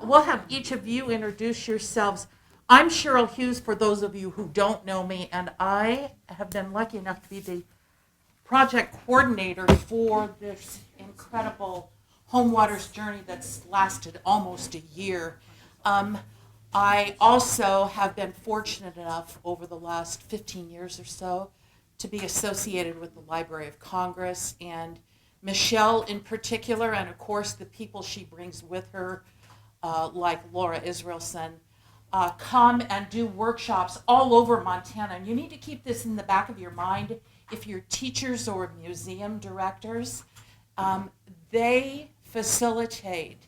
we'll have each of you introduce yourselves. I'm Cheryl Hughes, for those of you who don't know me, and I have been lucky enough to be the project coordinator for this incredible Home Waters journey that's lasted almost a year. I also have been fortunate enough over the last 15 years or so to be associated with the Library of Congress, and Michelle in particular, and of course the people she brings with her, like Laura Israelson, come and do workshops all over Montana. And you need to keep this in the back of your mind if you're teachers or museum directors. They facilitate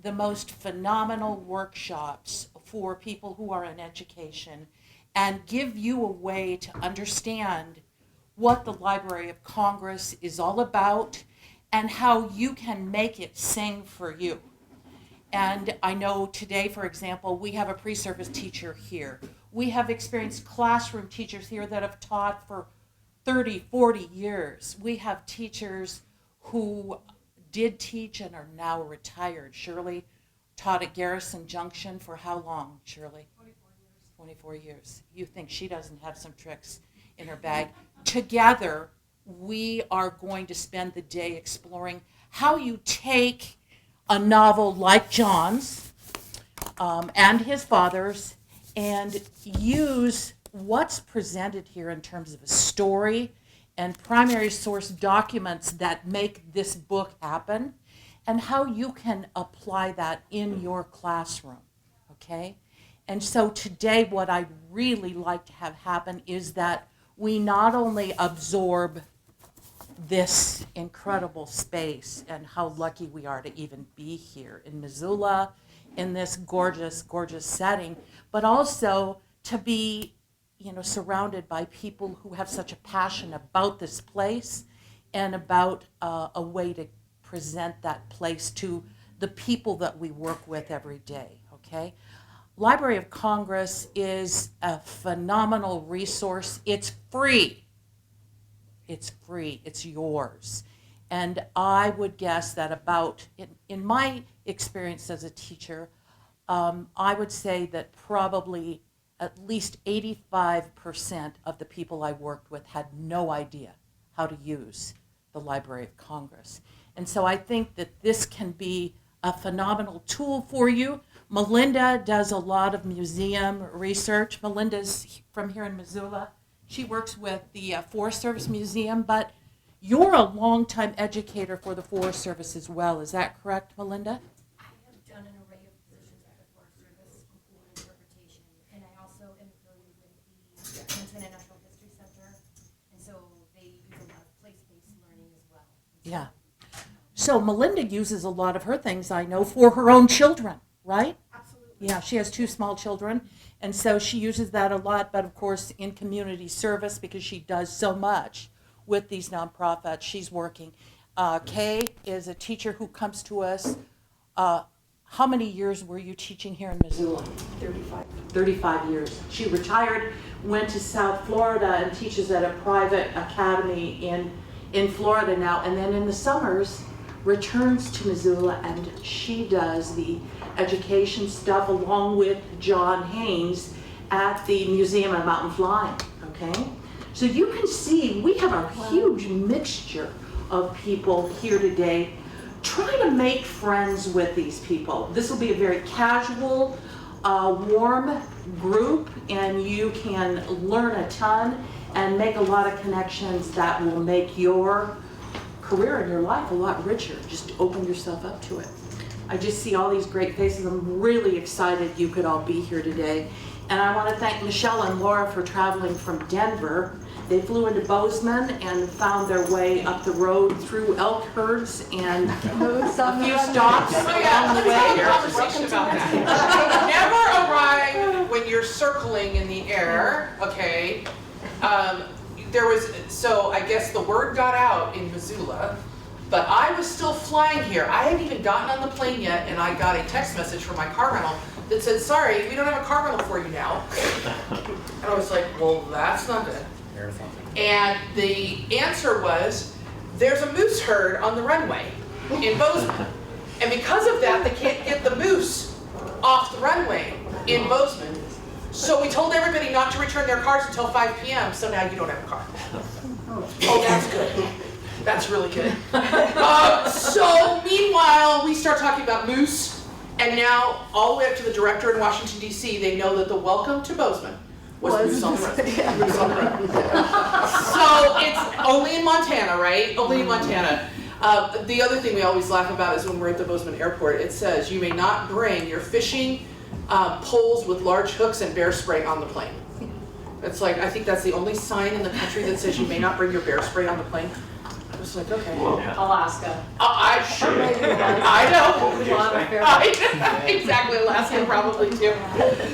the most phenomenal workshops for people who are in education and give you a way to understand what the Library of Congress is all about and how you can make it sing for you. And I know today, for example, we have a pre-service teacher here. We have experienced classroom teachers here that have taught for 30, 40 years. We have teachers who did teach and are now retired. Shirley taught at Garrison Junction for how long, Shirley? 24 years. You think she doesn't have some tricks in her bag? Together, we are going to spend the day exploring how you take a novel like John's and his father's and use what's presented here in terms of a story and primary source documents that make this book happen, and how you can apply that in your classroom, okay? And so today what I'd really like to have happen is that we not only absorb this incredible space and how lucky we are to even be here in Missoula in this gorgeous, gorgeous setting, but also to be surrounded by people who have such a passion about this place and about a way to present that place to the people that we work with every day, okay? Library of Congress is a phenomenal resource. It's free. It's free. It's yours. And I would guess that about, in my experience as a teacher, I would say that probably at least 85% of the people I worked with had no idea how to use the Library of Congress. And so I think that this can be a phenomenal tool for you. Melinda does a lot of museum research. Melinda's from here in Missoula. She works with the Forest Service Museum, but you're a longtime educator for the Forest Service as well. Is that correct, Melinda? I have done an array of positions at the Forest Service, including interpretation, and I also am affiliated with the Montana Natural History Center, and so they use a lot of place-based learning as well. Yeah. So Melinda uses a lot of her things, I know, for her own children, right? Absolutely. Yeah, she has 2 small children, and so she uses that a lot, but of course in community service, because she does so much with these nonprofits, she's working. Kay is a teacher who comes to us. How many years were you teaching here in Missoula? 35. 35 years. She retired, went to South Florida and teaches at a private academy in Florida now, and then in the summers returns to Missoula, and she does the education stuff along with John Haynes at the Museum of Mountain Flying, okay? So you can see we have a huge mixture of people here today. Try to make friends with these people. This will be a very casual, warm group, and you can learn a ton and make a lot of connections that will make your career and your life a lot richer. Just open yourself up to it. I just see all these great faces. I'm really excited you could all be here today. And I want to thank Michelle and Laura for traveling from Denver. They flew into Bozeman and found their way up the road through elk herds and a few stops along the way. Conversation about that. Never arrive when you're circling in the air, okay? So I guess the word got out in Missoula, but I was still flying here. I hadn't even gotten on the plane yet, and I got a text message from my car rental that said, sorry, we don't have a car rental for you now. And I was like, well, that's not good. And the answer was, there's a moose herd on the runway in Bozeman. And because of that, they can't get the moose off the runway in Bozeman. So we told everybody not to return their cars until 5 p.m. So now you don't have a car. Oh, that's good. That's really good. So meanwhile, we start talking about moose, and now all the way up to the director in Washington, D.C., they know that the welcome to Bozeman was moose on the road. Moose on the road. So it's only in Montana, right? Only in Montana. The other thing we always laugh about is when we're at the Bozeman airport, it says you may not bring your fishing poles with large hooks and bear spray on the plane. It's like, I think that's the only sign in the country that says you may not bring your bear spray on the plane. I was like, okay. Alaska. I sure. I know. Exactly, Alaska probably too.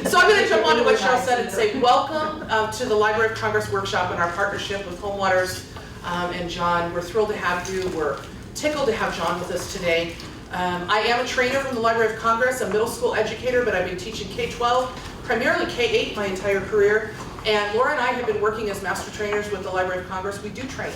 So I'm going to jump on to what Cheryl said and say welcome to the Library of Congress workshop and our partnership with Home Waters and John. We're thrilled to have you. We're tickled to have John with us today. I am a trainer from the Library of Congress, a middle school educator, but I've been teaching K-12, primarily K-8 my entire career. And Laura and I have been working as master trainers with the Library of Congress. We do train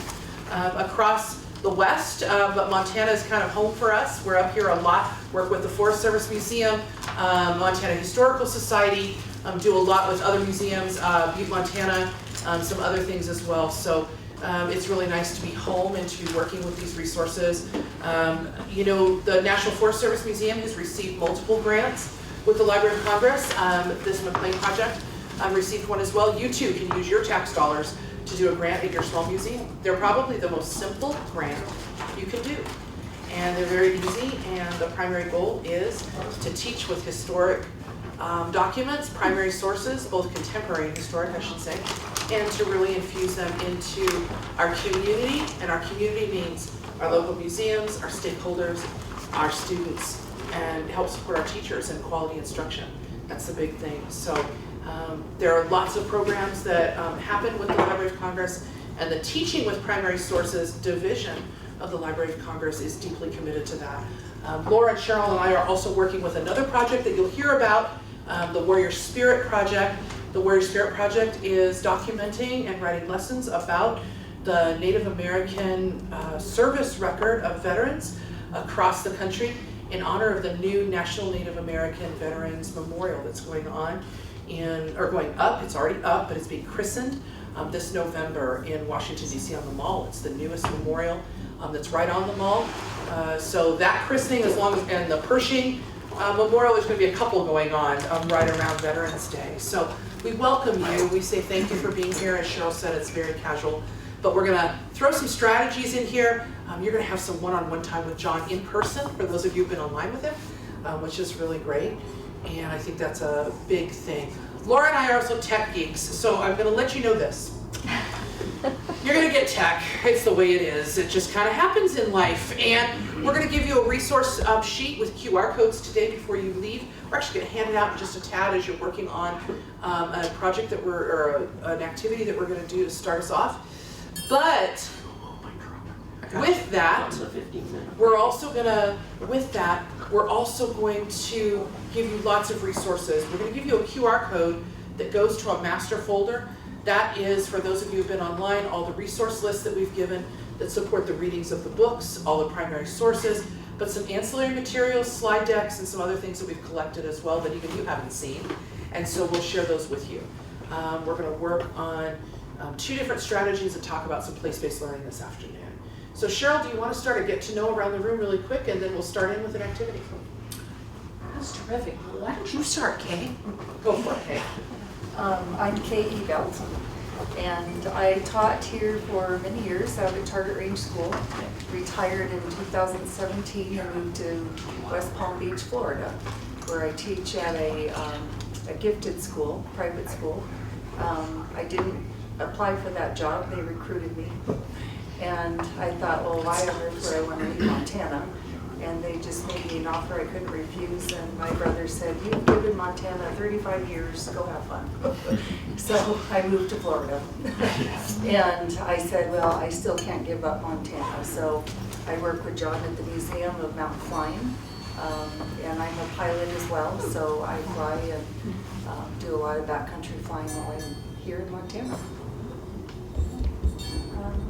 across the West, but Montana is kind of home for us. We're up here a lot, work with the Forest Service Museum, Montana Historical Society, do a lot with other museums, Butte, Montana, some other things as well. So it's really nice to be home and to be working with these resources. You know, the National Forest Service Museum has received multiple grants with the Library of Congress. This Maclean project received one as well. You too can use your tax dollars to do a grant in your small museum. They're probably the most simple grant you can do. And they're very easy, and the primary goal is to teach with historic documents, primary sources, both contemporary and historic, I should say, and to really infuse them into our community. And our community means our local museums, our stakeholders, our students, and help support our teachers in quality instruction. That's the big thing. So there are lots of programs that happen with the Library of Congress, and the Teaching with Primary Sources division of the Library of Congress is deeply committed to that. Laura and Cheryl and I are also working with another project that you'll hear about, the Warrior Spirit Project. The Warrior Spirit Project is documenting and writing lessons about the Native American service record of veterans across the country in honor of the new National Native American Veterans Memorial that's going on going up. It's already up, but it's being christened this November in Washington, D.C. on the Mall. It's the newest memorial that's right on the Mall. So that christening, and the Pershing Memorial, there's going to be a couple going on right around Veterans Day. So we welcome you. We say thank you for being here. As Cheryl said, it's very casual. But we're going to throw some strategies in here. You're going to have some one-on-one time with John in person, for those of you who've been online with him, which is really great. And I think that's a big thing. Laura and I are also tech geeks, so I'm going to let you know this. You're going to get tech. It's the way it is. It just kind of happens in life. And we're going to give you a resource sheet with QR codes today before you leave. We're actually going to hand it out in just a tad as you're working on a project that an activity that we're going to do to start us off. But with that, we're also going to give you lots of resources. We're going to give you a QR code that goes to a master folder. That is, for those of you who've been online, all the resource lists that we've given that support the readings of the books, all the primary sources, but some ancillary materials, slide decks, and some other things that we've collected as well that even you haven't seen. And so we'll share those with you. We're going to work on 2 different strategies and talk about some place-based learning this afternoon. So Cheryl, do you want to start a get to know around the room really quick, and then we'll start in with an activity? That's terrific. Why don't you start, Kay? Go for it, Kay. I'm Kay Ebelt, and I taught here for many years out at Target Range School. Retired in 2017 and moved to West Palm Beach, Florida, where I teach at a gifted school, private school. I didn't apply for that job, they recruited me. And I thought, well, why on earth would I want to leave Montana? And they just made me an offer I couldn't refuse, and my brother said, you've lived in Montana 35 years, go have fun. So I moved to Florida. And I said, well, I still can't give up Montana. So I work with John at the Museum of Mountain Flying, and I'm a pilot as well, so I fly and do a lot of backcountry flying while I'm here in Montana.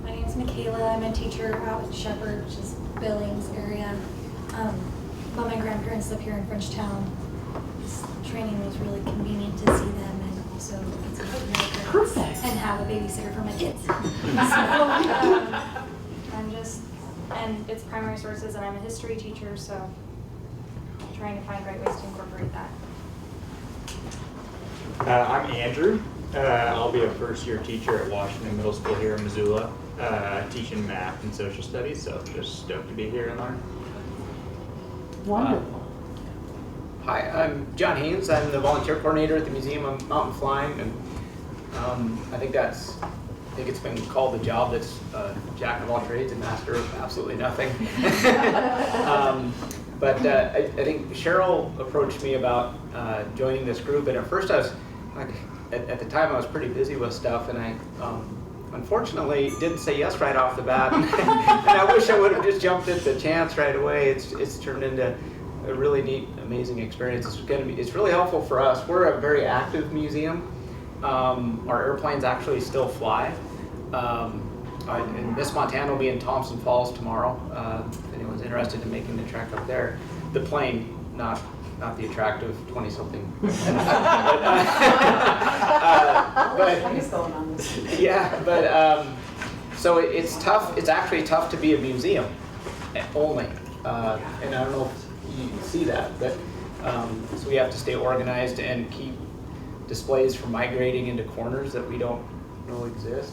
My name's Michaela. I'm a teacher out at Shepherd, which is Billings area. But my grandparents live here in Frenchtown. this training was really convenient to see them, and also it's Perfect. and have a babysitter for my kids. So, and it's primary sources, and I'm a history teacher, so trying to find right ways to incorporate that. I'm Andrew. I'll be a first-year teacher at Washington Middle School here in Missoula, teaching math and social studies, so just stoked to be here and learn. Wonderful. Hi, I'm John Haynes. I'm the volunteer coordinator at the Museum of Mountain Flying, and I think it's been called the job that's jack of all trades and master of absolutely nothing. But I think Cheryl approached me about joining this group, and at first I was like, at the time I was pretty busy with stuff, and I unfortunately didn't say yes right off the bat. And I wish I would have just jumped at the chance right away. It's turned into a really neat, amazing experience. It's really helpful for us. We're a very active museum. Our airplanes actually still fly. And Miss Montana will be in Thompson Falls tomorrow. If anyone's interested in making the trek up there. The plane, not the attractive 20-something. So it's tough. It's actually tough to be a museum only, and I don't know if you see that, but so we have to stay organized and keep displays from migrating into corners that we don't know exist.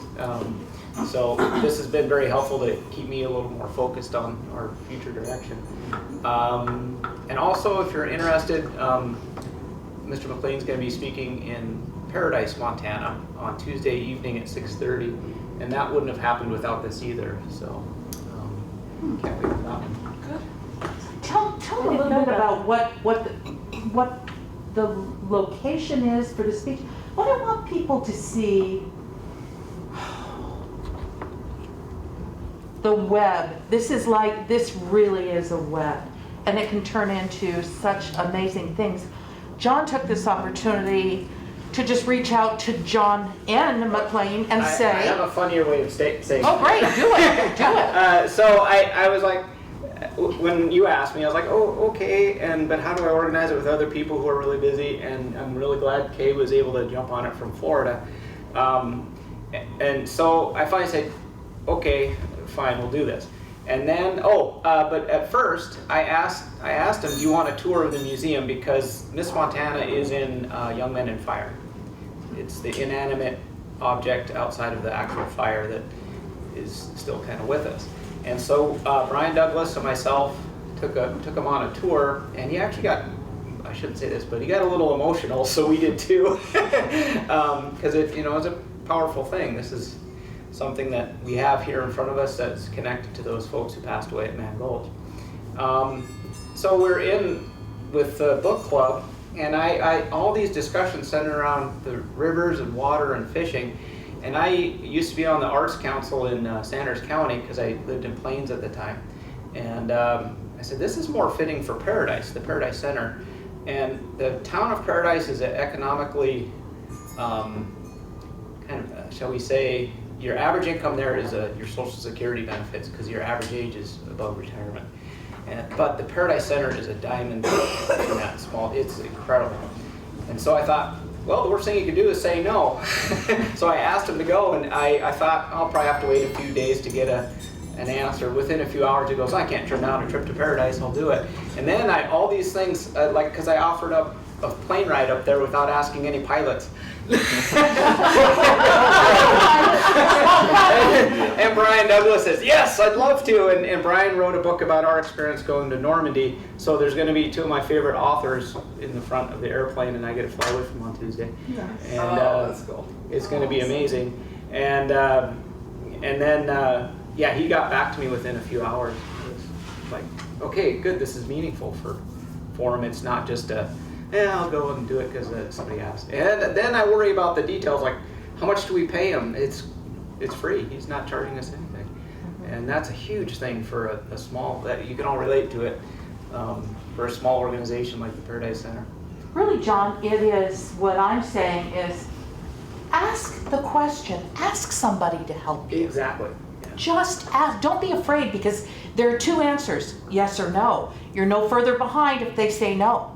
So this has been very helpful to keep me a little more focused on our future direction. And also, if you're interested, Mr. Maclean's going to be speaking in Paradise, Montana on Tuesday evening at 6:30, and that wouldn't have happened without this either. So can't wait for that one. Tell me a little bit about what the location is for the speech. What I want people to see, the web. This really is a web, and it can turn into such amazing things. John took this opportunity to just reach out to John N. Maclean and say, I have a funnier way of saying oh great, do it, do it. So I was like, when you asked me, I was like, oh, okay, but how do I organize it with other people who are really busy? And I'm really glad Kay was able to jump on it from Florida. And so I finally said, okay, fine, we'll do this. And then, but at first, I asked him, do you want a tour of the museum? Because Miss Montana is in Young Men and Fire. It's the inanimate object outside of the actual fire that is still kind of with us. And so Brian Douglas and myself took him on a tour, and he actually got, I shouldn't say this, but he got a little emotional, so we did too, because it's a powerful thing. This is something that we have here in front of us that's connected to those folks who passed away at Man Gulch. So we're in with the book club, and I all these discussions centered around the rivers and water and fishing. And I used to be on the Arts Council in Sanders County because I lived in Plains at the time. And I said, this is more fitting for Paradise, the Paradise Center. And the town of Paradise is economically, shall we say, your average income there is your Social Security benefits because your average age is above retirement. But the Paradise Center is a diamond in that small, it's incredible. And so I thought, well, the worst thing you could do is say no. So I asked him to go, and I thought, I'll probably have to wait a few days to get an answer. Within a few hours, he goes, I can't turn down a trip to Paradise, I'll do it. And then all these things, because I offered up a plane ride up there without asking any pilots. And Brian Douglas says, yes, I'd love to. And Brian wrote a book about our experience going to Normandy. So there's going to be two of my favorite authors in the front of the airplane, and I get to fly with them on Tuesday. Nice. And that's cool. It's going to be amazing. And then he got back to me within a few hours. It was like, okay, good, this is meaningful for him. It's not just I'll go and do it because somebody asked. And then I worry about the details, like how much do we pay him? It's free. He's not charging us anything. Mm-hmm. And that's a huge thing for a small, that you can all relate to it, for a small organization like the Paradise Center. Really, John, it is, what I'm saying is, ask the question. Ask somebody to help you. Exactly. Yeah. Just ask. Don't be afraid, because there are two answers, yes or no. You're no further behind if they say no.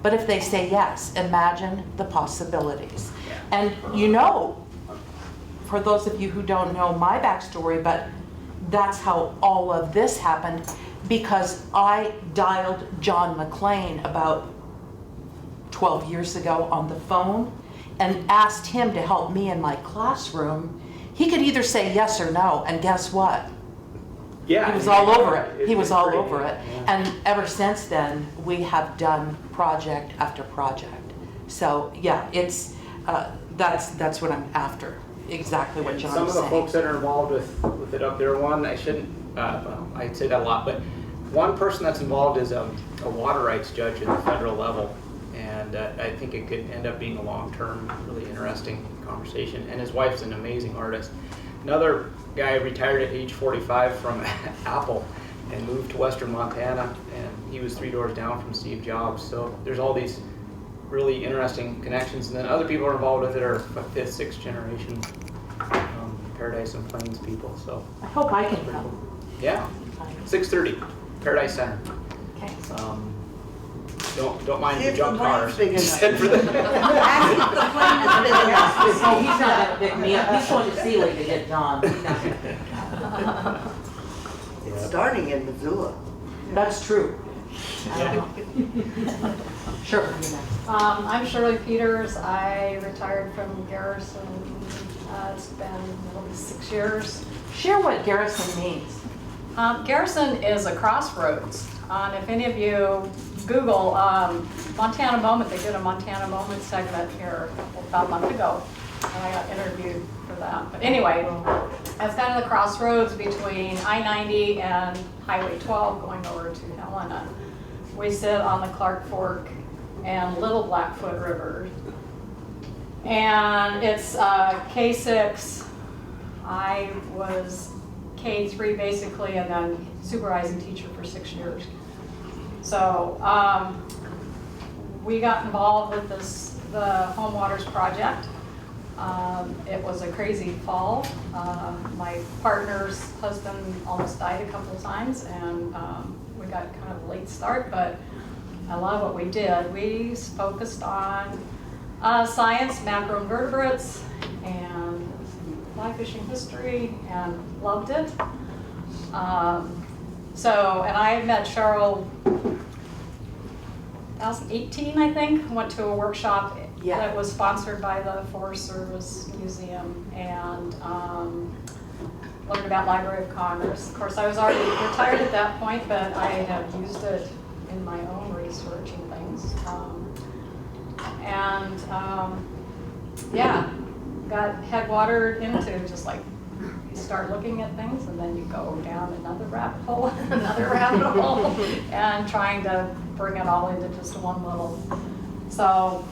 But if they say yes, imagine the possibilities. Yeah. And you know, for those of you who don't know my backstory, but that's how all of this happened, because I dialed John Maclean about 12 years ago on the phone and asked him to help me in my classroom. He could either say yes or no, and guess what? Yeah. He was all over it. He It's was all great. over it. Yeah. And ever since then, we have done project after project. So yeah, it's, that's what I'm after, exactly what And John some was of the saying. folks that are involved with it up there, one, I shouldn't, well, I'd say that a lot, but one person that's involved is a water rights judge at the federal level. And I think it could end up being a long-term, really interesting conversation. And his wife's an amazing artist. Another guy retired at age 45 from Apple and moved to Western Montana, and he was 3 doors down from Steve Jobs. So there's all these really interesting connections. And then other people are involved with it are 5th, 6th generation Paradise and Plains people. So I hope I can help. yeah, 6:30, Paradise Center. Okay. Don't mind See the if jump the cars. plane's big Said for the- Ask if the plane is big enough. Oh, he's not gonna pick me up. He's going to Sealy to get John. It's starting in Missoula. That's true. Sure. I'm Shirley Peters. I retired from Garrison. It's been 6 years. Share what Garrison means. Garrison is a crossroads. If any of you Google Montana Moment, they did a Montana Moment segment here about a month ago, and I got interviewed for that. But anyway, it's kind of the crossroads between I-90 and Highway 12 going over to Helena. We sit on the Clark Fork and Little Blackfoot River. And it's K6. I was K3 basically, and then supervising teacher for 6 years. So we got involved with the Home Waters Project. It was a crazy fall. My partner's husband almost died a couple of times, and we got kind of a late start, but I love what we did. We focused on science, macroinvertebrates, and fly fishing history, and loved it. And I met Cheryl 2018, I think. Went to a workshop that was sponsored by the Forest Service Museum, and learned about Library of Congress. Of course, I was already retired at that point, but I have used it in my own research and things. Got headwatered into just like, you start looking at things and then you go down another rabbit hole, another rabbit hole, and trying to bring it all into just one little. So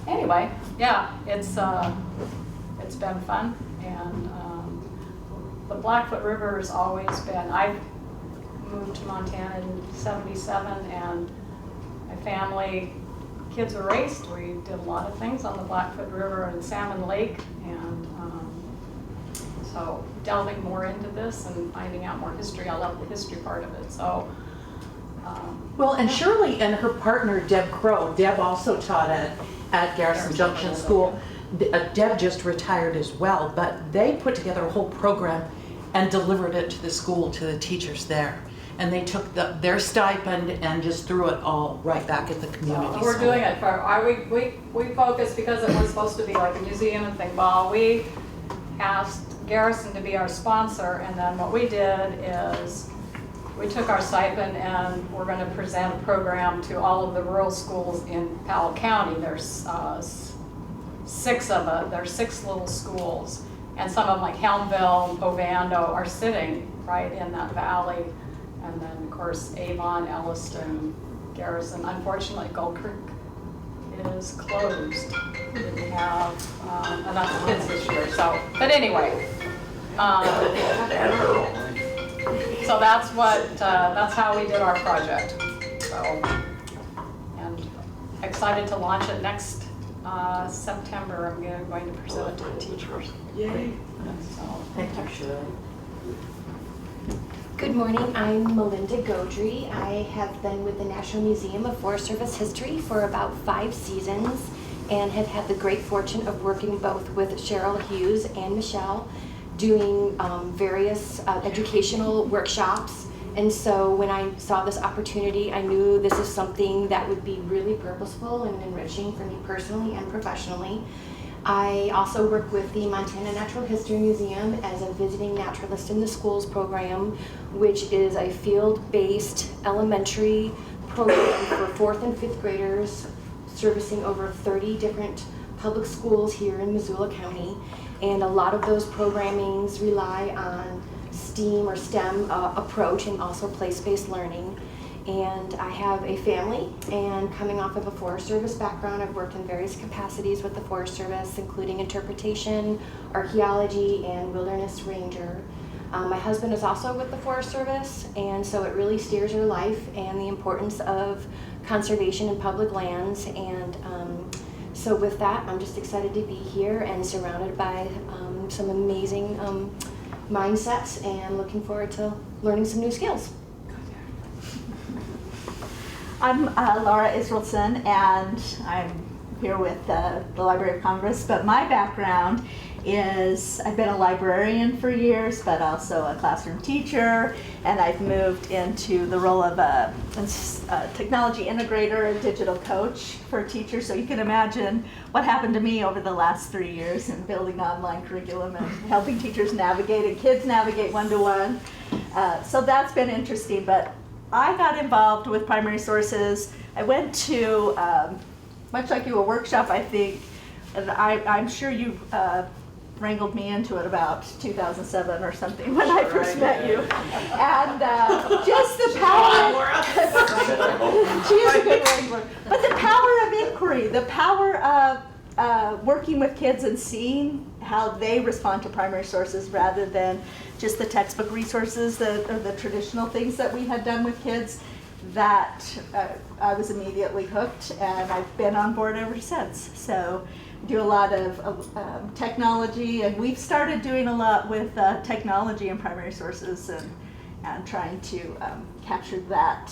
anyway, yeah, it's been fun, and the Blackfoot River has always been. I moved to Montana in '77, and my family, kids were raised. We did a lot of things on the Blackfoot River and Salmon Lake, and so delving more into this and finding out more history. I love the history part of it. So. Well, and Shirley and her partner, Deb Crow, Deb also taught at Garrison Junction School. Deb just retired as well, but they put together a whole program and delivered it to the school, to the teachers there. And they took their stipend and just threw it all right back at the community school. We're doing it for, we focused, because it was supposed to be like a museum and thing. Well, we asked Garrison to be our sponsor, and then what we did is we took our stipend and we're going to present a program to all of the rural schools in Powell County. There's 6 of them. There's 6 little schools, and some of them like Helmville, Ovando are sitting right in that valley. And then of course Avon, Elliston, Garrison. Unfortunately, Gold Creek is closed. We didn't have enough kids this year. So, but anyway. So that's that's how we did our project. So, and excited to launch it next September. I'm going to present it to the teachers. Yay. So, Thank you, Shirley. Good morning, I'm Melinda Godry. I have been with the National Museum of Forest Service History for about 5 seasons and have had the great fortune of working both with Cheryl Hughes and Michelle doing various educational workshops. And so when I saw this opportunity, I knew this is something that would be really purposeful and enriching for me personally and professionally. I also work with the Montana Natural History Museum as a visiting naturalist in the schools program, which is a field-based elementary program for 4th and 5th graders, servicing over 30 different public schools here in Missoula County. And a lot of those programmings rely on STEAM or STEM approach and also place-based learning. And I have a family, and coming off of a Forest Service background, I've worked in various capacities with the Forest Service, including interpretation, archaeology, and wilderness ranger. My husband is also with the Forest Service, and so it really steers our life and the importance of conservation in public lands. And so with that, I'm just excited to be here and surrounded by some amazing mindsets, and looking forward to learning some new skills. I'm Laura Israelson, and I'm here with the Library of Congress, but my background is I've been a librarian for years, but also a classroom teacher, and I've moved into the role of a technology integrator and digital coach for teachers. So you can imagine what happened to me over the last 3 years in building online curriculum and helping teachers navigate and kids navigate one-to-one. So that's been interesting, but I got involved with primary sources. I went to, much like you, a workshop, I think, and I'm sure you wrangled me into it about 2007 or something when I first met you. And just the power, she is a good wrangler, but the power of inquiry, the power of working with kids and seeing how they respond to primary sources rather than just the textbook resources or the traditional things that we had done with kids, that I was immediately hooked, and I've been on board ever since. So do a lot of technology, and we've started doing a lot with technology and primary sources, and trying to capture that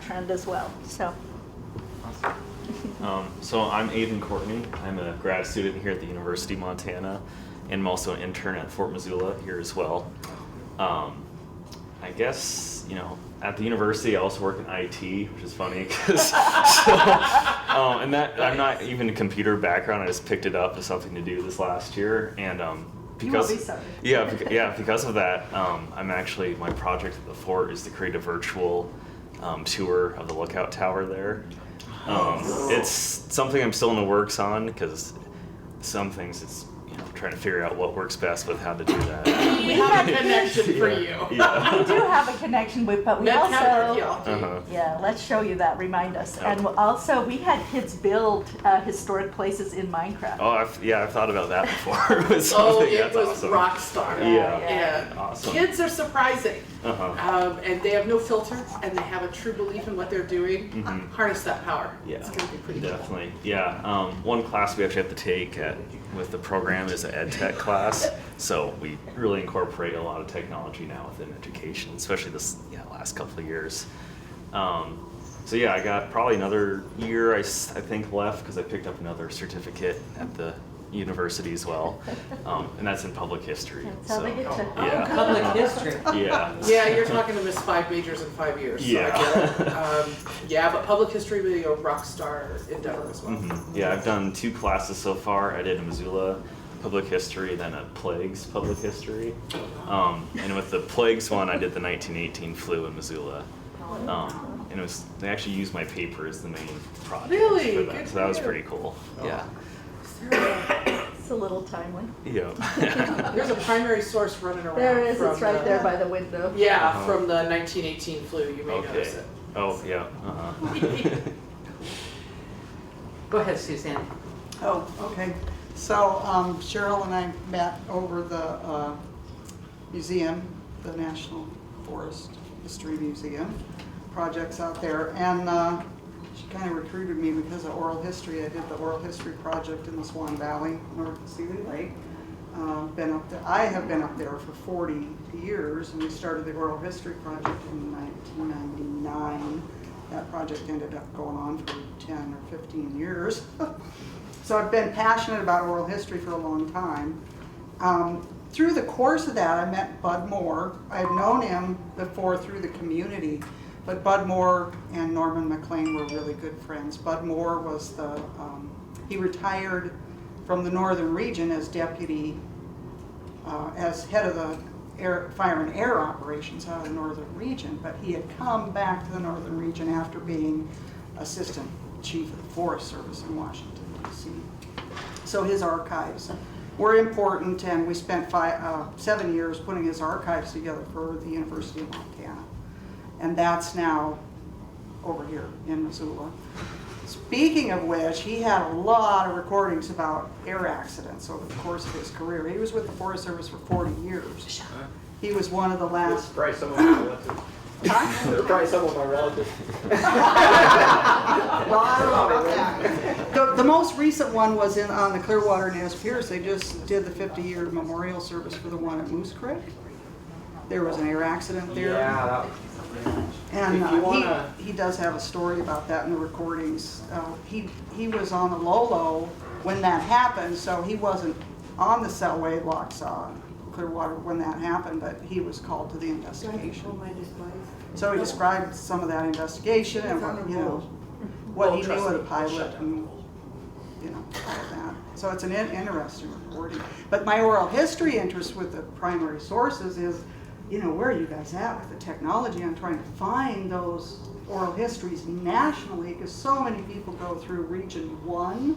trend as well. So. So I'm Aiden Courtney. I'm a grad student here at the University of Montana, and I'm also an intern at Fort Missoula here as well. I guess, at the university I also work in IT, which is funny because and that I'm not even a computer background. I just picked it up as something to do this last year, and because you won't be sorry. because of that, I'm actually, my project at the fort is to create a virtual tour of the lookout tower there. It's something I'm still in the works on, because some things it's trying to figure out what works best with how to do that. We have a connection for you. Yeah. We do have a connection with, but we Let's also, have archaeology. yeah, let's show you that, remind us. Oh. And also, we had kids build historic places in Minecraft. Oh, I've thought about that before. It was Oh, something it that's was awesome. rock star. Yeah. Yeah. Awesome. Kids are surprising. Uh-huh. And they have no filter, and they have a true belief in what they're doing. Mhm. Harness that power. Yeah, It's going to be pretty cool. definitely. Yeah, one class we actually have to take with the program is an ed tech class, so we really incorporate a lot of technology now within education, especially this last couple of years. So yeah, I got probably another year I think left, because I picked up another certificate at the university as well, and that's in public history. That's how so, they get to- yeah. Public history. Yeah. Yeah, you're talking to Miss 5 majors in 5 years. So Yeah. I get it. Yeah, but public history would be a rock star endeavor as well. Mm-hmm. Yeah, I've done 2 classes so far. I did a Missoula public history, then a plagues public history. And with the plagues one, I did the 1918 flu in Missoula. And they actually used my paper as the main project. Really? For that, Good so for that was you. pretty cool. Yeah. It's a little timely. Yeah. There's a primary source running around. There is, from it's right the- there by the window. Yeah, Uh-huh. from the 1918 flu. You may Okay. notice it. Oh, yeah. Uh-huh. Go ahead, Suzanne. Oh, okay. So Cheryl and I met over the museum, the National Forest History Museum projects out there, and she kind of recruited me because of oral history. I did the oral history project in the Swan Valley, north of Seeley Lake. been up there. I have been up there for 40 years, and we started the Oral History Project in 1999. That project ended up going on for 10 or 15 years. So I've been passionate about oral history for a long time. Through the course of that, I met Bud Moore. I'd known him before through the community, but Bud Moore and Norman Maclean were really good friends. Bud Moore was he retired from the northern region as deputy, as head of the fire and air operations out of the northern region, but he had come back to the northern region after being assistant chief of the Forest Service in Washington, D.C. So his archives were important, and we spent 7 years putting his archives together for the University of Montana. And that's now over here in Missoula. Speaking of which, he had a lot of recordings about air accidents over the course of his career. He was with the Forest Service for 40 years. He was one of the last. Probably some of my relatives. They're probably some of my relatives. Well, I don't know about that. The most recent one was on the Clearwater Nez Pierce. They just did the 50-year memorial service for the one at Moose Creek. There was an air accident there. Yeah, And If you wanna- he does have a story about that in the recordings. He was on the Lolo when that happened, so he wasn't on the Selway Locksaw Clearwater when that happened, but he was called to the investigation. So he described some of that investigation and what he knew of the pilot and all of that. So it's an interesting recording. But my oral history interest with the primary sources is, where are you guys at with the technology? I'm trying to find those oral histories nationally, because so many people go through Region 1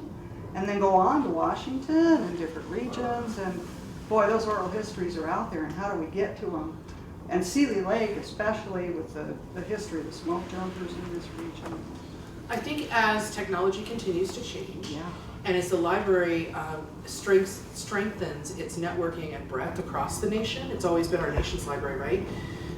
and then go on to Washington and different regions, and boy, those oral histories are out there, and how do we get to them? And Seeley Lake, especially with the history of the smoke jumpers in this region. I think as technology continues to change, Yeah. and as the library strengthens its networking and breadth across the nation, it's always been our nation's library, right?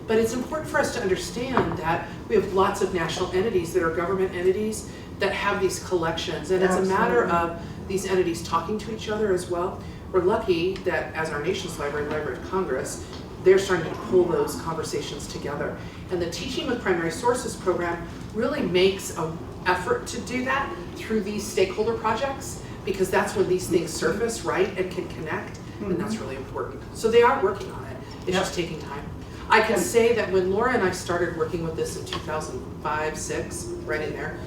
But it's important for us to understand that we have lots of national entities that are government entities that have these collections, and it's a matter of these entities talking to each other as well. We're lucky that as our nation's library, Library of Congress, they're starting to pull those conversations together. And the Teaching with Primary Sources program really makes an effort to do that through these stakeholder projects, because that's when these things surface, right, and can connect, and that's really important. So they are working on it. It's just taking time. I can say that when Laura and I started working with this in 2005, 6, right in there,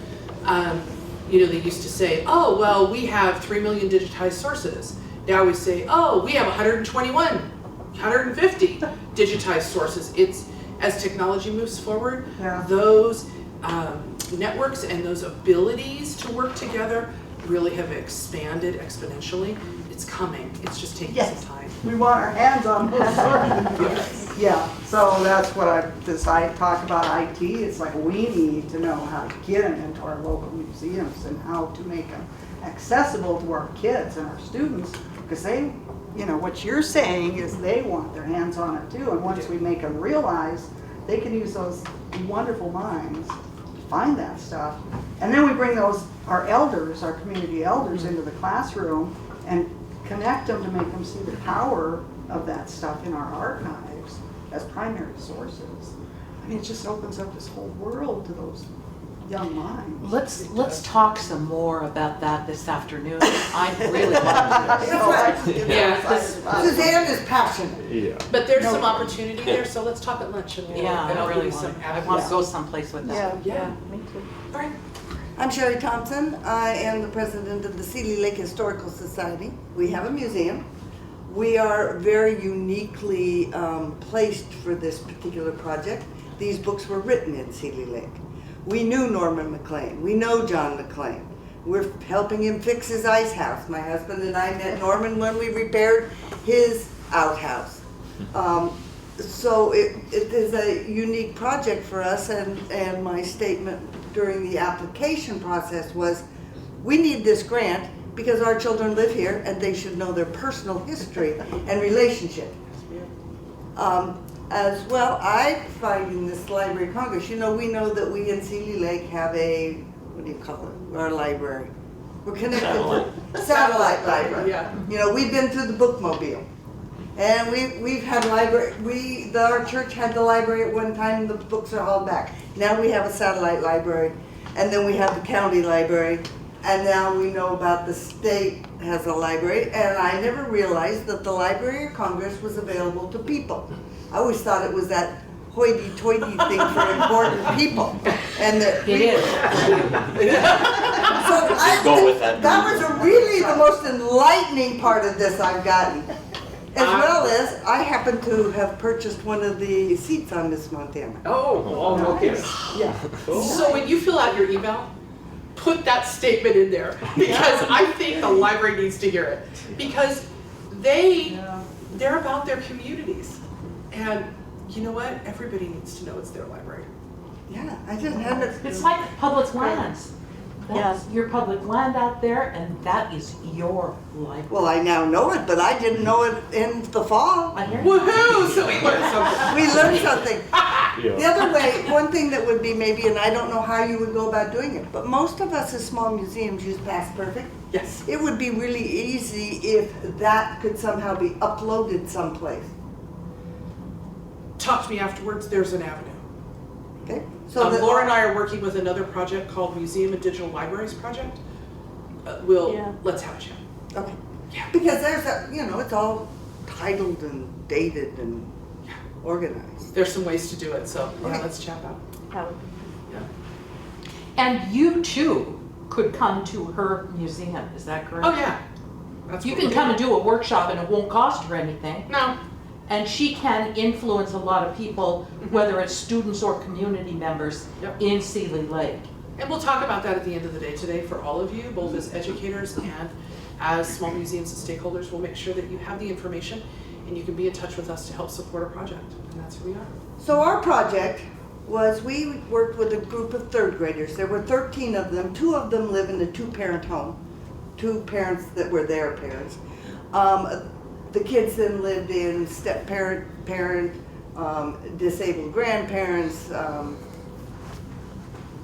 they used to say, oh, well, we have 3 million digitized sources. Now we say, oh, we have 150 digitized sources. It's, as technology moves forward, those networks and those abilities to work together really have expanded exponentially. It's coming. It's just taking some time. We want our hands on those sources. Yeah, so that's what I talk about IT. It's like we need to know how to get them into our local museums and how to make them accessible to our kids and our students, because they, what you're saying is they want their hands on it too, and once we make them realize they can use those wonderful minds to find that stuff, and then we bring our elders, our community elders, into the classroom and connect them to make them see the power of that stuff in our archives as primary sources. I mean, it just opens up this whole world to those young minds. Let's talk some more about that this afternoon. I really want to. Suzanne is passionate. Yeah. But there's some opportunity there, so let's talk at lunch. And Yeah, and I'll I give really you some want to. I want to avenues. go someplace with that. Yeah. Me too. All right. I'm Shirley Thompson. I am the president of the Seeley Lake Historical Society. We have a museum. We are very uniquely placed for this particular project. These books were written in Seeley Lake. We knew Norman Maclean. We know John Maclean. We're helping him fix his ice house. My husband and I met Norman when we repaired his outhouse. So it is a unique project for us, and my statement during the application process was, we need this grant because our children live here and they should know their personal history and relationship. As well, I find in this Library of Congress, we know that we in Seeley Lake have what do you call it, our library. We're connected Satellite. to satellite library. Yeah. You know, we've been through the bookmobile. And we've had library, our church had the library at one time, the books are hauled back. Now we have a satellite library, and then we have the county library, and now we know about the state has a library, and I never realized that the Library of Congress was available to people. I always thought it was that hoity-toity thing for important people, and that It is. so Go with that. that was really the most enlightening part of this I've gotten. As well as, I happen to have purchased one of the seats on Miss Montana. Oh, no kidding. Yeah. So when you fill out your email, put that statement in there, because I think the library needs to hear it. Because they're about their communities. And you know what? Everybody needs to know it's their library. Yeah, I just haven't. It's like public lands. That's your public land out there, and that is your library. Well, I now know it, but I didn't know it in the fall. I hear you. Woohoo! So we learned something. We learned something. Yeah. The other way, one thing that would be maybe, and I don't know how you would go about doing it, but most of us as small museums use Past Perfect. Yes. It would be really easy if that could somehow be uploaded someplace. Talk to me afterwards. There's an avenue. Okay? So that Laura and I are working with another project called Museum and Digital Libraries Project. Let's have a chat. Okay. Yeah. Because there's a, it's all titled and dated and organized. There's some ways to do it, so Okay. let's chat about it. Yeah. And you too could come to her museum, is that correct? Oh yeah. That's You what can we're come and doing. do a workshop and it won't cost her anything. No. And she can influence a lot of people, whether it's students or community members Yep. in Seeley Lake. And we'll talk about that at the end of the day today for all of you, both as educators and as small museums and stakeholders. We'll make sure that you have the information and you can be in touch with us to help support our project. And that's who we are. So our project was, we worked with a group of third graders. There were 13 of them. 2 of them live in a 2-parent home. 2 parents that were their parents. The kids then lived in step-parent, disabled grandparents,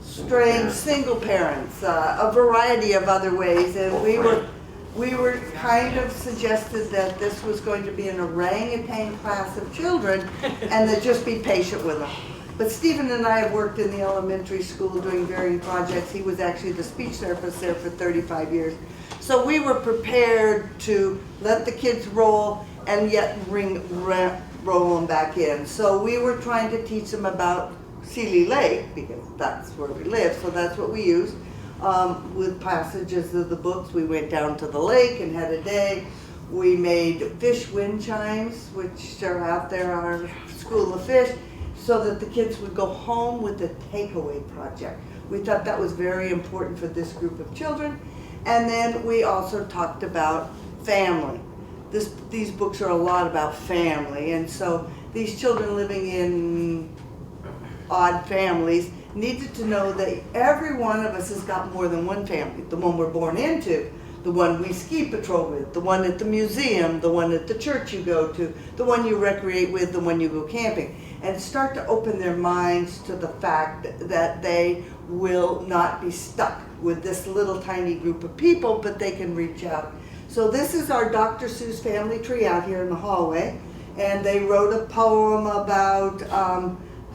strange single parents, a variety of other ways. And we were kind of suggested that this was going to be an orangutan class of children and that just be patient with them. But Stephen and I have worked in the elementary school doing varying projects. He was actually the speech therapist there for 35 years. So we were prepared to let the kids roll and yet roll them back in. So we were trying to teach them about Seeley Lake, because that's where we live, so that's what we used. With passages of the books, we went down to the lake and had a day. We made fish wind chimes, which are out there, our school of fish, so that the kids would go home with a takeaway project. We thought that was very important for this group of children. And then we also talked about family. These books are a lot about family, and so these children living in odd families needed to know that every one of us has got more than one family. The one we're born into, the one we ski patrol with, the one at the museum, the one at the church you go to, the one you recreate with, the one you go camping. And start to open their minds to the fact that they will not be stuck with this little tiny group of people, but they can reach out. So this is our Dr. Seuss family tree out here in the hallway, and they wrote a poem about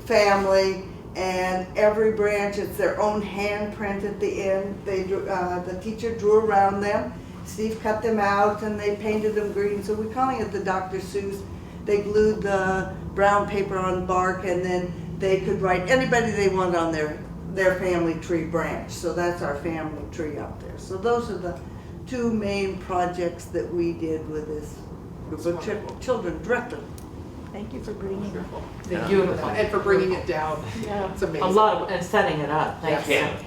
family, and every branch, it's their own handprint at the end. They drew, the teacher drew around them. Steve cut them out and they painted them green, so we're calling it the Dr. Seuss. They glued the brown paper on bark, and then they could write anybody they want on their family tree branch. So that's our family tree out there. So those are the 2 main projects that we did with this group of children directly. Thank you for bringing it. Beautiful. And for bringing it down. Yeah. It's amazing. A lot of, and setting it up, thanks. Yes.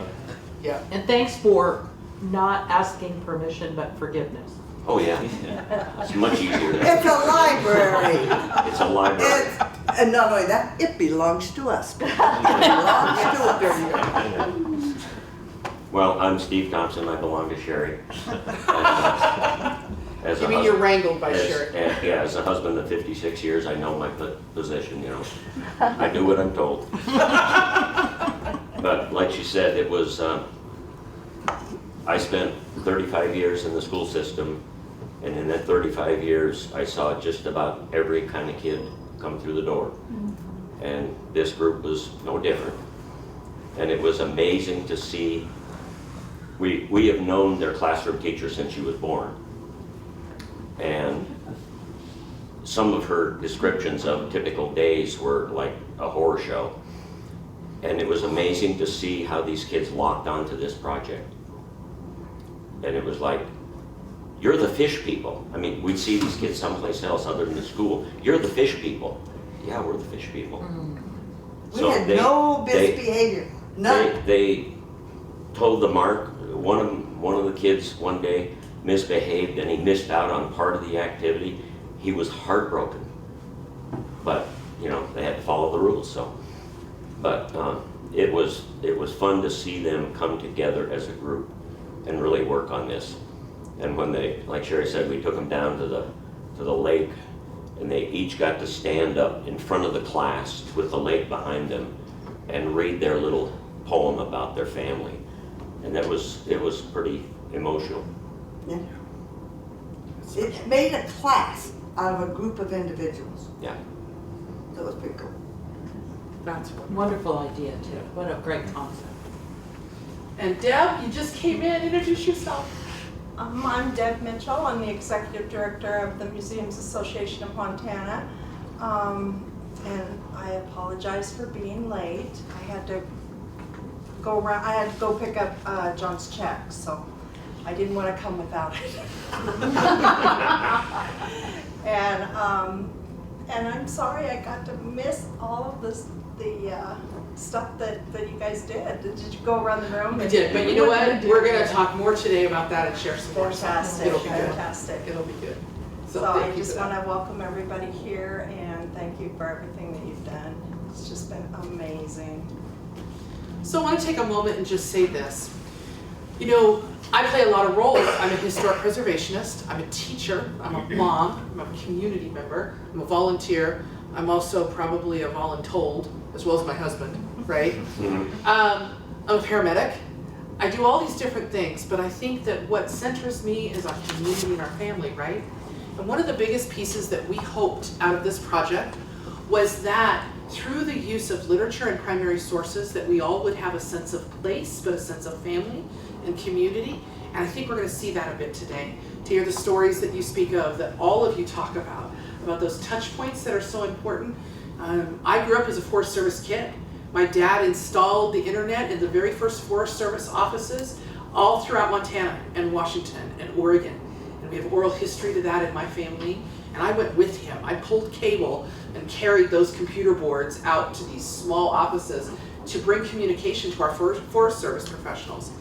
Yeah. And thanks for not asking permission, but forgiveness. Oh, yeah. It's much easier. It's a library. It's a library. And not only that, it belongs to us. It belongs to us. Well, I'm Steve Thompson. I belong to Sherry. As You a mean you're husband- wrangled by as- Sherry? Yeah, as a husband of 56 years, I know my position, I do what I'm told. But like she said, it was I spent 35 years in the school system, and in that 35 years, I saw just about every kind of kid come through the door. And this group was no different. And it was amazing to see. We have known their classroom teacher since she was born. And some of her descriptions of typical days were like a horror show. And it was amazing to see how these kids locked onto this project. And it was like, you're the fish people. I mean, we'd see these kids someplace else other than the school. You're the fish people. Yeah, we're the fish people. We had no misbehavior, none. They told the mark. One of the kids one day misbehaved and he missed out on part of the activity. He was heartbroken, but you know they had to follow the rules. So, but it was fun to see them come together as a group and really work on this. And when they, like Sherry said, we took them down to the lake, and they each got to stand up in front of the class with the lake behind them and read their little poem about their family. And it was pretty emotional. Yeah. It made a class out of a group of individuals. Yeah. That was pretty cool. That's a wonderful idea too. What a great concept. And Deb, you just came in, introduce yourself. I'm Deb Mitchell. I'm the Executive Director of the Museums Association of Montana. And I apologize for being late. I had to go pick up John's check, so I didn't want to come without it. And I'm sorry I got to miss all of the stuff that you guys did. Did you go around the room? I did, but you know what? We're going to talk more today about that and share some more stuff. Fantastic, It'll be good. fantastic. It'll be good. So thank I you just for want that. to welcome everybody here and thank you for everything that you've done. It's just been amazing. So I want to take a moment and just say this. You know, I play a lot of roles. I'm a historic preservationist, I'm a teacher, I'm a mom, I'm a community member, I'm a volunteer, I'm also probably a voluntold, as well as my husband, right? I'm a paramedic. I do all these different things, but I think that what centers me is our community and our family, right? And one of the biggest pieces that we hoped out of this project was that through the use of literature and primary sources that we all would have a sense of place, but a sense of family and community. And I think we're going to see that a bit today, to hear the stories that you speak of, that all of you talk about those touch points that are so important. I grew up as a Forest Service kid. My dad installed the internet in the very first Forest Service offices all throughout Montana and Washington and Oregon. And we have oral history to that in my family. And I went with him. I pulled cable and carried those computer boards out to these small offices to bring communication to our Forest Service professionals.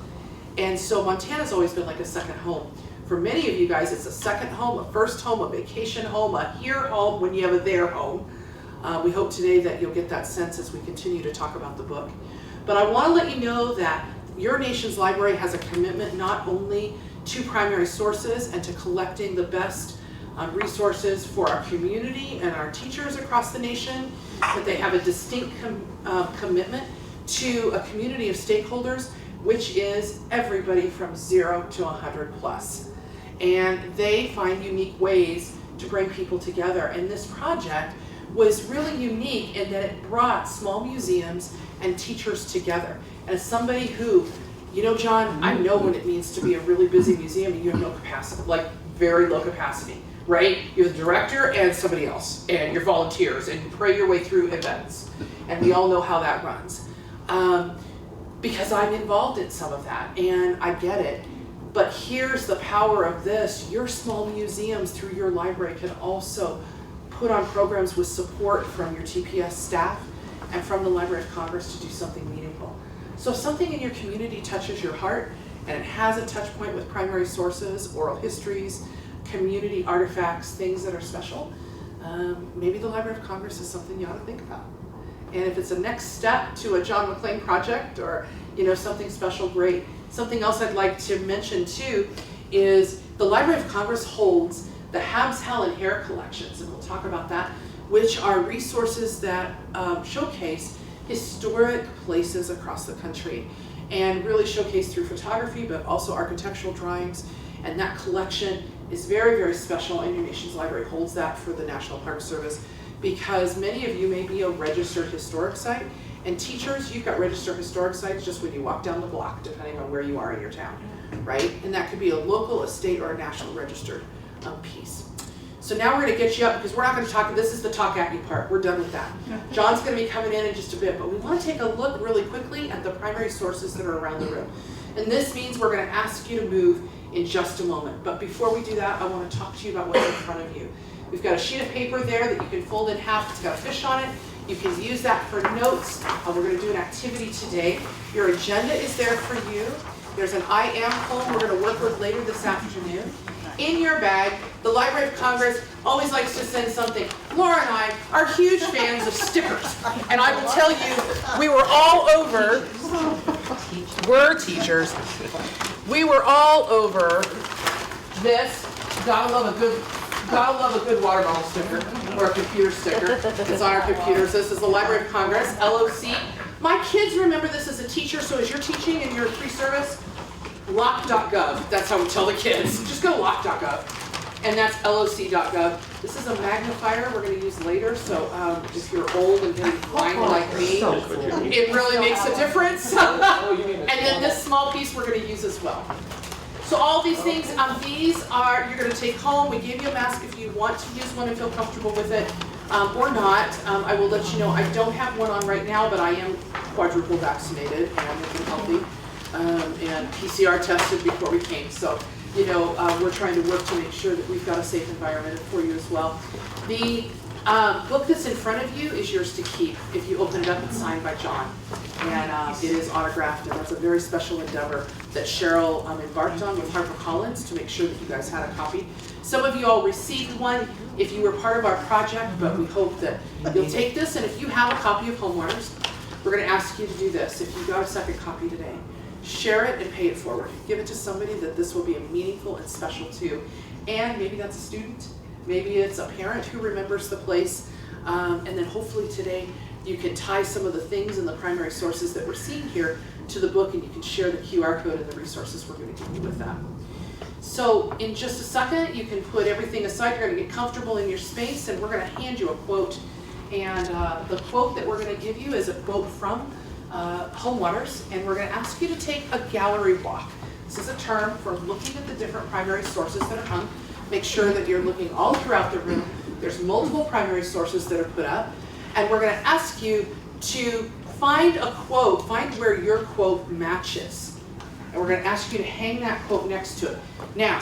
And so Montana's always been like a second home. For many of you guys, it's a second home, a first home, a vacation home, a here home when you have a there home. We hope today that you'll get that sense as we continue to talk about the book. But I want to let you know that Your Nation's Library has a commitment not only to primary sources and to collecting the best resources for our community and our teachers across the nation, but they have a distinct commitment to a community of stakeholders, which is everybody from 0 to 100 plus. And they find unique ways to bring people together. And this project was really unique in that it brought small museums and teachers together. And as somebody who, you know, John, I know what it means to be a really busy museum and you have no capacity, like very low capacity, right? You're the director and somebody else, and you're volunteers, and you pray your way through events. And we all know how that runs. Because I'm involved in some of that, and I get it. But here's the power of this. Your small museums through your library can also put on programs with support from your TPS staff and from the Library of Congress to do something meaningful. So if something in your community touches your heart and it has a touch point with primary sources, oral histories, community artifacts, things that are special, maybe the Library of Congress is something you ought to think about. And if it's a next step to a John Maclean project or, you know, something special, great. Something else I'd like to mention too is the Library of Congress holds the Habs, Hell, and Hair collections, and we'll talk about that, which are resources that showcase historic places across the country and really showcased through photography, but also architectural drawings. And that collection is very, very special, and your nation's library holds that for the National Park Service, because many of you may be a registered historic site, and teachers, you've got registered historic sites just when you walk down the block, depending on where you are in your town, right? And that could be a local, a state, or a national registered piece. So now we're going to get you up, because we're not going to talk, this is the talk at you part, we're done with that. John's going to be coming in just a bit, but we want to take a look really quickly at the primary sources that are around the room. And this means we're going to ask you to move in just a moment. But before we do that, I want to talk to you about what's in front of you. We've got a sheet of paper there that you can fold in half. It's got a fish on it. You can use that for notes. We're going to do an activity today. Your agenda is there for you. There's an I am poem we're going to work with later this afternoon. In your bag, the Library of Congress always likes to send something. Laura and I are huge fans of stickers. And I will tell you, we were all over, we're teachers, we were all over this. Gotta love a good water bottle sticker or a computer sticker. It's on our computers. This is the Library of Congress, LOC. My kids remember this as a teacher, so as you're teaching in your pre-service, lock.gov. That's how we tell the kids. Just go lock.gov. And that's loc.gov. This is a magnifier we're going to use later, so if you're old and getting blind like me, it really makes a difference. And then this small piece we're going to use as well. So all these things, these are, you're going to take home. We gave you a mask if you want to use one and feel comfortable with it, or not. I will let you know, I don't have one on right now, but I am quadruple vaccinated and I'm looking healthy. And PCR tested before we came. So, you know, we're trying to work to make sure that we've got a safe environment for you as well. The book that's in front of you is yours to keep. If you open it up, it's signed by John. And it is autographed, and that's a very special endeavor that Cheryl embarked on with HarperCollins to make sure that you guys had a copy. Some of you all received one if you were part of our project, but we hope that you'll take this, and if you have a copy of Homerunners, we're going to ask you to do this. If you got a second copy today, share it and pay it forward. Give it to somebody that this will be meaningful and special to. And maybe that's a student, maybe it's a parent who remembers the place, and then hopefully today you can tie some of the things and the primary sources that we're seeing here to the book, and you can share the QR code and the resources we're going to give you with that. So in just a second, you can put everything aside. You're going to get comfortable in your space, and we're going to hand you a quote. And the quote that we're going to give you is a quote from Homerunners, and we're going to ask you to take a gallery walk. This is a term for looking at the different primary sources that are hung. Make sure that you're looking all throughout the room. There's multiple primary sources that are put up, and we're going to ask you to find a quote, find where your quote matches. And we're going to ask you to hang that quote next to it. Now,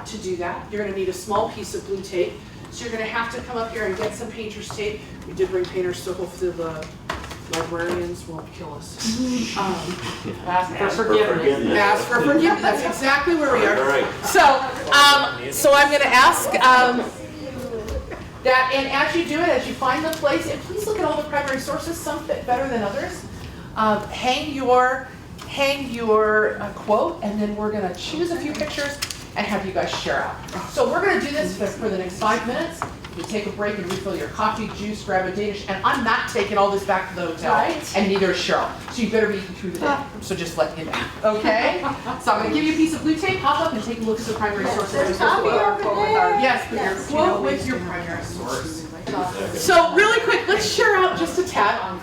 to do that, you're going to need a small piece of blue tape. So you're going to have to come up here and get some painter's tape. We did bring painter's, so hopefully the librarians won't kill us. Ask for forgiveness. Ask for forgiveness. That's exactly where we are. All right. So I'm going to ask that, and as you do it, as you find the place, and please look at all the primary sources. Some fit better than others. Hang your quote, and then we're going to choose a few pictures and have you guys share out. So we're going to do this for the next 5 minutes. You take a break and refill your coffee, juice, grab a Danish, and I'm not taking all this back to the hotel, and neither is Cheryl. So you better be eating through the day. So just let you know, okay? So I'm going to give you a piece of blue tape. Hop up and take a look at the primary sources. Yes, your quote with your primary source. So really quick, let's share out just a tad.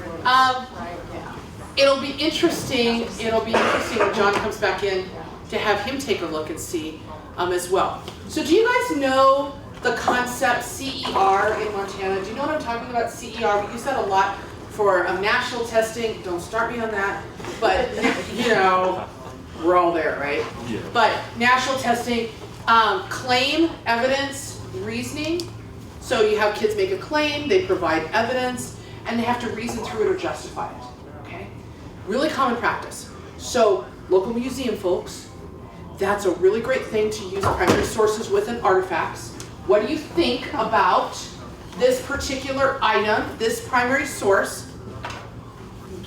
It'll be interesting when John comes back in to have him take a look and see as well. So do you guys know the concept CER in Montana? Do you know what I'm talking about, CER? We use that a lot for national testing. Don't start me on that, but you know, we're all there, right? Yeah. But national testing, claim, evidence, reasoning. So you have kids make a claim, they provide evidence, and they have to reason through it or justify it, okay? Really common practice. So local museum folks, that's a really great thing to use primary sources with and artifacts. What do you think about this particular item, this primary source?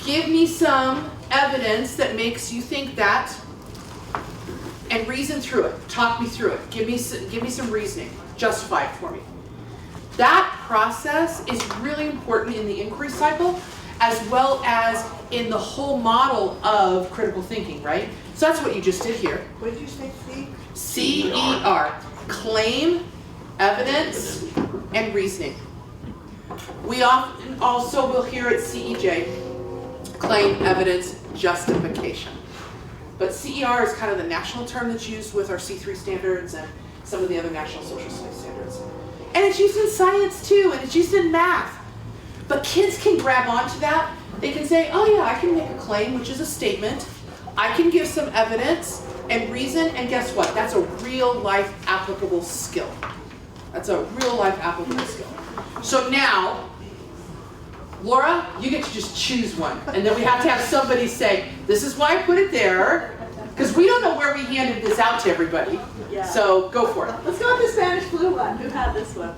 Give me some evidence that makes you think that, and reason through it. Talk me through it. Give me some reasoning. Justify it for me. That process is really important in the inquiry cycle, as well as in the whole model of critical thinking, right? So that's what you just did here. What did you say, CER, claim, evidence, and reasoning. We often also will hear at CEJ, claim, evidence, justification. But CER is kind of the national term that's used with our C3 standards and some of the other national social studies standards. And it's used in science too, and it's used in math. But kids can grab onto that. They can say, oh yeah, I can make a claim, which is a statement. I can give some evidence and reason, and guess what? That's a real life applicable skill. That's a real life applicable skill. So now, Laura, you get to just choose one. And then we have to have somebody say, this is why I put it there. Because we don't know where we handed this out to everybody. Yeah. So go for it. Let's go with the Spanish flu one. Who had this one?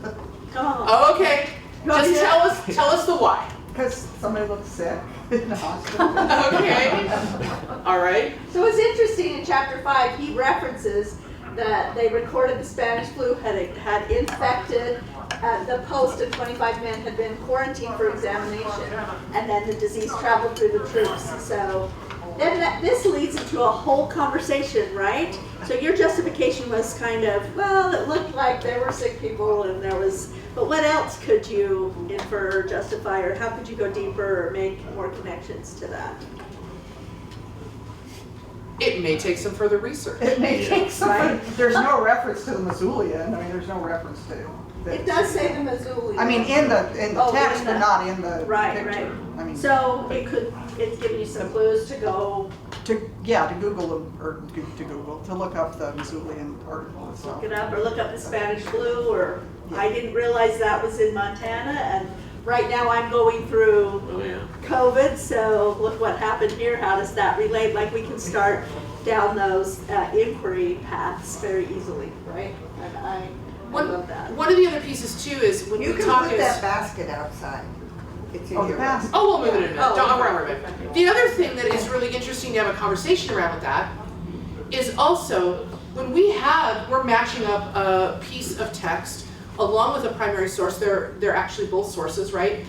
Come on. Oh, okay. Just tell us the why. Because somebody looks sick in the hospital. Okay. All right. So it's interesting in chapter 5, he references that they recorded the Spanish flu had infected the post and 25 men had been quarantined for examination, and then the disease traveled through the troops. So then this leads into a whole conversation, right? So your justification was kind of, well, it looked like there were sick people and there was, but what else could you infer or justify, or how could you go deeper or make more connections to that? It may take some further research. It may take some, Right. there's no reference to the Missoulian. I mean, there's no reference to. It does say the Missouli. I mean, in the Oh, text, in but the- not in the Right, picture. right. I mean, So it's giving you some clues to go to Google them, or to look up the Missoulian article itself. look it up, or look up the Spanish flu, or I didn't realize that was in Montana, and right now I'm going through COVID, so look what happened here. How does that relate? Like, we can start down those inquiry paths very easily, right? And I love that. One of the other pieces too is when You we can talk put is. that basket outside. It's in Oh, the your basket. Oh, we'll move it in a minute. Oh, Don't okay. worry about it. The other thing that is really interesting to have a conversation around with that is also when we're matching up a piece of text along with a primary source. They're actually both sources, right?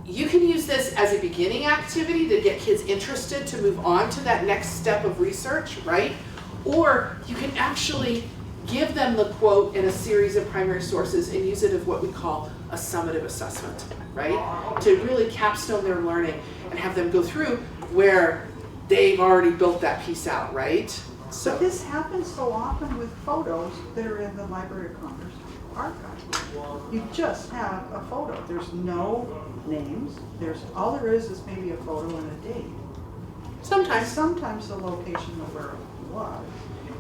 You can use this as a beginning activity to get kids interested to move on to that next step of research, right? Or you can actually give them the quote in a series of primary sources and use it as what we call a summative assessment, right? To really capstone their learning and have them go through where they've already built that piece out, right? So this happens so often with photos that are in the Library of Congress archive. You just have a photo. There's no names. All there is maybe a photo and a date. Sometimes the location of where it was.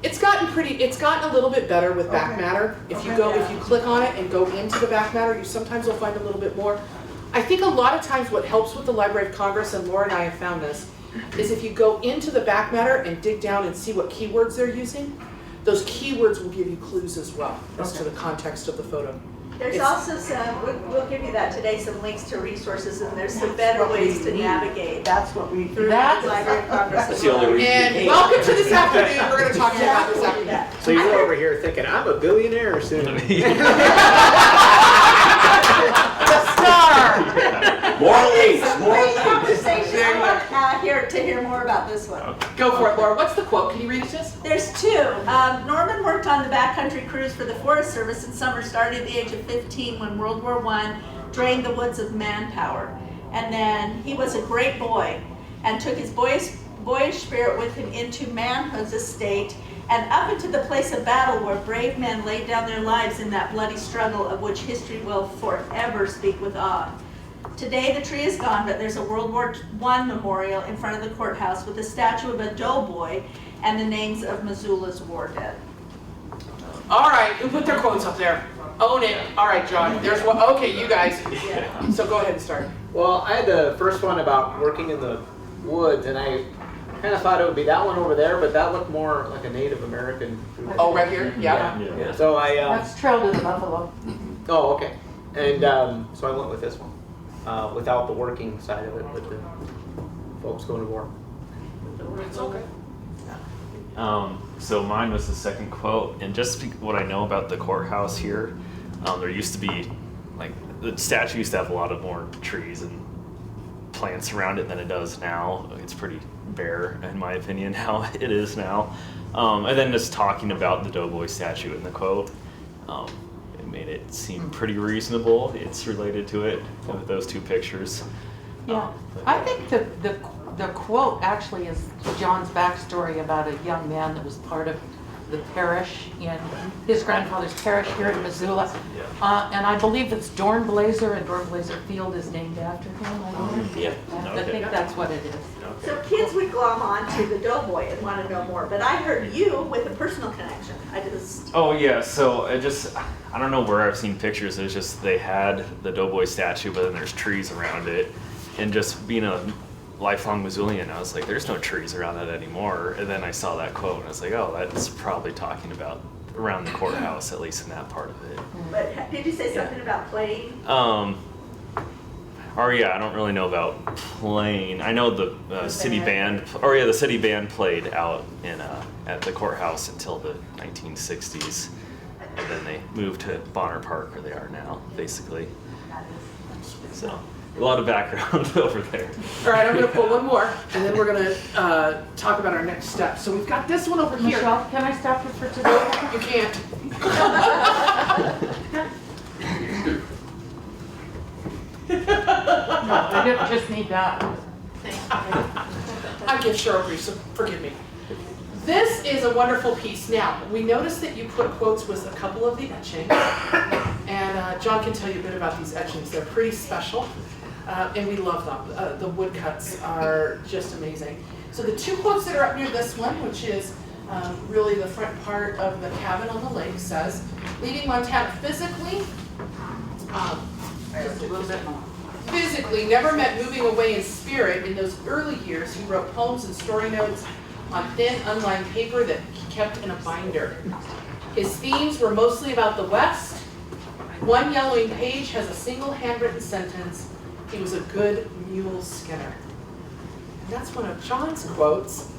It's gotten a little bit better with back Okay. matter. If you Okay. if you click on it and go into the back matter, you sometimes will find a little bit more. I think a lot of times what helps with the Library of Congress, and Laura and I have found this, is if you go into the back matter and dig down and see what keywords they're using, those keywords will give you clues as well as to the context of the photo. There's It's- also we'll give you that today, some links to resources, and there's some better ways to navigate That's what we through the That's- Library of Congress. That's the only reason you And came. welcome to this afternoon. We're going to talk to you about this afternoon. So you're over here thinking, I'm a billionaire soon. The star. More links, more Great links. conversation. There you I want to hear more about this one. Go for it, Laura. What's the quote? Can you read it to us? There's two. Norman worked on the backcountry cruise for the Forest Service in summer, started at the age of 15 when World War I drained the woods of manpower. And then he was a great boy and took his boyish spirit with him into manhood's estate and up into the place of battle where brave men laid down their lives in that bloody struggle of which history will forever speak with awe. Today the tree is gone, but there's a World War I memorial in front of the courthouse with a statue of a doughboy and the names of Missoula's war dead. All right, who put their quotes up there? Own it. All right, John. There's one. Okay, you guys. So go ahead and start. Well, I had the first one about working in the woods, and I kind of thought it would be that one over there, but that looked more like a Native American. Oh, right here? Yeah. Yeah. So I, That's Trail to the Buffalo. oh, okay. And so I went with this one, without the working side of it, but the folks going to war. It's okay. So mine was the second quote, and just what I know about the courthouse here, there used to be, like, the statue used to have a lot of more trees and plants around it than it does now. It's pretty bare, in my opinion, how it is now. And then just talking about the Doughboy statue in the quote, it made it seem pretty reasonable. It's related to it with those two pictures. Yeah, I think the quote actually is John's backstory about a young man that was part of the parish in his grandfather's parish here in Missoula. And I believe it's Dornblazer, and Dornblazer Field is named after him. I think that's what it is. So kids would glom on to the Doughboy and want to know more, but I heard you with a personal connection. Oh yeah, so I don't know where I've seen pictures. It's just they had the Doughboy statue, but then there's trees around it. And just being a lifelong Missoulian, I was like, there's no trees around that anymore. And then I saw that quote and I was like, oh, that's probably talking about around the courthouse, at least in that part of it. But did you say something about playing? Or yeah, I don't really know about playing. I know the city band. Oh yeah, the city band played out in at the courthouse until the 1960s, and then they moved to Bonner Park, where they are now, basically. So a lot of background over there. All right, I'm going to pull one more, and then we're going to talk about our next step. So we've got this one over here. Michelle, can I stop you for today? You can't. No, I didn't just need that. I give Cheryl grief, so forgive me. This is a wonderful piece. Now, we noticed that you put quotes with a couple of the etchings, and John can tell you a bit about these etchings. They're pretty special, and we love them. The woodcuts are just amazing. So the two quotes that are up near this one, which is really the front part of the cabin on the lake, says, leaving Montana physically, just a little bit more. Physically never meant moving away in spirit. In those early years, he wrote poems and story notes on thin, unlined paper that he kept in a binder. His themes were mostly about the West. One yellowing page has a single handwritten sentence, he was a good mule skinner. And that's one of John's quotes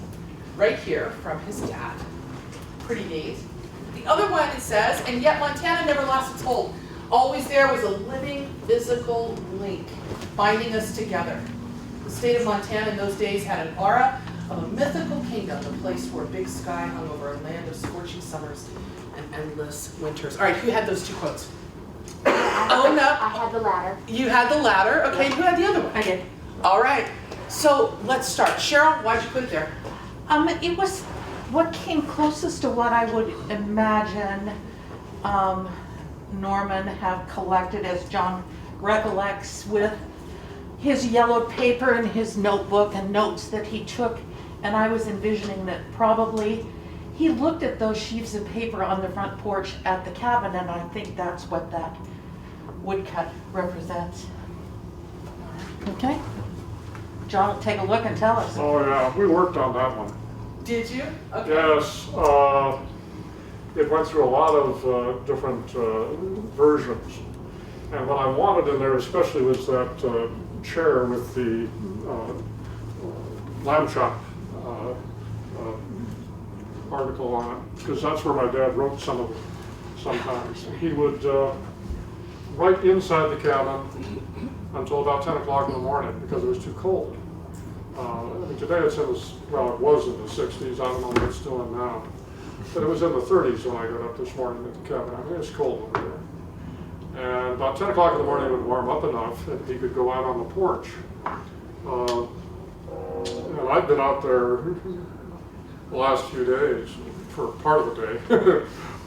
right here from his dad. Pretty neat. The other one, it says, and yet Montana never lost its hold. Always there was a living, physical link binding us together. The state of Montana in those days had an aura of a mythical kingdom, a place where big sky hung over a land of scorching summers and endless winters. All right, who had those two quotes? Own up. I had the latter. You had the latter. Okay, who had the other one? I did. All right, so let's start. Cheryl, why'd you put it there? It was what came closest to what I would imagine Norman have collected as John recollects, with his yellowed paper and his notebook and notes that he took. And I was envisioning that probably he looked at those sheets of paper on the front porch at the cabin, and I think that's what that woodcut represents. Okay? John will take a look and tell us. Oh yeah, we worked on that one. Did you? Okay. Yes, it went through a lot of different versions. And what I wanted in there especially was that chair with the lamb chop article on it, because that's where my dad wrote some of it sometimes. He would write inside the cabin until about 10 o'clock in the morning because it was too cold. I mean, today it's in the, well, it was in the 60s, I don't know what it's doing now. But it was in the 30s when I got up this morning at the cabin. I mean, it's cold over there. And about 10 o'clock in the morning it would warm up enough that he could go out on the porch. And I've been out there the last few days, for part of the day,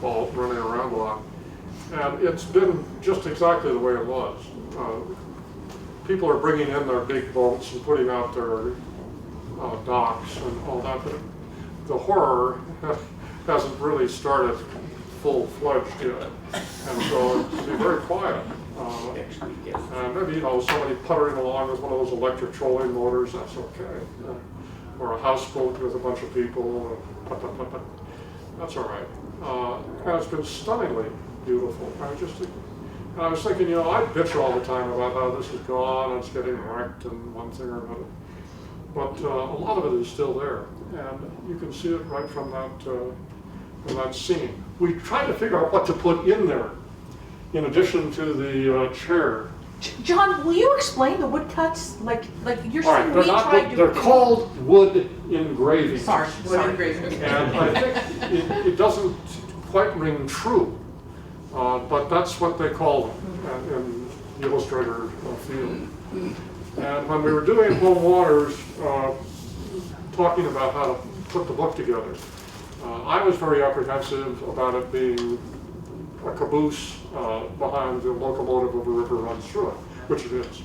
while running around a lot. And it's been just exactly the way it was. People are bringing in their big boats and putting out their docks and all that, but the horror hasn't really started full-fledged yet. And so it's very quiet. And maybe, somebody puttering along with one of those electric trolling motors, that's okay. Or a houseboat with a bunch of people, that's all right. And it's been stunningly beautiful. I was thinking, I bitch all the time about how this is gone and it's getting wrecked and one thing or another. But a lot of it is still there. And you can see it right from that scene. We tried to figure out what to put in there, in addition to the chair. John, will you explain the woodcuts? Like you're All right, saying they're we not, tried to. they're called wood engravings. Sorry, wood engravings. And I think it doesn't quite ring true, but that's what they call them in the illustrator field. And when we were doing Home Waters, talking about how to put the book together, I was very apprehensive about it being a caboose behind the locomotive of a river runs through it, which it is.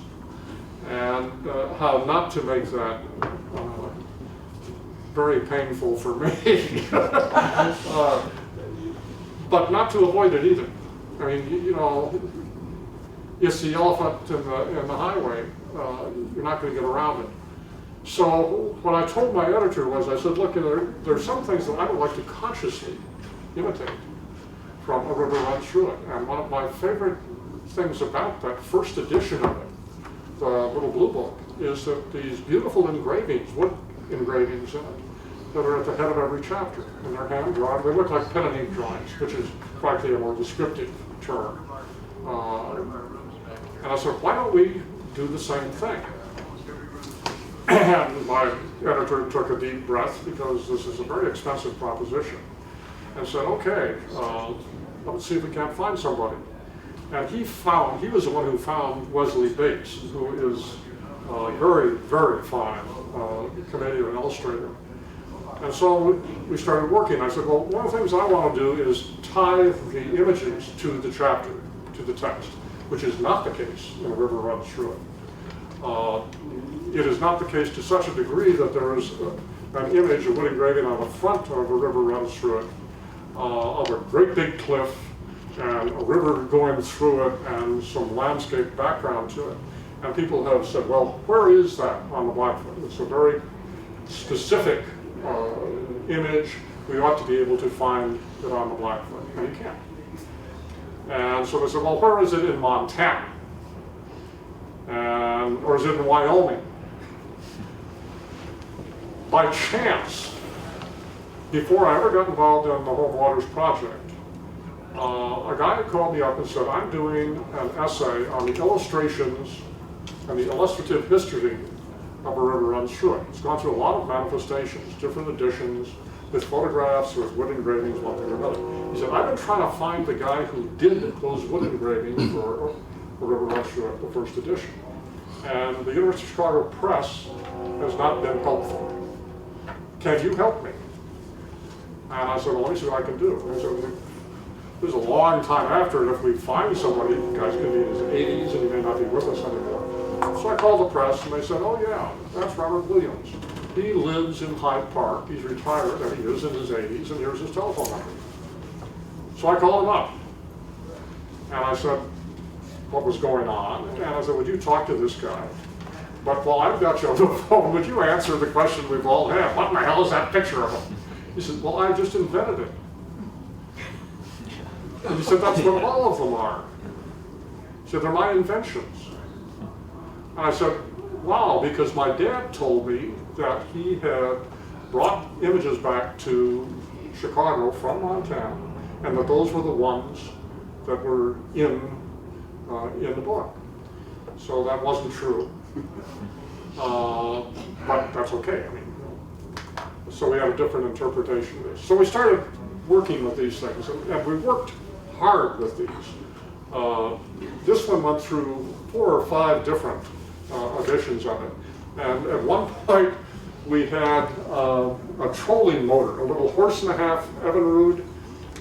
And how not to make that very painful for me. But not to avoid it either. I mean, you know, it's the elephant in the highway. You're not going to get around it. So what I told my editor was, I said, look, there's some things that I would like to consciously imitate from A River Runs Through It. And one of my favorite things about that first edition of it, the little blue book, is that these beautiful engravings, wood engravings in it, that are at the head of every chapter, and they're hand drawn. They look like pen and ink drawings, which is frankly a more descriptive term. And I said, why don't we do the same thing? And my editor took a deep breath, because this is a very expensive proposition, and said, okay, let's see if we can't find somebody. And he was the one who found Wesley Bates, who is a very, very fine Canadian illustrator. And so we started working. I said, well, one of the things I want to do is tie the images to the chapter, to the text, which is not the case in A River Runs Through It. It is not the case to such a degree that there is an image, a wood engraving on the front of A River Runs Through It, of a great big cliff and a river going through it and some landscape background to it. And people have said, well, where is that on the Blackfoot? It's a very specific image. We ought to be able to find it on the Blackfoot, and you can't. And so they said, well, where is it in Montana? Or is it in Wyoming? By chance, before I ever got involved in the Home Waters project, a guy called me up and said, I'm doing an essay on the illustrations and the illustrative history of A River Runs Through It. It's gone through a lot of manifestations, different editions, with photographs, with wood engravings, one thing or another. He said, I've been trying to find the guy who did those wood engravings for A River Runs Through It, the first edition. And the University of Chicago Press has not been helpful. Can you help me? And I said, well, let me see what I can do. And he said, there's a long time after it. If we find somebody, the guy's going to be in his 80s and he may not be with us anymore. So I called the press and they said, oh yeah, that's Robert Williams. He lives in Hyde Park. He's retired and he is in his 80s, and here's his telephone number. So I called him up and I said what was going on. And I said, would you talk to this guy? But while I've got you on the phone, would you answer the question we've all had? What in the hell is that picture of him? He said, well, I just invented it. And he said, that's what all of them are. He said, they're my inventions. And I said, wow, because my dad told me that he had brought images back to Chicago from Montana, and that those were the ones that were in the book. So that wasn't true. But that's okay. I mean, so we had a different interpretation of this. So we started working with these things, and we worked hard with these. This one went through 4 or 5 different editions of it. And at one point, we had a trolling motor, a little horse-and-a-half Evinrude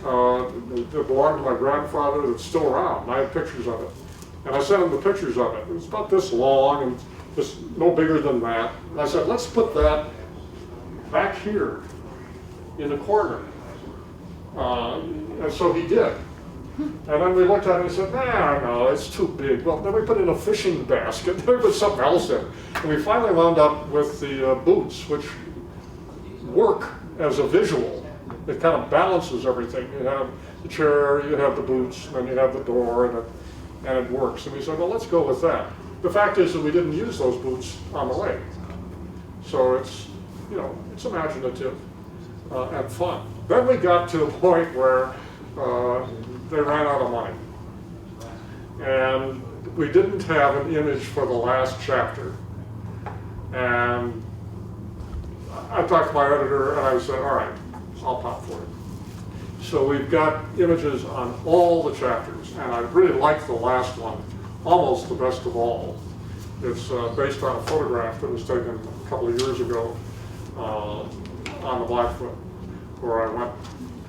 that belonged to my grandfather that's still around. I have pictures of it. And I sent him the pictures of it. It was about this long and just no bigger than that. And I said, let's put that back here in the corner. And so he did. And then we looked at it and said, no, it's too big. Well, then we put in a fishing basket. Then we put something else in. And we finally wound up with the boots, which work as a visual. It kind of balances everything. You have the chair, you have the boots, and then you have the door, and it works. And we said, well, let's go with that. The fact is that we didn't use those boots on the lake. So it's, it's imaginative and fun. Then we got to a point where they ran out of money. And we didn't have an image for the last chapter. And I talked to my editor and I said, all right, I'll pop for it. So we've got images on all the chapters, and I really like the last one, almost the best of all. It's based on a photograph that was taken a couple of years ago on the Blackfoot, where I went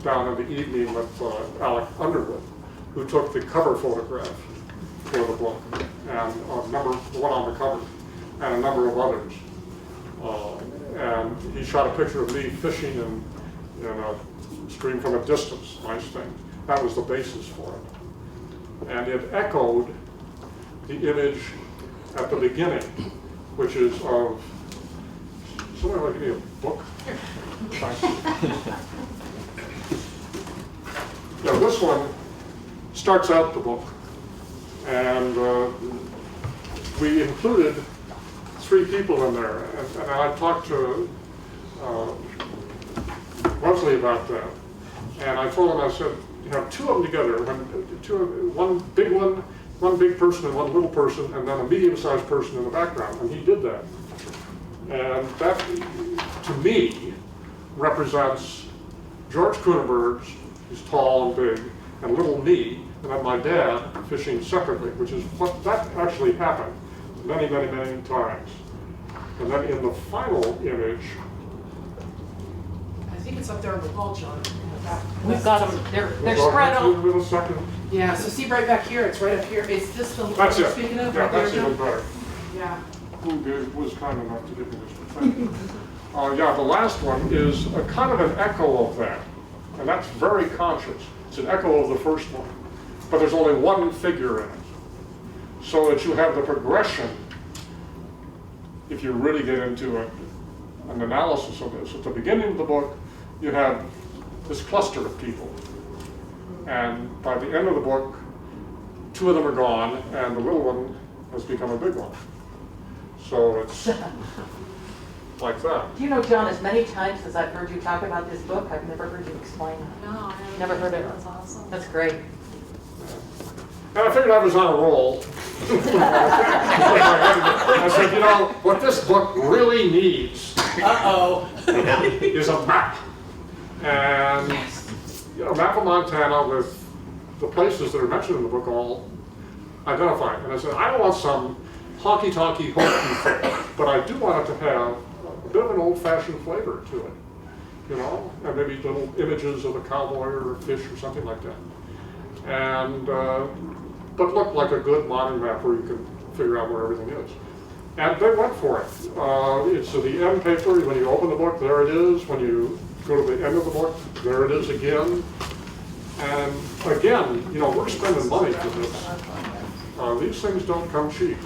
down in the evening with Alec Underwood, who took the cover photograph for the book, and the one on the cover, and a number of others. And he shot a picture of me fishing in a stream from a distance, nice thing. That was the basis for it. And it echoed the image at the beginning, which is of, somebody want to give me a book? Now this one starts out the book, and we included 3 people in there, and I talked to Leslie about that, and I told him, I said, you have 2 of them together, one big person and one little person, and then a medium-sized person in the background, and he did that. And that, to me, represents George Kuenenberg's, he's tall and big, and little me, and then my dad fishing separately, which is what that actually happened many, many, many times. And then in the final image, I think it's up there on the wall, John. We've got them, they're we'll spread go out. into a second. Yeah, so see right back here, it's right up here. Is this the That's one it. you're speaking of? Yeah, right there, that's even John? better. Yeah. Who was kind enough to give me this one. Thank you. Yeah, the last one is a kind of an echo of that, and that's very conscious. It's an echo of the first one, but there's only one figure in it, so that you have the progression. If you really get into an analysis of this, at the beginning of the book, you have this cluster of people, and by the end of the book, 2 of them are gone, and the little one has become a big one. So it's like that. Do you know, John, as many times as I've heard you talk about this book, I've never heard you explain it. No, Never heard it. That's awesome. That's great. And I figured I was on a roll. I said, you know, what this book really needs is a map. And a map of Montana with the places that are mentioned in the book all identified. And I said, I don't want some honky-tonky hokey thing, but I do want it to have a bit of an old-fashioned flavor to it, you know, and maybe little images of a cowboy or a fish or something like that. And, but look like a good modern map where you can figure out where everything is. And they went for it. It's the end paper. When you open the book, there it is. When you go to the end of the book, there it is again. And again, you know, we're spending money for this. These things don't come cheap.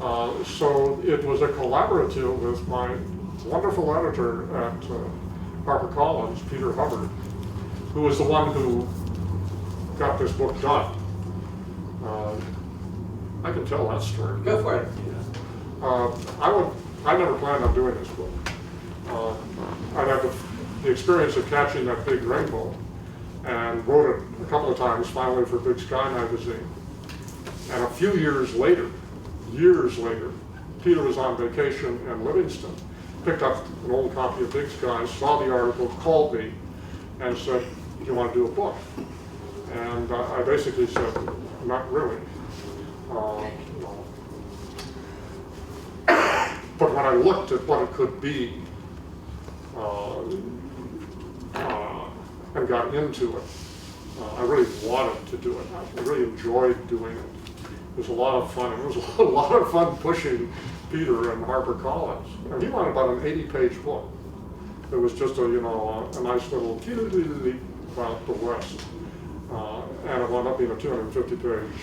So it was a collaborative with my wonderful editor at HarperCollins, Peter Hubbard, who was the one who got this book done. I can tell that story. Go for it. I never planned on doing this book. I'd had the experience of catching that big rainbow and wrote it a couple of times finally for Big Sky magazine. And a few years later, Peter was on vacation in Livingston, picked up an old copy of Big Sky, saw the article, called me, and said, do you want to do a book? And I basically said, not really. No. But when I looked at what it could be and got into it, I really wanted to do it. I really enjoyed doing it. It was a lot of fun. It was a lot of fun pushing Peter and HarperCollins. And he wanted about an 80-page book. It was just a nice little about the West. And it wound up being a 250-page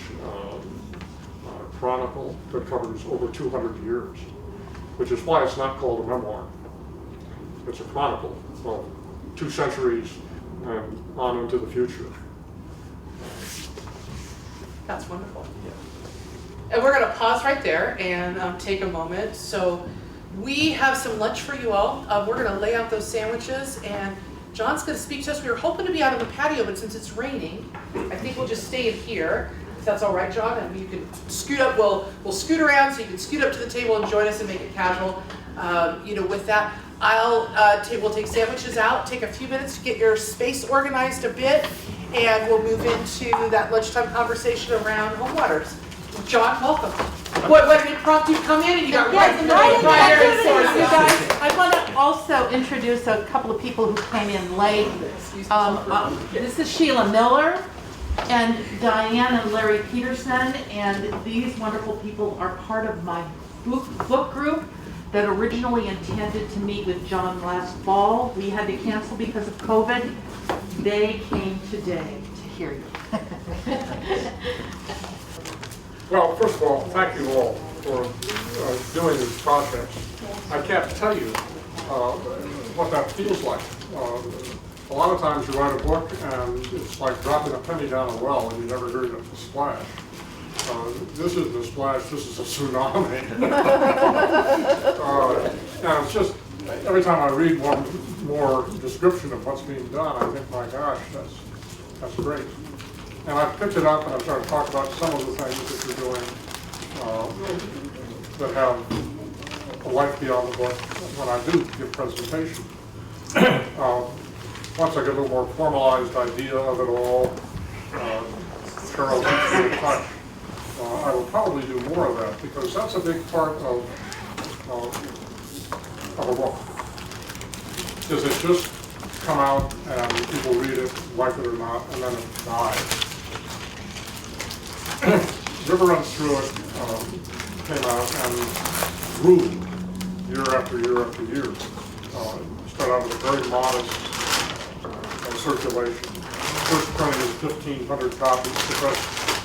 chronicle that covers over 200 years, which is why it's not called a memoir. It's a chronicle of 2 centuries and on into the future. That's wonderful. And we're going to pause right there and take a moment. So we have some lunch for you all. We're going to lay out those sandwiches, and John's going to speak to us. We were hoping to be out on the patio, but since it's raining, I think we'll just stay in here. that's all right, John, and you can scoot up, we'll scoot around so you can scoot up to the table and join us and make it casual. With that, we'll take sandwiches out, take a few minutes to get your space organized a bit, and we'll move into that lunchtime conversation around home waters. John, welcome. What did it prompt you to come in and you got right in the middle of primary You sources? guys, I want to also introduce a couple of people who came in late. This is Sheila Miller and Diane and Larry Peterson, and these wonderful people are part of my book group that originally intended to meet with John last fall. We had to cancel because of COVID. They came today to hear you. Well, first of all, thank you all for doing these projects. I can't tell you what that feels like. A lot of times you write a book and it's like dropping a penny down a well and you never heard of the splash. This isn't a splash, this is a tsunami. And it's just, every time I read one more description of what's being done, I think, my gosh, that's great. And I've picked it up and I'm trying to talk about some of the things that you're doing that have a life beyond the book when I do give presentations. Once I get a little more formalized idea of it all, Cheryl Hughes in touch, I will probably do more of that because that's a big part of a book. Does it just come out and people read it, like it or not, and then it dies? River Runs Through It came out and grew year after year after year. Started out with a very modest circulation. First printing is 1,500 copies. The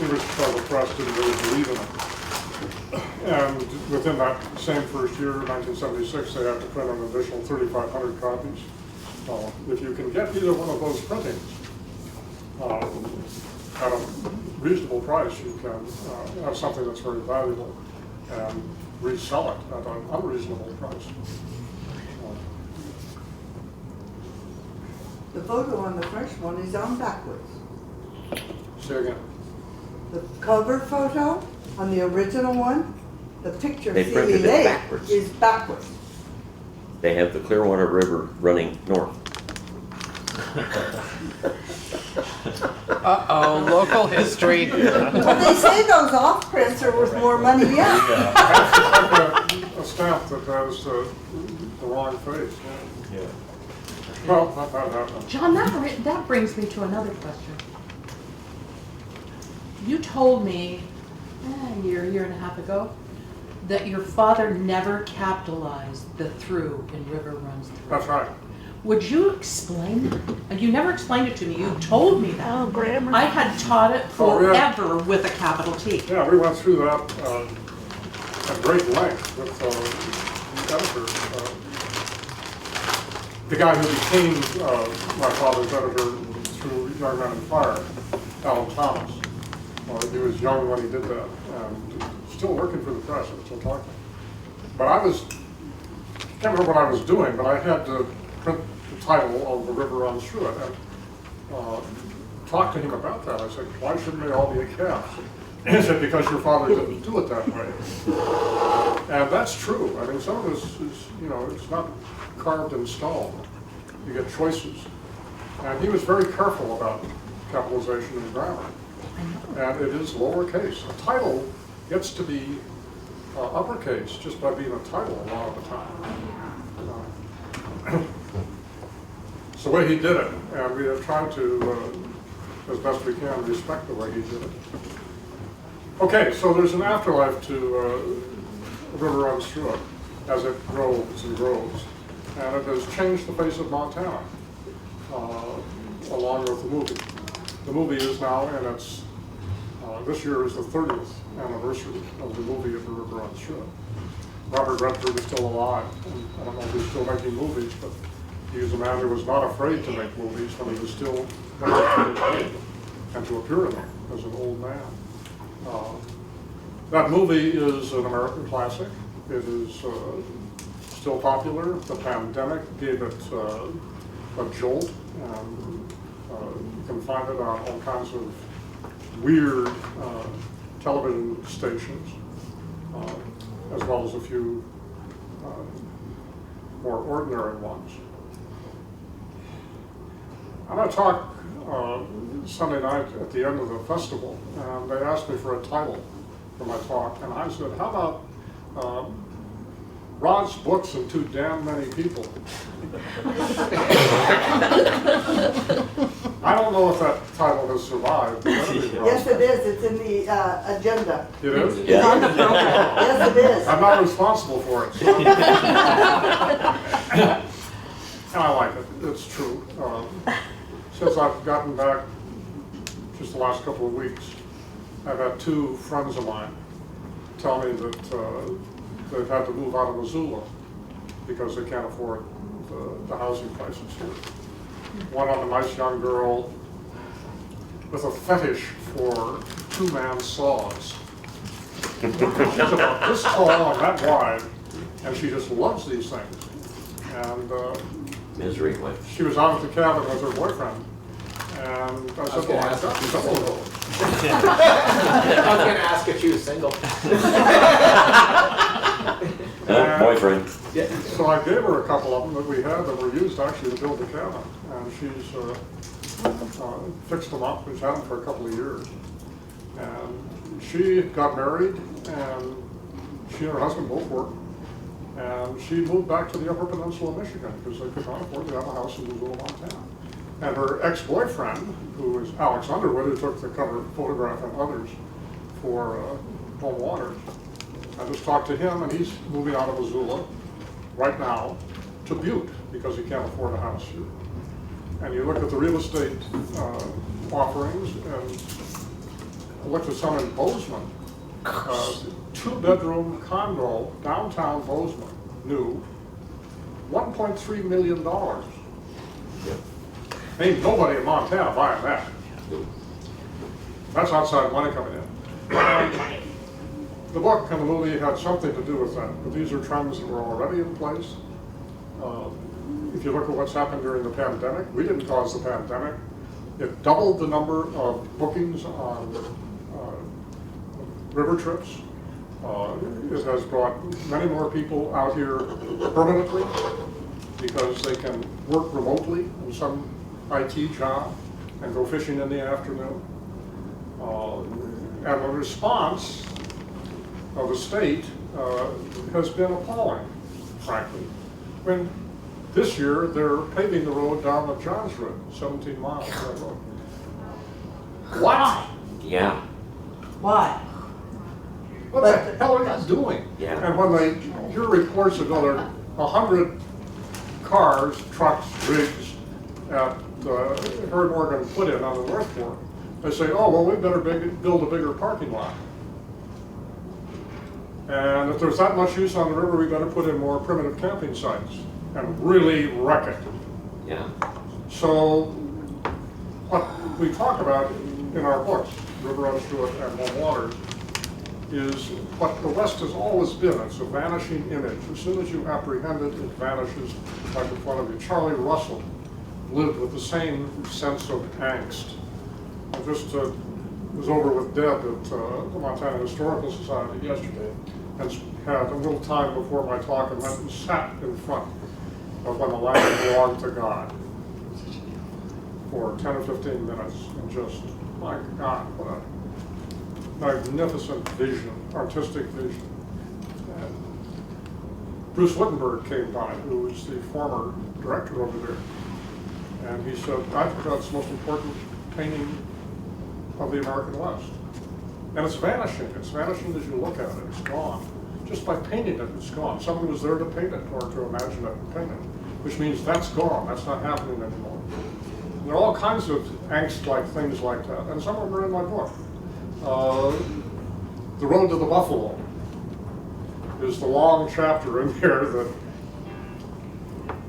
English Travel Press didn't really believe in it. And within that same first year, 1976, they had to print an additional 3,500 copies. If you can get either one of those printings at a reasonable price, you can have something that's very valuable and resell it at an unreasonable price. The photo on the first one is on backwards. Say again. The cover photo on the original one, the picture of They Seeley printed it Lake backwards. is backwards. They have the Clearwater River running north. Uh-oh, local history. Well, they say those off prints are worth more money yet. That's like a stamp that has the wrong face. Yeah. Well, that happened. John, that brings me to another question. You told me a year and a half ago that your father never capitalized the through in River Runs Through. That's right. Would you explain that? You never explained it to me. You told me that. Oh, grammar. I had taught it Oh, yeah. forever with a capital T. Yeah, we went through that at great length with the editor. The guy who became my father's editor through Young Men and Fire, Alan Thomas. He was young when he did that, and still working for the press, and still talking. But I can't remember what I was doing, but I had to print the title of The River Runs Through It, and talk to him about that. I said, why shouldn't they all be a calf? He said, because your father didn't do it that way. And that's true. I mean, some of this is, it's not carved in stone. You get choices. And he was very careful about capitalization and grammar. And it is lowercase. A title gets to be uppercase just by being a title a lot of the time. It's the way he did it, and we have tried to, as best we can, respect the way he did it. Okay, so there's an afterlife to River Runs Through It as it grows and grows. And it has changed the face of Montana, along with the movie. The movie is now in its, this year is the 30th anniversary of the movie of The River Runs Through It. Robert Redford is still alive, and I don't know if he's still making movies, but he was a man who was not afraid to make movies when he was still very and to appear in them as an old man. That movie is an American classic. It is still popular. The pandemic gave it a jolt, and you can find it on all kinds of weird television stations, as well as a few more ordinary ones. I'm going to talk Sunday night at the end of the festival, and they asked me for a title for my talk, and I said, how about Rod's Books and Too Damn Many People? I don't know if that title has survived. Yes, it is. It's in the agenda. It is? It's on the program. Yes, it is. I'm not responsible for it. So. And I like it. It's true. Since I've gotten back just the last couple of weeks, I've had two friends of mine tell me that they've had to move out of Missoula because they can't afford the housing prices here. One of a nice young girl with a fetish for two-man saws. She's about this tall and that wide, and she just loves these things. And Misery. she was out at the cabin with her boyfriend, and I said, well, I've got several of those. I was going to ask if she was single. Boyfriend. Yeah. So I gave her a couple of them that we had that were used actually to build the cabin, and she's fixed them up. She's had them for a couple of years. And she got married, and she and her husband both worked, and she moved back to the Upper Peninsula of Michigan because they could not afford to have a house in Missoula, Montana. And her ex-boyfriend, who is Alex Underwood, who took the cover photograph and others for Home Waters, I just talked to him, and he's moving out of Missoula right now to Butte because he can't afford a house here. And you look at the real estate offerings, and I looked at some in Bozeman, two-bedroom condo, downtown Bozeman, new, $1.3 million. Yep. Ain't nobody in Montana buying that. That's outside money coming in. And the book and the movie had something to do with that, but these are trends that were already in place. If you look at what's happened during the pandemic, we didn't cause the pandemic. It doubled the number of bookings on river trips. It has brought many more people out here permanently because they can work remotely in some IT job and go fishing in the afternoon. And the response of the state has been appalling, frankly. When this year they're paving the road down the Johns Road, 17 miles of that road. What? Yeah. Why? What the hell are you doing? Yeah. And when they hear reports of another 100 cars, trucks, rigs at Herd Morgan put in on the North Fork, they say, oh, well, we better build a bigger parking lot. And if there's that much use on the river, we better put in more primitive camping sites and really wreck it. Yeah. So what we talk about in our books, River Runs Through It and Home Waters, is what the West has always been. It's a vanishing image. As soon as you apprehend it, it vanishes right in front of you. Charlie Russell lived with the same sense of angst. I just was over with Deb at the Montana Historical Society yesterday and had a little time before my talk and went and sat in front of When the Land Belonged to God for 10 or 15 minutes and just, my God, what a magnificent vision, artistic vision. And Bruce Wittenberg came by, who was the former director over there, and he said, I think that's the most important painting of the American West. And it's vanishing. It's vanishing as you look at it. It's gone. Just by painting it, it's gone. Someone was there to paint it or to imagine it and paint it, which means that's gone. That's not happening anymore. And there are all kinds of angst-like things like that, and some of them are in my book. The Road to the Buffalo is the long chapter in here that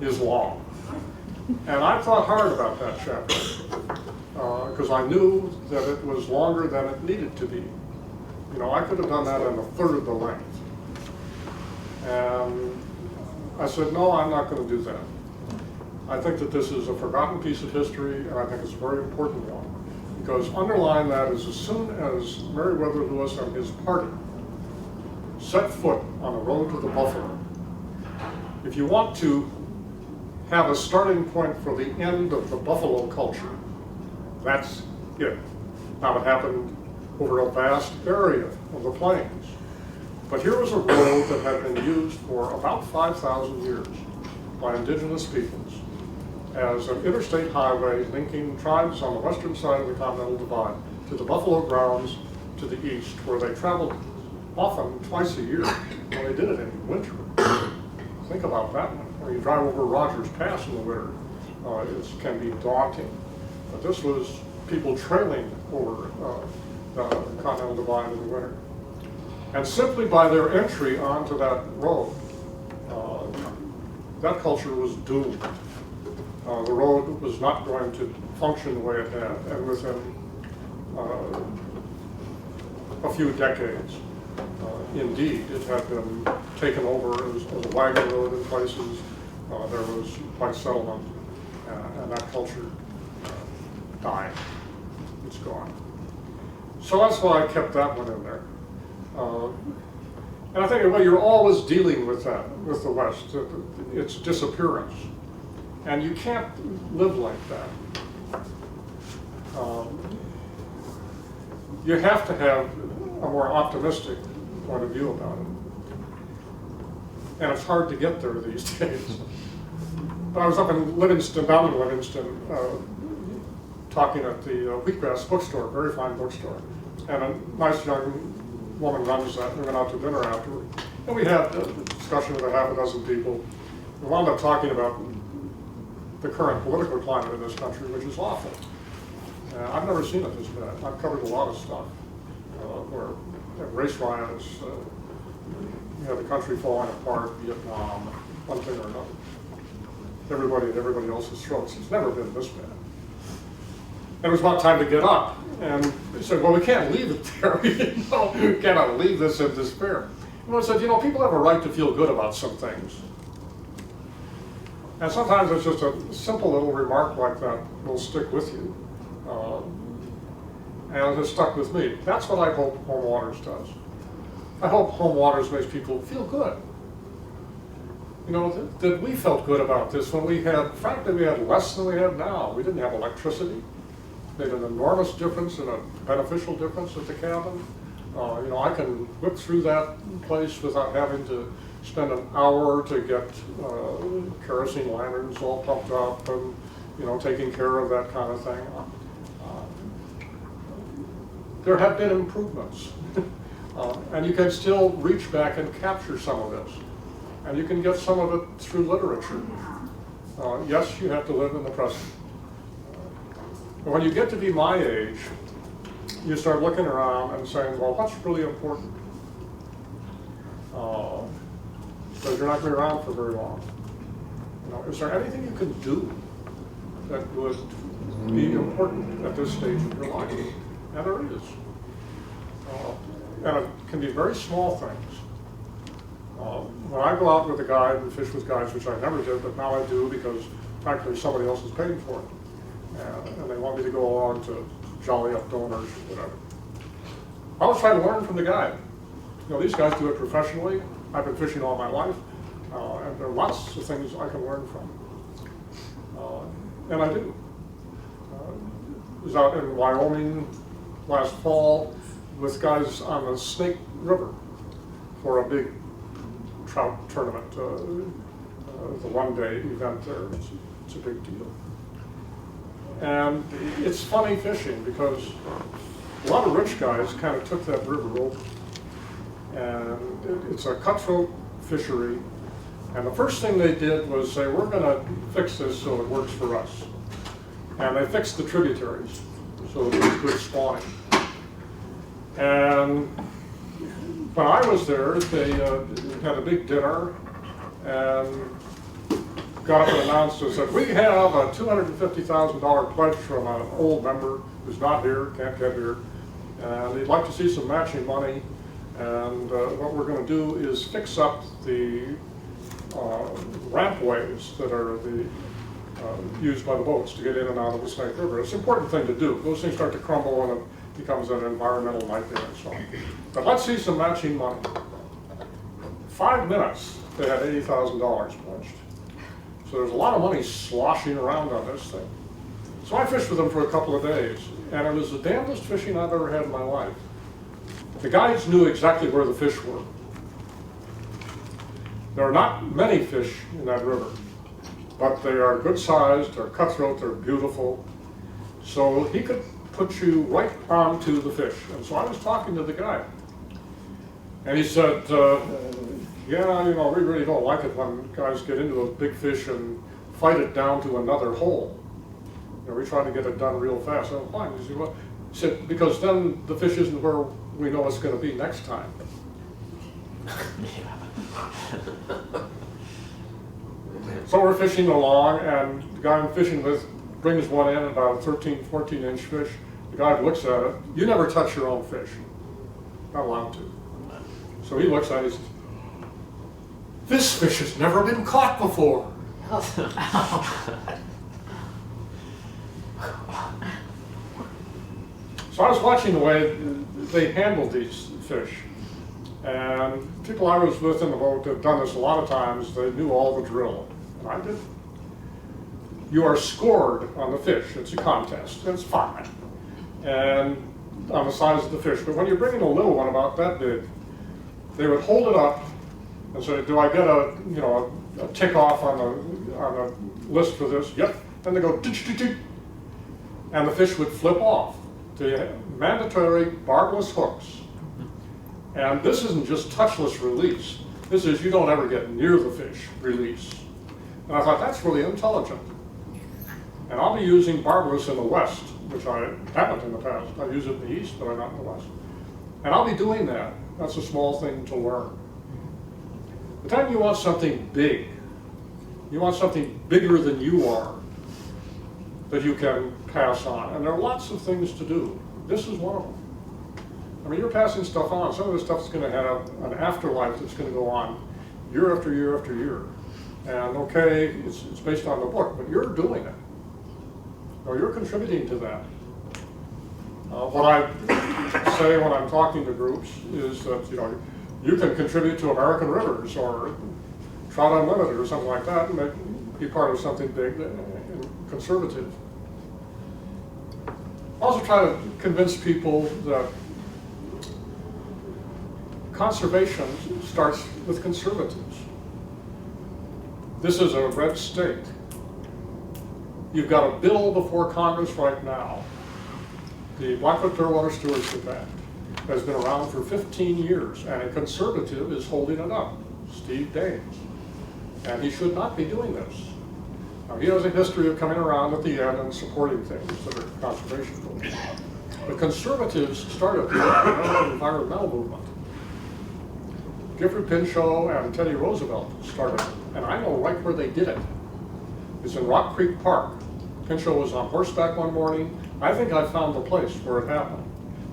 is long. And I thought hard about that chapter because I knew that it was longer than it needed to be. You know, I could have done that in a third of the length. And I said, no, I'm not going to do that. I think that this is a forgotten piece of history, and I think it's a very important one. Because underlying that is as soon as Meriwether Lewis and his party set foot on the road to the Buffalo, if you want to have a starting point for the end of the Buffalo culture, that's it. Now, it happened over a vast area of the plains. But here was a road that had been used for about 5,000 years by indigenous peoples as an interstate highway linking tribes on the western side of the Continental Divide to the buffalo grounds to the east, where they traveled often twice a year. Well, they did it in winter. Think about that one. When you drive over Rogers Pass in the winter, it can be daunting. But this was people trailing over the Continental Divide in the winter. And simply by their entry onto that road, that culture was doomed. The road was not going to function the way it had, and within a few decades, indeed, it had been taken over as a wagon road in places. There was white settlement, and that culture died. It's gone. So that's why I kept that one in there. And I think, well, you're always dealing with that, with the West, its disappearance. And you can't live like that. You have to have a more optimistic point of view about it. And it's hard to get there these days. I was up in Livingston, down in Livingston, talking at the Wheatgrass bookstore, very fine bookstore. And a nice young woman runs that. We went out to dinner afterward. And we had a discussion with a half a dozen people. We wound up talking about the current political climate in this country, which is awful. I've never seen it this bad. I've covered a lot of stuff where race riots, you know, the country falling apart, Vietnam, one thing or another. Everybody at everybody else's throats. It's never been this bad. And it was about time to get up. And they said, well, we can't leave it there. You know, we cannot leave this in despair. And I said, you know, people have a right to feel good about some things. And sometimes it's just a simple little remark like that will stick with you. And it has stuck with me. That's what I hope Home Waters does. I hope Home Waters makes people feel good. You know, that we felt good about this when we had, frankly, we had less than we have now. We didn't have electricity. Made an enormous difference and a beneficial difference at the cabin. You know, I can whip through that place without having to spend an hour to get kerosene lanterns all pumped up and, you know, taking care of that kind of thing. There have been improvements. And you can still reach back and capture some of this. And you can get some of it through literature. Yes, you have to live in the present. But when you get to be my age, you start looking around and saying, well, what's really important? Because you're not going to be around for very long. You know, is there anything you can do that would be important at this stage of your life? And there is. And it can be very small things. When I go out with a guide and fish with guides, which I never did, but now I do because frankly somebody else is paying for it. And they want me to go along to jolly up donors or whatever. I always try to learn from the guide. You know, these guys do it professionally. I've been fishing all my life, and there are lots of things I can learn from. And I do. I was out in Wyoming last fall with guys on the Snake River for a big trout tournament, the one-day event there. It's a big deal. And it's funny fishing because a lot of rich guys kind of took that river over. And it's a cutthroat fishery. And the first thing they did was say, we're going to fix this so it works for us. And they fixed the tributaries so it was good spawning. And when I was there, they had a big dinner and got up and announced and said, we have a $250,000 pledge from an old member who's not here, can't get here, and they'd like to see some matching money. And what we're going to do is fix up the rampways that are the used by the boats to get in and out of the Snake River. It's an important thing to do. Those things start to crumble and it becomes an environmental nightmare and so on. But let's see some matching money. 5 minutes, they had $80,000 pledged. So there's a lot of money sloshing around on this thing. So I fished with them for a couple of days, and it was the damnedest fishing I've ever had in my life. The guides knew exactly where the fish were. There are not many fish in that river, but they are good sized, they're cutthroat, they're beautiful. So he could put you right onto the fish. And so I was talking to the guide, and he said, yeah, you know, we really don't like it when guys get into a big fish and fight it down to another hole. You know, we try to get it done real fast. I said, why? He said, well, he said, because then the fish isn't where we know it's going to be next time. So we're fishing along, and the guy I'm fishing with brings one in, about a 13, 14-inch fish. The guy looks at it. You never touch your own fish. Not allowed to. So he looks at it and says, this fish has never been caught before. So I was watching the way they handled these fish. And people I was with in the boat had done this a lot of times. They knew all the drill. And I did. You are scored on the fish. It's a contest. It's fine. And on the size of the fish. But when you're bringing a little one about that big, they would hold it up and say, do I get a tick off on the list for this? Yep. And they go, and the fish would flip off. The mandatory barbless hooks. And this isn't just touchless release. This is you don't ever get near the fish release. And I thought, that's really intelligent. And I'll be using barbless in the West, which I haven't in the past. I use it in the East, but I'm not in the West. And I'll be doing that. That's a small thing to learn. The time you want something big, you want something bigger than you are, that you can pass on. And there are lots of things to do. This is one of them. I mean, you're passing stuff on. Some of this stuff is going to have an afterlife that's going to go on year after year after year. And okay, it's based on the book, but you're doing it. Or you're contributing to that. What I say when I'm talking to groups is that, you can contribute to American Rivers or Trout Unlimited or something like that and be part of something big and conservative. I also try to convince people that conservation starts with conservatives. This is a red state. You've got a bill before Congress right now. The Blackfoot Clearwater Stewardship Act has been around for 15 years, and a conservative is holding it up, Steve Daines. And he should not be doing this. Now, he has a history of coming around at the end and supporting things that are conservation goals. But conservatives started the environmental movement. Gifford Pinchot and Teddy Roosevelt started it, and I know right where they did it. It's in Rock Creek Park. Pinchot was on horseback one morning. I think I found the place where it happened,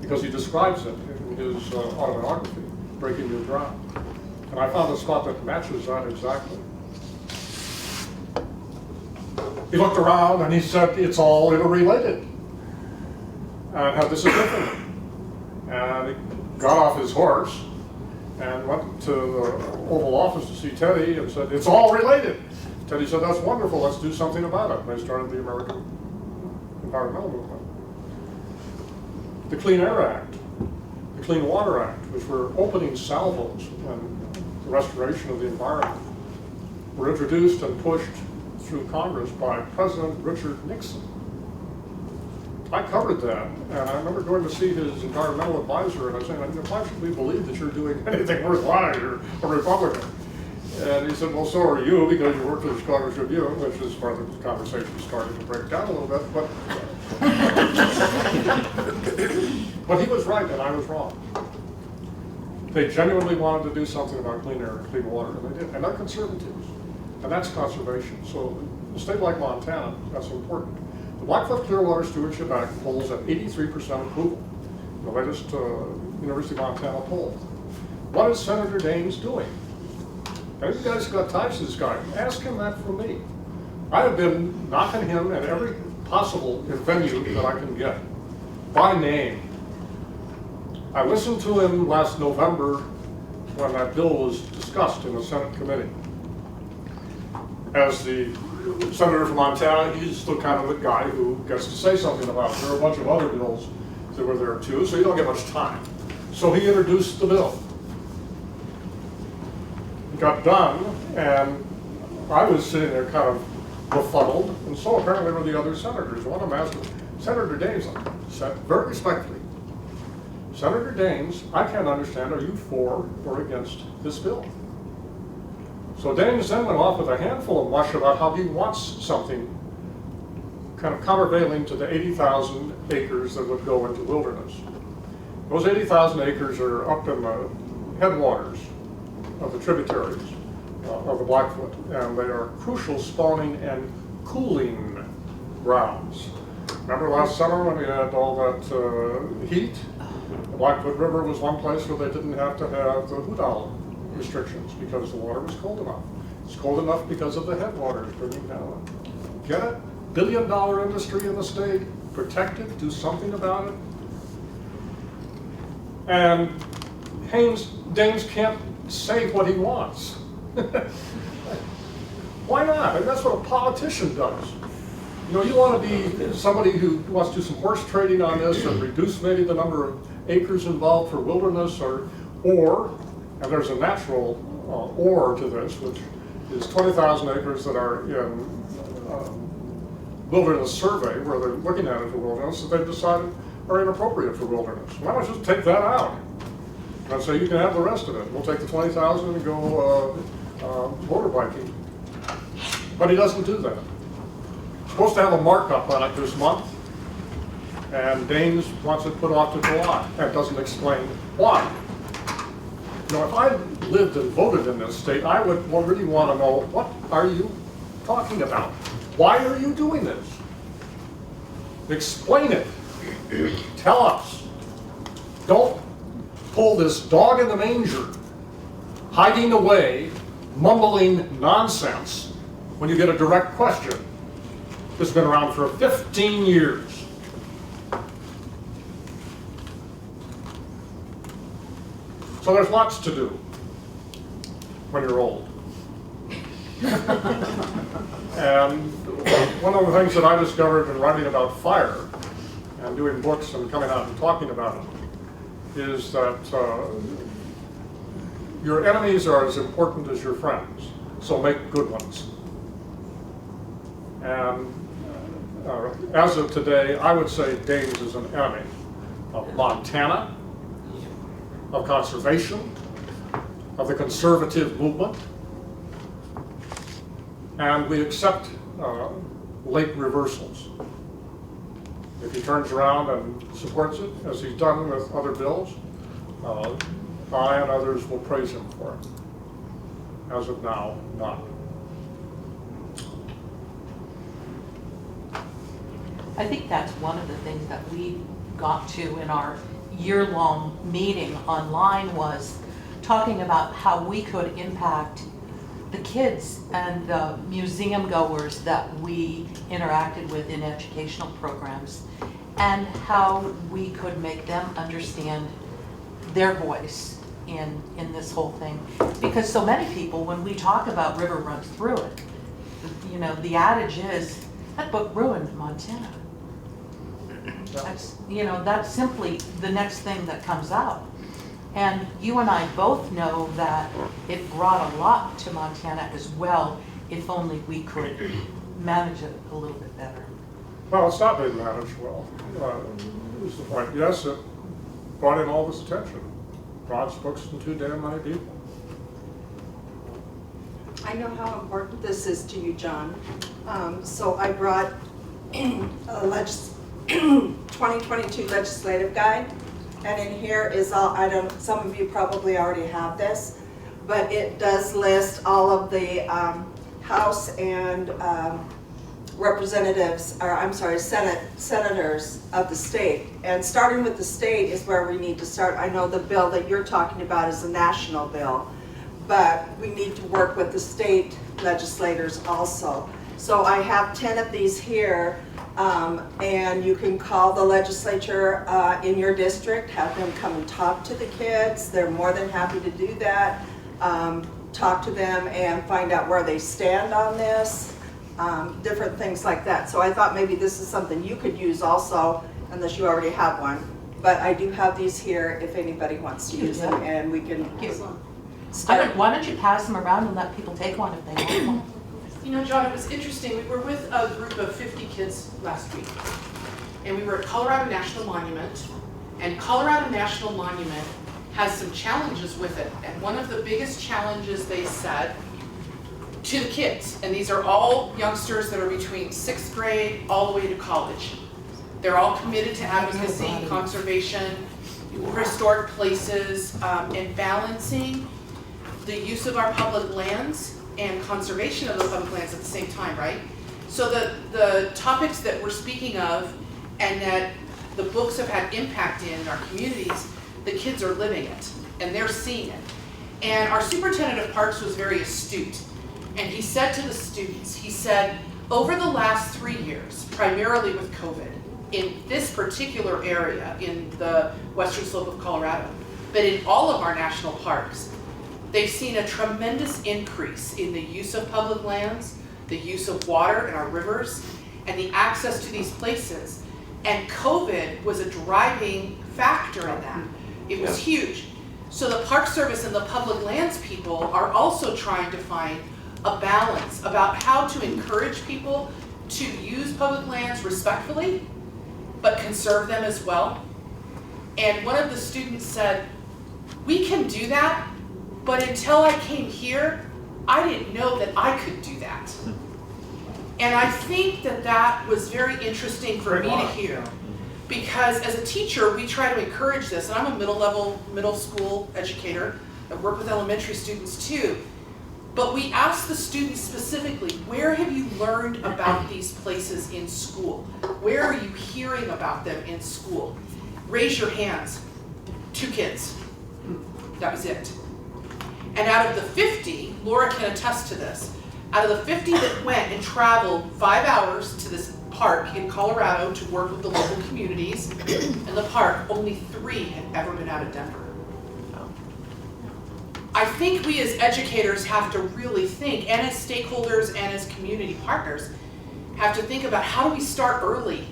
because he describes it in his autobiography, Breaking New Ground. And I found a spot that matches that exactly. He looked around and he said, it's all interrelated. And this is different. And he got off his horse and went to the Oval Office to see Teddy and said, it's all related. Teddy said, that's wonderful, let's do something about it. And they started the American Environmental Movement. The Clean Air Act, the Clean Water Act, which were opening salvos and the restoration of the environment, were introduced and pushed through Congress by President Richard Nixon. I covered that, and I remember going to see his environmental advisor, and I said, why should we believe that you're doing anything worthwhile? You're a Republican. And he said, well, so are you, because you work for the Chicago Tribune, which is part of the conversation starting to break down a little bit, but but he was right and I was wrong. They genuinely wanted to do something about clean air and clean water, and they did. And they're conservatives, and that's conservation. So in a state like Montana, that's important. The Blackfoot Clearwater Stewardship Act polls at 83% approval, the latest University of Montana poll. What is Senator Daines doing? And if you guys got ties to this guy, ask him that for me. I have been knocking him at every possible venue that I can get, by name. I listened to him last November when that bill was discussed in the Senate committee. As the senator from Montana, he's the kind of the guy who gets to say something about it. There are a bunch of other bills that were there too, so you don't get much time. So he introduced the bill. It got done, and I was sitting there kind of befuddled, and so apparently were the other senators. One of them asked Senator Daines, said very respectfully, Senator Daines, I can't understand, are you for or against this bill? So Daines then went off with a handful of mush about how he wants something kind of countervailing to the 80,000 acres that would go into wilderness. Those 80,000 acres are up in the headwaters of the tributaries of the Blackfoot, and they are crucial spawning and cooling grounds. Remember last summer when we had all that heat? The Blackfoot River was one place where they didn't have to have the hoot-owl restrictions because the water was cold enough. It's cold enough because of the headwaters bringing down. Get it? $1 billion industry in the state, protect it, do something about it. And Daines can't say what he wants. Why not? And that's what a politician does. You know, you want to be somebody who wants to do some horse trading on this and reduce maybe the number of acres involved for wilderness, or and there's a natural or to this, which is 20,000 acres that are in wilderness survey, where they're looking at it for wilderness, that they've decided are inappropriate for wilderness. Why don't you just take that out? And say you can have the rest of it. We'll take the 20,000 and go motorbiking. But he doesn't do that. He's supposed to have a markup on it this month, and Daines wants it put off to July and doesn't explain why. You know, if I lived and voted in this state, I would really want to know, what are you talking about? Why are you doing this? Explain it. Tell us. Don't pull this dog in the manger, hiding away, mumbling nonsense when you get a direct question. This has been around for 15 years. So there's lots to do when you're old. And one of the things that I discovered in writing about fire and doing books and coming out and talking about it is that your enemies are as important as your friends, so make good ones. And as of today, I would say Daines is an enemy of Montana, of conservation, of the conservative movement, and we accept late reversals. If he turns around and supports it, as he's done with other bills, I and others will praise him for it. As of now, not. I think that's one of the things that we got to in our year-long meeting online, was talking about how we could impact the kids and the museum goers that we interacted with in educational programs, and how we could make them understand their voice in this whole thing. Because so many people, when we talk about river runs through it, you know, the adage is, that book ruined Montana. That's, you know, that's simply the next thing that comes out. And you and I both know that it brought a lot to Montana as well, if only we could manage it a little bit better. Well, it's not being managed well. Is the point. Yes, it brought in all this attention. Brought books to too damn many people. I know how important this is to you, John. So I brought a 2022 legislative guide, and in here is all, some of you probably already have this, but it does list all of the House and representatives, or I'm sorry, senators of the state. And starting with the state is where we need to start. I know the bill that you're talking about is a national bill, but we need to work with the state legislators also. So I have 10 of these here, and you can call the legislature in your district, have them come and talk to the kids. They're more than happy to do that. Talk to them and find out where they stand on this, different things like that. So I thought maybe this is something you could use also, unless you already have one. But I do have these here if anybody wants to use them, and we can start. Why don't you pass them around and let people take one if they want one? You know, John, it was interesting. We were with a group of 50 kids last week, and we were at Colorado National Monument, and Colorado National Monument has some challenges with it. And one of the biggest challenges they said to the kids, and these are all youngsters that are between 6th grade all the way to college. They're all committed to advocacy, conservation, historic places, and balancing the use of our public lands and conservation of the public lands at the same time, right? So the topics that we're speaking of and that the books have had impact in our communities, the kids are living it and they're seeing it. And our superintendent of parks was very astute. And he said to the students, he said, over the last 3 years, primarily with COVID, in this particular area, in the western slope of Colorado, but in all of our national parks, they've seen a tremendous increase in the use of public lands, the use of water in our rivers, and the access to these places. And COVID was a driving factor in that. It was huge. So the Park Service and the public lands people are also trying to find a balance about how to encourage people to use public lands respectfully, but conserve them as well. And one of the students said, we can do that, but until I came here, I didn't know that I could do that. And I think that that was very interesting for me to hear. Because as a teacher, we try to encourage this, and I'm a middle school educator. I work with elementary students too. But we ask the students specifically, where have you learned about these places in school? Where are you hearing about them in school? Raise your hands. 2 kids. That was it. And out of the 50, Laura can attest to this, out of the 50 that went and traveled 5 hours to this park in Colorado to work with the local communities in the park, only 3 had ever been out of Denver. I think we as educators have to really think, and as stakeholders and as community partners, have to think about how do we start early?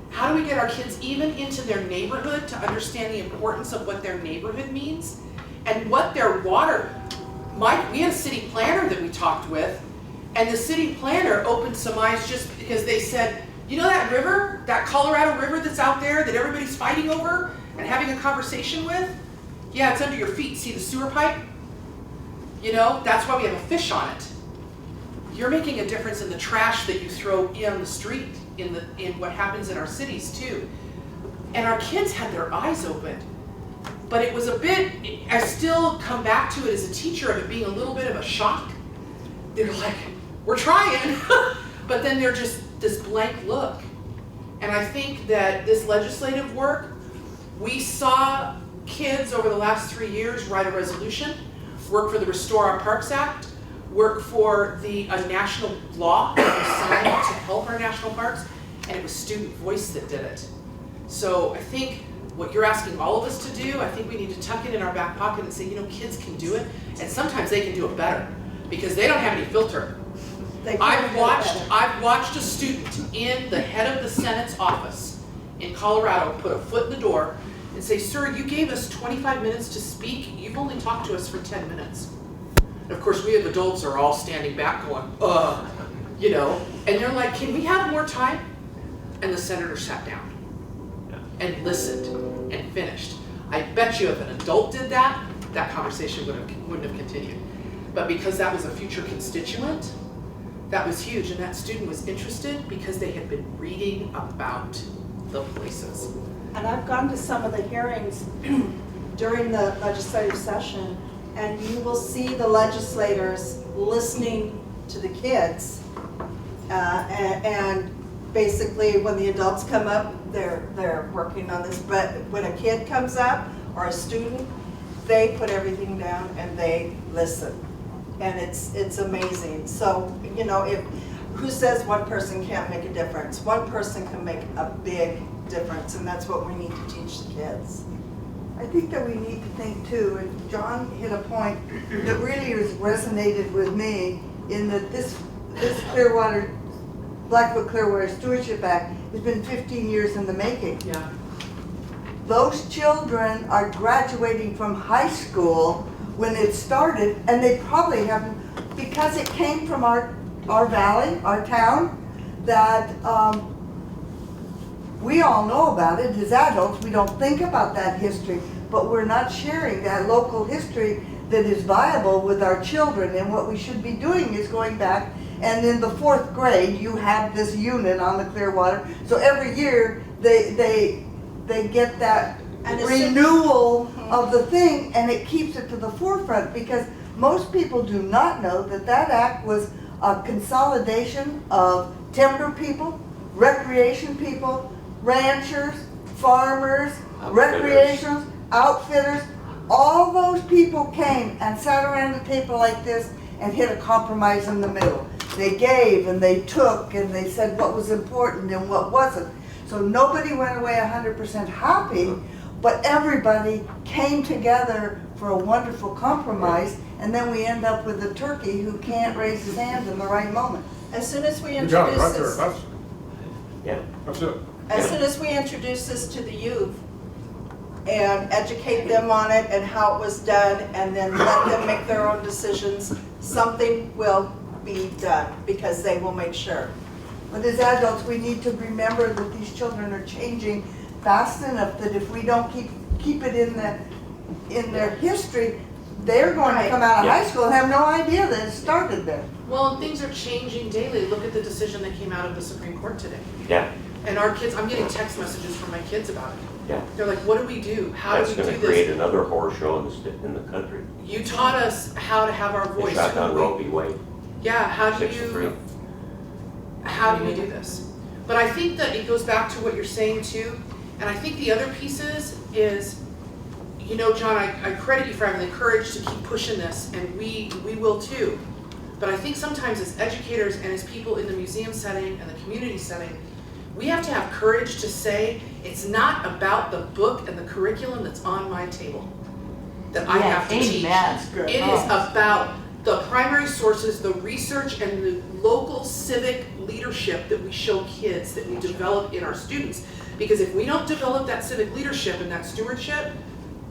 How do we get our kids even into their neighborhood to understand the importance of what their neighborhood means and what their water. We had a city planner that we talked with, and the city planner opened some eyes just because they said, you know that river, that Colorado River that's out there that everybody's fighting over and having a conversation with? Yeah, it's under your feet. See the sewer pipe? You know, that's why we have a fish on it. You're making a difference in the trash that you throw in the street, in what happens in our cities too. And our kids had their eyes opened. But it was a bit, I still come back to it as a teacher of it being a little bit of a shock. They're like, we're trying, but then they're just this blank look. And I think that this legislative work, we saw kids over the last 3 years write a resolution, work for the Restore Our Parks Act, work for a national law that was signed to help our national parks, and it was student voice that did it. So I think what you're asking all of us to do, I think we need to tuck it in our back pocket and say, you know, kids can do it, and sometimes they can do it better because they don't have any filter. I've watched a student in the head of the Senate's office in Colorado put a foot in the door and say, sir, you gave us 25 minutes to speak, you've only talked to us for 10 minutes. And of course, we as adults are all standing back going, you know, and they're like, can we have more time? And the senator sat down and listened and finished. I bet you if an adult did that, that conversation wouldn't have continued. But because that was a future constituent, that was huge, and that student was interested because they had been reading about the places. And I've gone to some of the hearings during the legislative session, and you will see the legislators listening to the kids. And basically, when the adults come up, they're working on this. But when a kid comes up or a student, they put everything down and they listen. And it's amazing. So, you know, if who says one person can't make a difference? One person can make a big difference, and that's what we need to teach the kids. I think that we need to think too, and John hit a point that really has resonated with me in that this Clearwater, Blackfoot Clearwater Stewardship Act has been 15 years in the making. Yeah. Those children are graduating from high school when it started, and they probably haven't, because it came from our valley, our town, that we all know about it as adults. We don't think about that history, but we're not sharing that local history that is viable with our children. And what we should be doing is going back, and in the 4th grade, you have this unit on the Clearwater. So every year, they get that renewal of the thing, and it keeps it to the forefront, because most people do not know that that act was a consolidation of timber people, recreation people, ranchers, farmers, recreations, outfitters. All those people came and sat around a table like this and hit a compromise in the middle. They gave and they took and they said what was important and what wasn't. So nobody went away 100% happy, but everybody came together for a wonderful compromise, and then we end up with a turkey who can't raise his hand in the right moment. As soon as we You got it introduce right there, this, that's it. as soon as we introduce this to the youth and educate them on it and how it was done, and then let them make their own decisions, something will be done, because they will make sure. But as adults, we need to remember that these children are changing fast enough that if we don't keep it in their history, they're going to come out of high school and have no idea that it started there. Well, and things are changing daily. Look at the decision that came out of the Supreme Court today. Yeah. And our kids, I'm getting text messages from my kids about it. Yeah. They're like, what do we do? How That's do we going do to create this? another horror show in the country. You taught us how to have our They voice. shot down Roe v. Wade. Yeah, how do 6-3. we do this? But I think that it goes back to what you're saying too. And I think the other pieces is, you know, John, I credit you for having the courage to keep pushing this, and we will too. But I think sometimes as educators and as people in the museum setting and the community setting, we have to have courage to say, it's not about the book and the curriculum that's on my table that I have to teach. It is about the primary sources, the research, and the local civic leadership that we show kids, that we develop in our students. Because if we don't develop that civic leadership and that stewardship,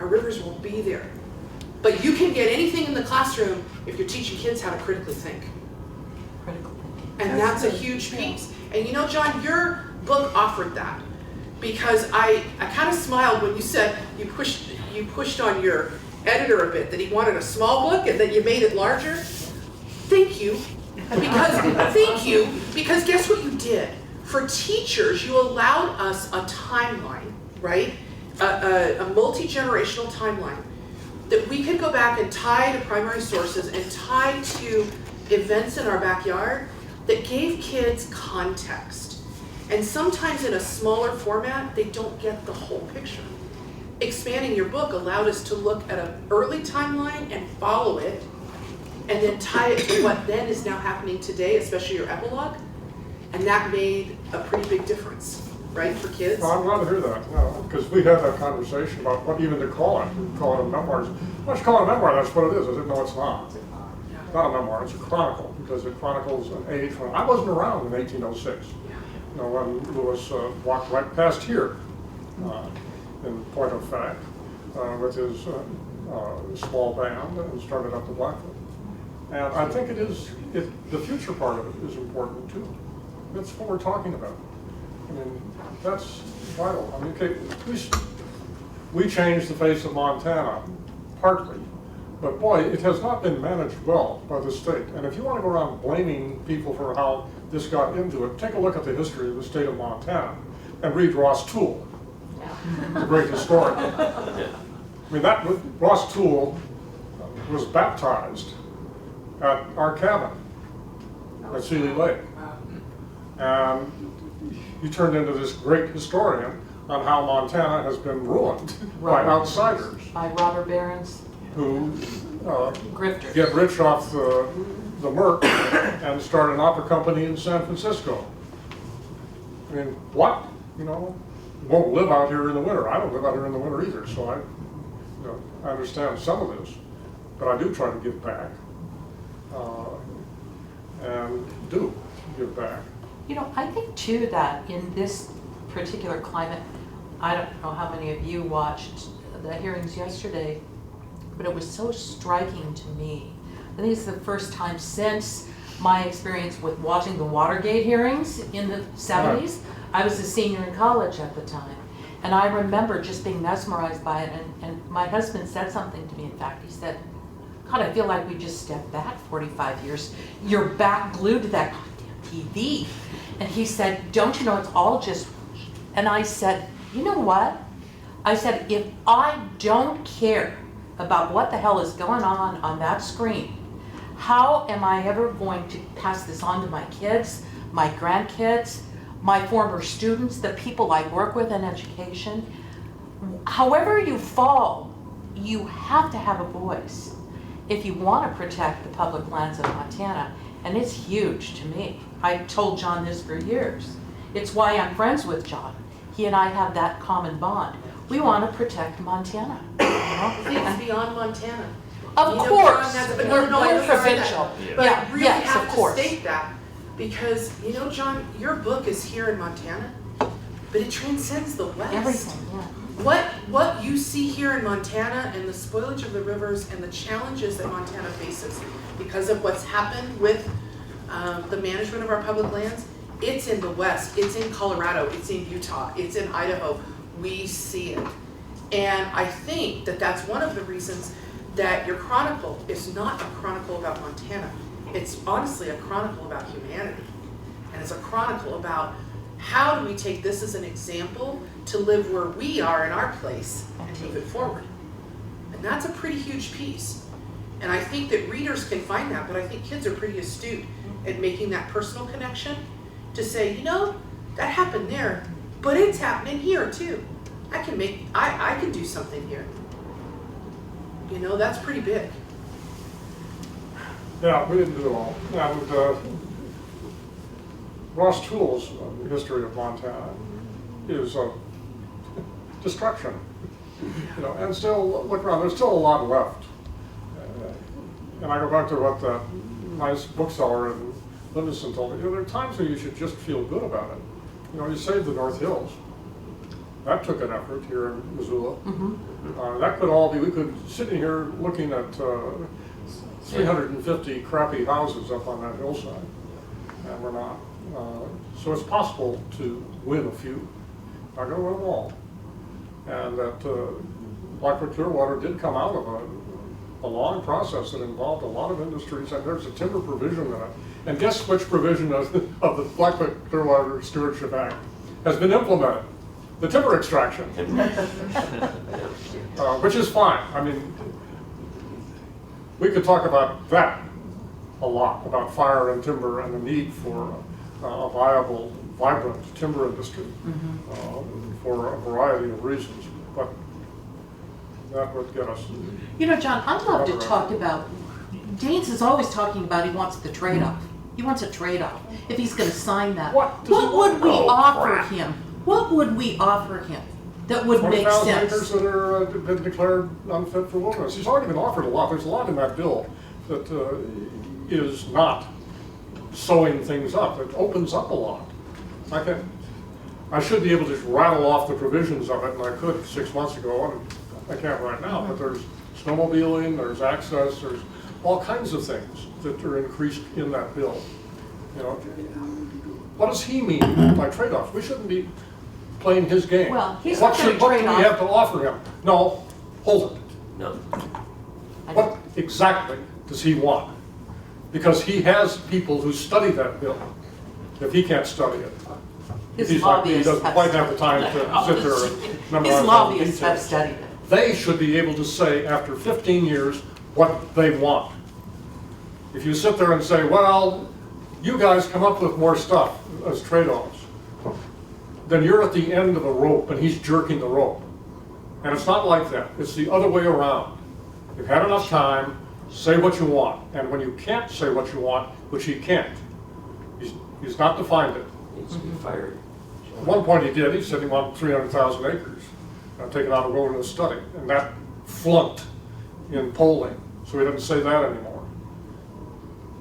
our rivers won't be there. But you can get anything in the classroom if you're teaching kids how to critically think. And that's a huge piece. And you know, John, your book offered that. Because I kind of smiled when you said you pushed on your editor a bit, that he wanted a small book and that you made it larger. Thank you. Because guess what you did? For teachers, you allowed us a timeline, right? A multi-generational timeline that we could go back and tie to primary sources and tie to events in our backyard that gave kids context. And sometimes in a smaller format, they don't get the whole picture. Expanding your book allowed us to look at an early timeline and follow it, and then tie it to what then is now happening today, especially your epilogue. And that made a pretty big difference, right, for kids? Well, I'm glad to hear that, because we had that conversation about what even to call it. We call it a memoir. Why don't you call it a memoir? That's what it is. I didn't know it's not. It's not a memoir, it's a chronicle, because it chronicles an age when I wasn't around in 1806. You know, when Lewis walked right past here, in point of fact, with his small band and started up the Blackfoot. And I think the future part of it is important too. That's what we're talking about. I mean, that's vital. I mean, okay, we changed the face of Montana, partly, but boy, it has not been managed well by the state. And if you want to go around blaming people for how this got into it, take a look at the history of the state of Montana and read Ross Toole, the great historian. I mean, Ross Toole was baptized at our cabin at Seeley Lake. And he turned into this great historian on how Montana has been ruined by outsiders. By robber barons. Who Grifters. get rich off the the Merc and start an opera company in San Francisco. I mean, what? You know, won't live out here in the winter. I don't live out here in the winter either, so I understand some of this, but I do try to give back, and do give back. You know, I think too that in this particular climate, I don't know how many of you watched the hearings yesterday, but it was so striking to me. I think it's the first time since my experience with watching the Watergate hearings in the 70s. I was a senior in college at the time. And I remember just being mesmerized by it. And my husband said something to me, in fact. He said, God, I feel like we just stepped back 45 years. You're back glued to that goddamn TV. And he said, don't you know it's all just... And I said, you know what? I said, if I don't care about what the hell is going on that screen, how am I ever going to pass this on to my kids, my grandkids, my former students, the people I work with in education? However you fall, you have to have a voice if you want to protect the public lands of Montana. And it's huge to me. I told John this for years. It's why I'm friends with John. He and I have that common bond. We want to protect Montana. Things beyond Montana. Of You know, course, John, that's- we're no, I more know you said provincial. that, But I really yes, have of to course. state that, because, you know, John, your book is here in Montana, but it transcends the West. Everything, yeah. What you see here in Montana and the spoilage of the rivers and the challenges that Montana faces because of what's happened with the management of our public lands, it's in the West, it's in Colorado, it's in Utah, it's in Idaho. We see it. And I think that that's one of the reasons that your chronicle is not a chronicle about Montana. It's honestly a chronicle about humanity. And it's a chronicle about how do we take this as an example to live where we are in our place and move it forward. And that's a pretty huge piece. And I think that readers can find that, but I think kids are pretty astute at making that personal connection to say, you know, that happened there, but it's happening here too. I can do something here. You know, that's pretty big. Yeah, we didn't do it all. And Ross Toole's history of Montana is destruction. You know, and still, look around, there's still a lot left. And I go back to what that nice bookseller in Livingston told me. You know, there are times when you should just feel good about it. You know, you saved the North Hills. That took an effort here in Missoula. That could all be, we could sit in here looking at 350 crappy houses up on that hillside, and we're not. So it's possible to win a few. Not gonna win them all. And that Blackfoot Clearwater did come out of a long process that involved a lot of industries, and there's a timber provision in it. And guess which provision of the Blackfoot Clearwater Stewardship Act has been implemented? The timber extraction, which is fine. I mean, we could talk about that a lot, about fire and timber and the need for a viable, vibrant timber industry for a variety of reasons. But that would get us. You know, John, I'd love to talk about, Danes is always talking about he wants the trade-off. He wants a trade-off. If he's going to sign that, what would we offer him? What would we offer him that would make 20,000 sense? acres that are been declared unfit for wilderness. He's already been offered a lot. There's a lot in that bill that is not sewing things up. It opens up a lot. I should be able to just rattle off the provisions of it, and I could 6 months ago, and I can't right now. But there's snowmobiling, there's access, there's all kinds of things that are increased in that bill. You know, what does he mean by trade-offs? We shouldn't be playing his game. Well, he's What not going to what trade do we off. have to offer him? No, hold it. No. What exactly does he want? Because he has people who study that bill. If he can't study it, if he's like me, he doesn't quite have the time to sit there and memorize His all the lobbyists have details. studied it. They should be able to say after 15 years what they want. If you sit there and say, well, you guys come up with more stuff as trade-offs, then you're at the end of a rope and he's jerking the rope. And it's not like that. It's the other way around. You've had enough time, say what you want. And when you can't say what you want, which he can't, he's not defined it. Needs to be fired. At one point he did. He said he wanted 300,000 acres taken out of wilderness study, and that flunked in polling, so he doesn't say that anymore.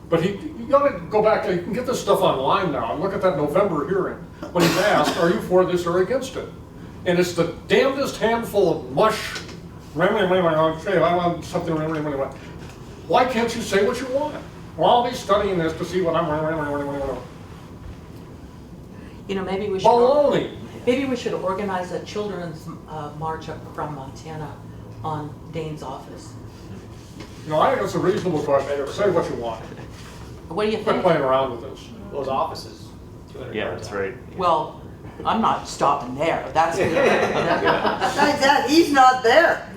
But you got to go back, you can get this stuff online now, and look at that November hearing, when he's asked, are you for this or against it? And it's the damnedest handful of mush, I want something, why can't you say what you want? Well, I'll be studying this to see what I'm, You know, maybe we should. baloney. Maybe we should organize a children's march up from Montana on Dane's office. No, I think that's a reasonable question. Say what you want. What do you Quit think? playing around with this. Those offices, 200 Yeah, yards that's out. right. Well, I'm not stopping there. That's Besides that, he's not there.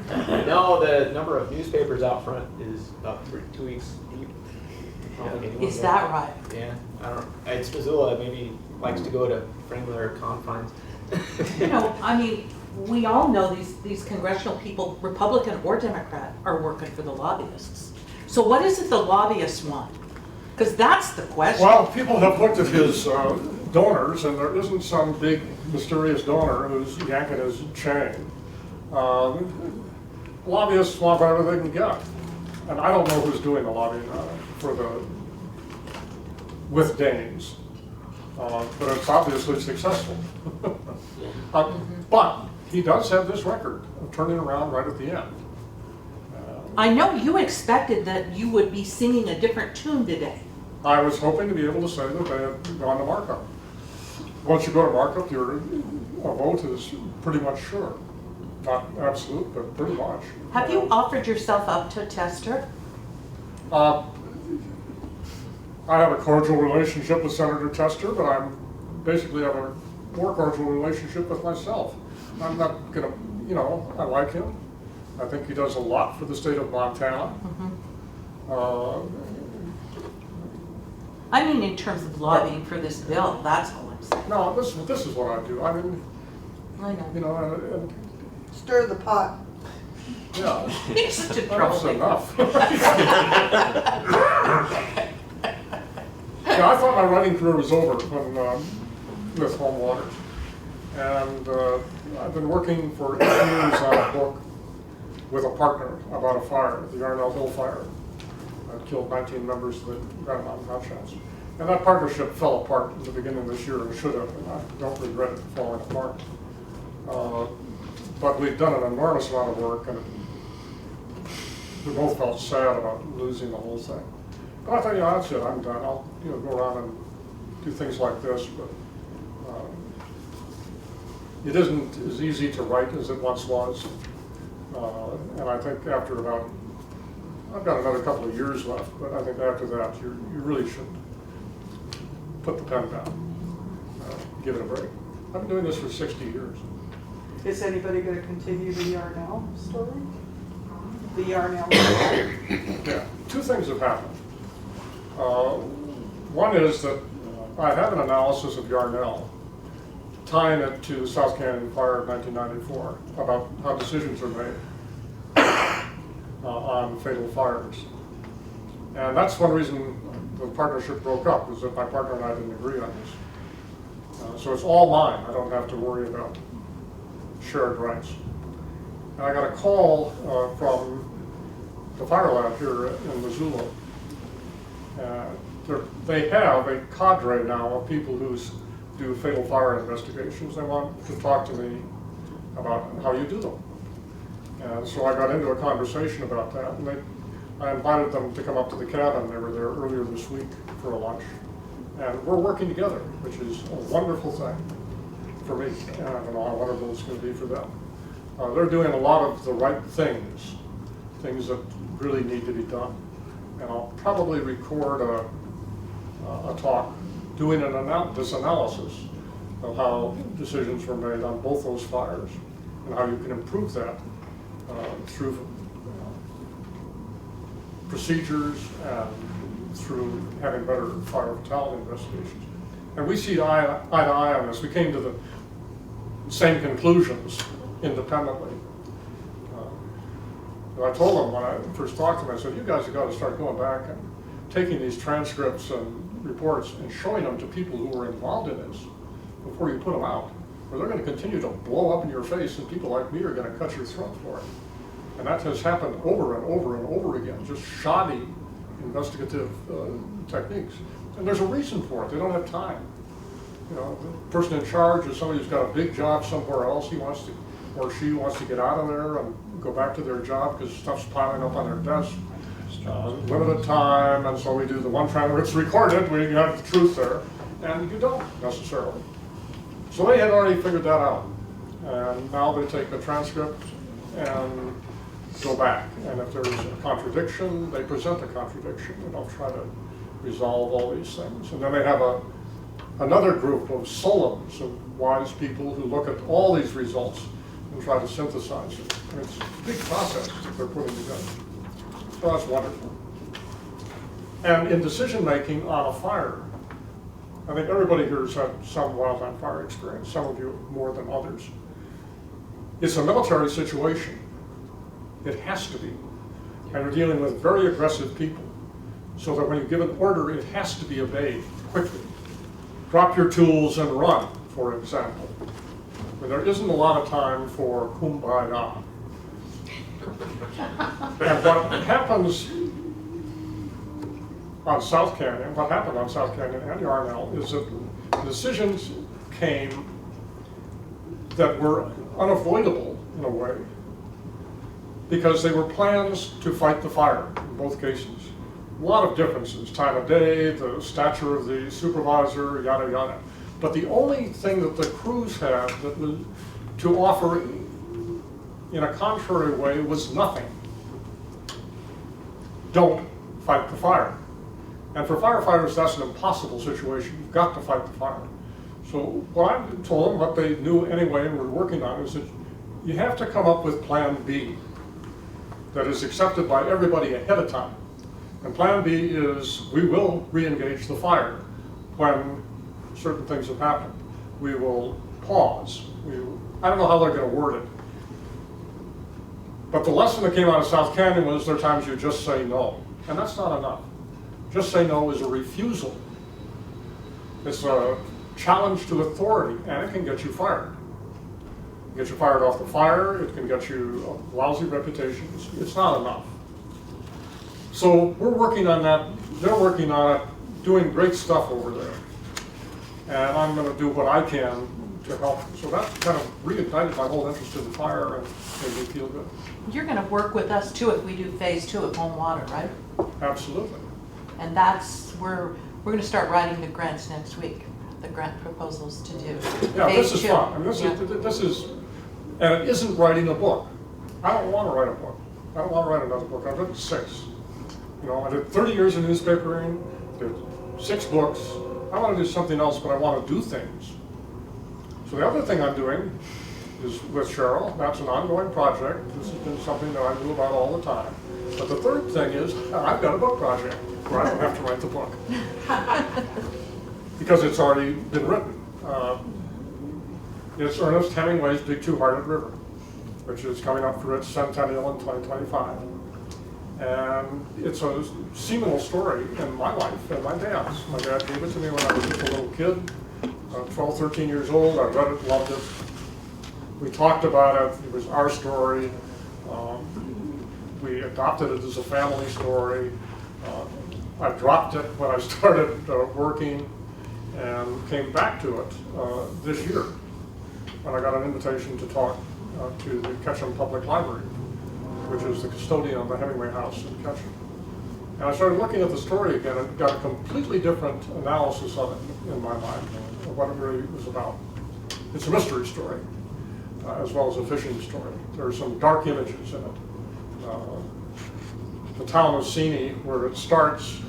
No, the number of newspapers out front is about 2 weeks deep. I don't think anyone's Is there. that right? Yeah, I don't. It's Missoula. Maybe likes to go to Frangler confines. You know, I mean, we all know these congressional people, Republican or Democrat, are working for the lobbyists. So what is it the lobbyists want? Because that's the question. Well, people have looked at his donors, and there isn't some big mysterious donor who's yanking his chain. Lobbyists want whatever they can get. And I don't know who's doing the lobbying with Danes. But it's obviously successful. But he does have this record of turning around right at the end. I know you expected that you would be singing a different tune today. I was hoping to be able to say that they had gone to markup. Once you go to markup, your vote is pretty much sure. Not absolute, but pretty much. Have you offered yourself up to Tester? I have a cordial relationship with Senator Tester, but I basically have a more cordial relationship with myself. I'm not gonna, I like him. I think he does a lot for the state of Montana. I mean, in terms of lobbying for this bill, that's all I'm saying. No, this is what I do. I mean, I know. and Stir the pot. yeah, He's such a that's troublemaker. enough. Yeah, I thought my writing career was over when with Home Waters, and I've been working for 8 years on a book with a partner about a fire, the Yarnell Hill Fire. It killed 19 members of the Grand Mountain Hotshots. And that partnership fell apart at the beginning of this year, and should have, and I don't regret it falling apart. But we've done an enormous amount of work, and we both felt sad about losing the whole thing. But I thought, that's it, I'm done. I'll go around and do things like this, but it isn't as easy to write as it once was. And I think after I've got another couple of years left, but I think after that, you really should put the pen down, give it a break. I've been doing this for 60 years. Is anybody going to continue the Yarnell story? The Yarnell story? Yeah, 2 things have happened. One is that I have an analysis of Yarnell, tying it to the South Canyon Fire of 1994, about how decisions are made on fatal fires. And that's one reason the partnership broke up, is that my partner and I didn't agree on this. So it's all mine. I don't have to worry about shared rights. And I got a call from the fire lab here in Missoula. They have a cadre now of people who do fatal fire investigations. They want to talk to me about how you do them. And so I got into a conversation about that, and I invited them to come up to the cabin. They were there earlier this week for a lunch. And we're working together, which is a wonderful thing for me, and I don't know how wonderful it's going to be for them. They're doing a lot of the right things that really need to be done. And I'll probably record a talk doing this analysis of how decisions were made on both those fires and how you can improve that through procedures and through having better fire fatality investigations. And we see eye to eye on this. We came to the same conclusions independently. And I told them when I first talked to them, I said, you guys have got to start going back and taking these transcripts and reports and showing them to people who were involved in this before you put them out. Or they're going to continue to blow up in your face, and people like me are going to cut your throat for it. And that has happened over and over and over again, just shoddy investigative techniques. And there's a reason for it. They don't have time. You know, the person in charge is somebody who's got a big job somewhere else. He wants to, or she wants to get out of there and go back to their job because stuff's piling up on their desk. Limited time, and so we do the one time where it's recorded, we have the truth there, and you don't necessarily. So they had already figured that out, and now they take the transcript and go back, and if there's a contradiction, they present the contradiction, and they'll try to resolve all these things. And then they have another group of Solons, of wise people who look at all these results and try to synthesize it. And it's a big process that they're putting together. So that's wonderful. And in decision-making on a fire, I think everybody here has had some wildland fire experience, some of you more than others. It's a military situation. It has to be. And you're dealing with very aggressive people, so that when you give an order, it has to be obeyed quickly. Drop your tools and run, for example. But there isn't a lot of time for kumbaya. And what happens on South Canyon, what happened on South Canyon and Yarnell, is that decisions came that were unavoidable in a way, because they were plans to fight the fire in both cases. A lot of differences, time of day, the stature of the supervisor, yada yada. But the only thing that the crews had that was to offer in a contrary way was nothing. Don't fight the fire. And for firefighters, that's an impossible situation. You've got to fight the fire. So what I told them, what they knew anyway and were working on, is that you have to come up with plan B that is accepted by everybody ahead of time. And plan B is, we will re-engage the fire when certain things have happened. We will pause. I don't know how they're going to word it. But the lesson that came out of South Canyon was there are times you just say no. And that's not enough. Just say no is a refusal. It's a challenge to authority, and it can get you fired. It can get you fired off the fire, it can get you a lousy reputation. It's not enough. So we're working on that, they're working on it, doing great stuff over there. And I'm going to do what I can to help. So that kind of reignited my whole interest in the fire and made me feel good. You're going to work with us too if we do phase 2 of Home Water, right? Absolutely. And that's where we're going to start writing the grants next week, the grant proposals to do. Yeah, phase this is 2. fun. I mean, this is, and it isn't writing a book. I don't want to write a book. I don't want to write another book. I've written 6. You know, I did 30 years in newspapering, did 6 books. I want to do something else, but I want to do things. So the other thing I'm doing is with Cheryl. That's an ongoing project. This has been something that I knew about all the time. But the third thing is, I've got a book project where I don't have to write the book. Because it's already been written. It's Ernest Hemingway's Big Two-Hearted River, which is coming up for its centennial in 2025. And it's a seminal story in my life and my dad's. My dad gave it to me when I was just a little kid, 12, 13 years old. I read it, loved it. We talked about it. It was our story. We adopted it as a family story. I dropped it when I started working and came back to it this year when I got an invitation to talk to the Ketchum Public Library, which is the custodian of the Hemingway House in Ketchum. And I started looking at the story again and got a completely different analysis of it in my mind, of what it really was about. It's a mystery story, as well as a fishing story. There are some dark images in it. The town of Seney, where it starts,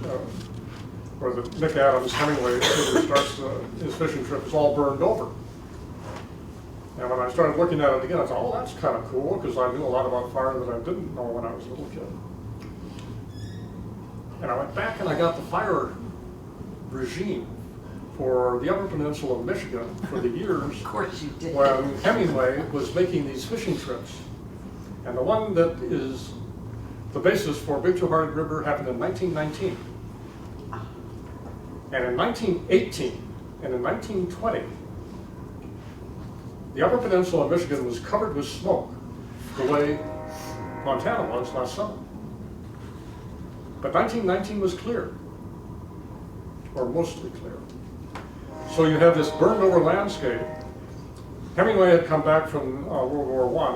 where the Nick Adams Hemingway starts his fishing trip, is all burned over. And when I started looking at it again, I thought, oh, that's kind of cool, because I knew a lot about fire that I didn't know when I was a little kid. And I went back and I got the fire regime for the Upper Peninsula of Michigan for the years Of course you did. when Hemingway was making these fishing trips. And the one that is the basis for Big Two-Hearted River happened in 1919. And in 1918 and in 1920, the Upper Peninsula of Michigan was covered with smoke the way Montana was last summer. But 1919 was clear, or mostly clear. So you have this burned over landscape. Hemingway had come back from World War I,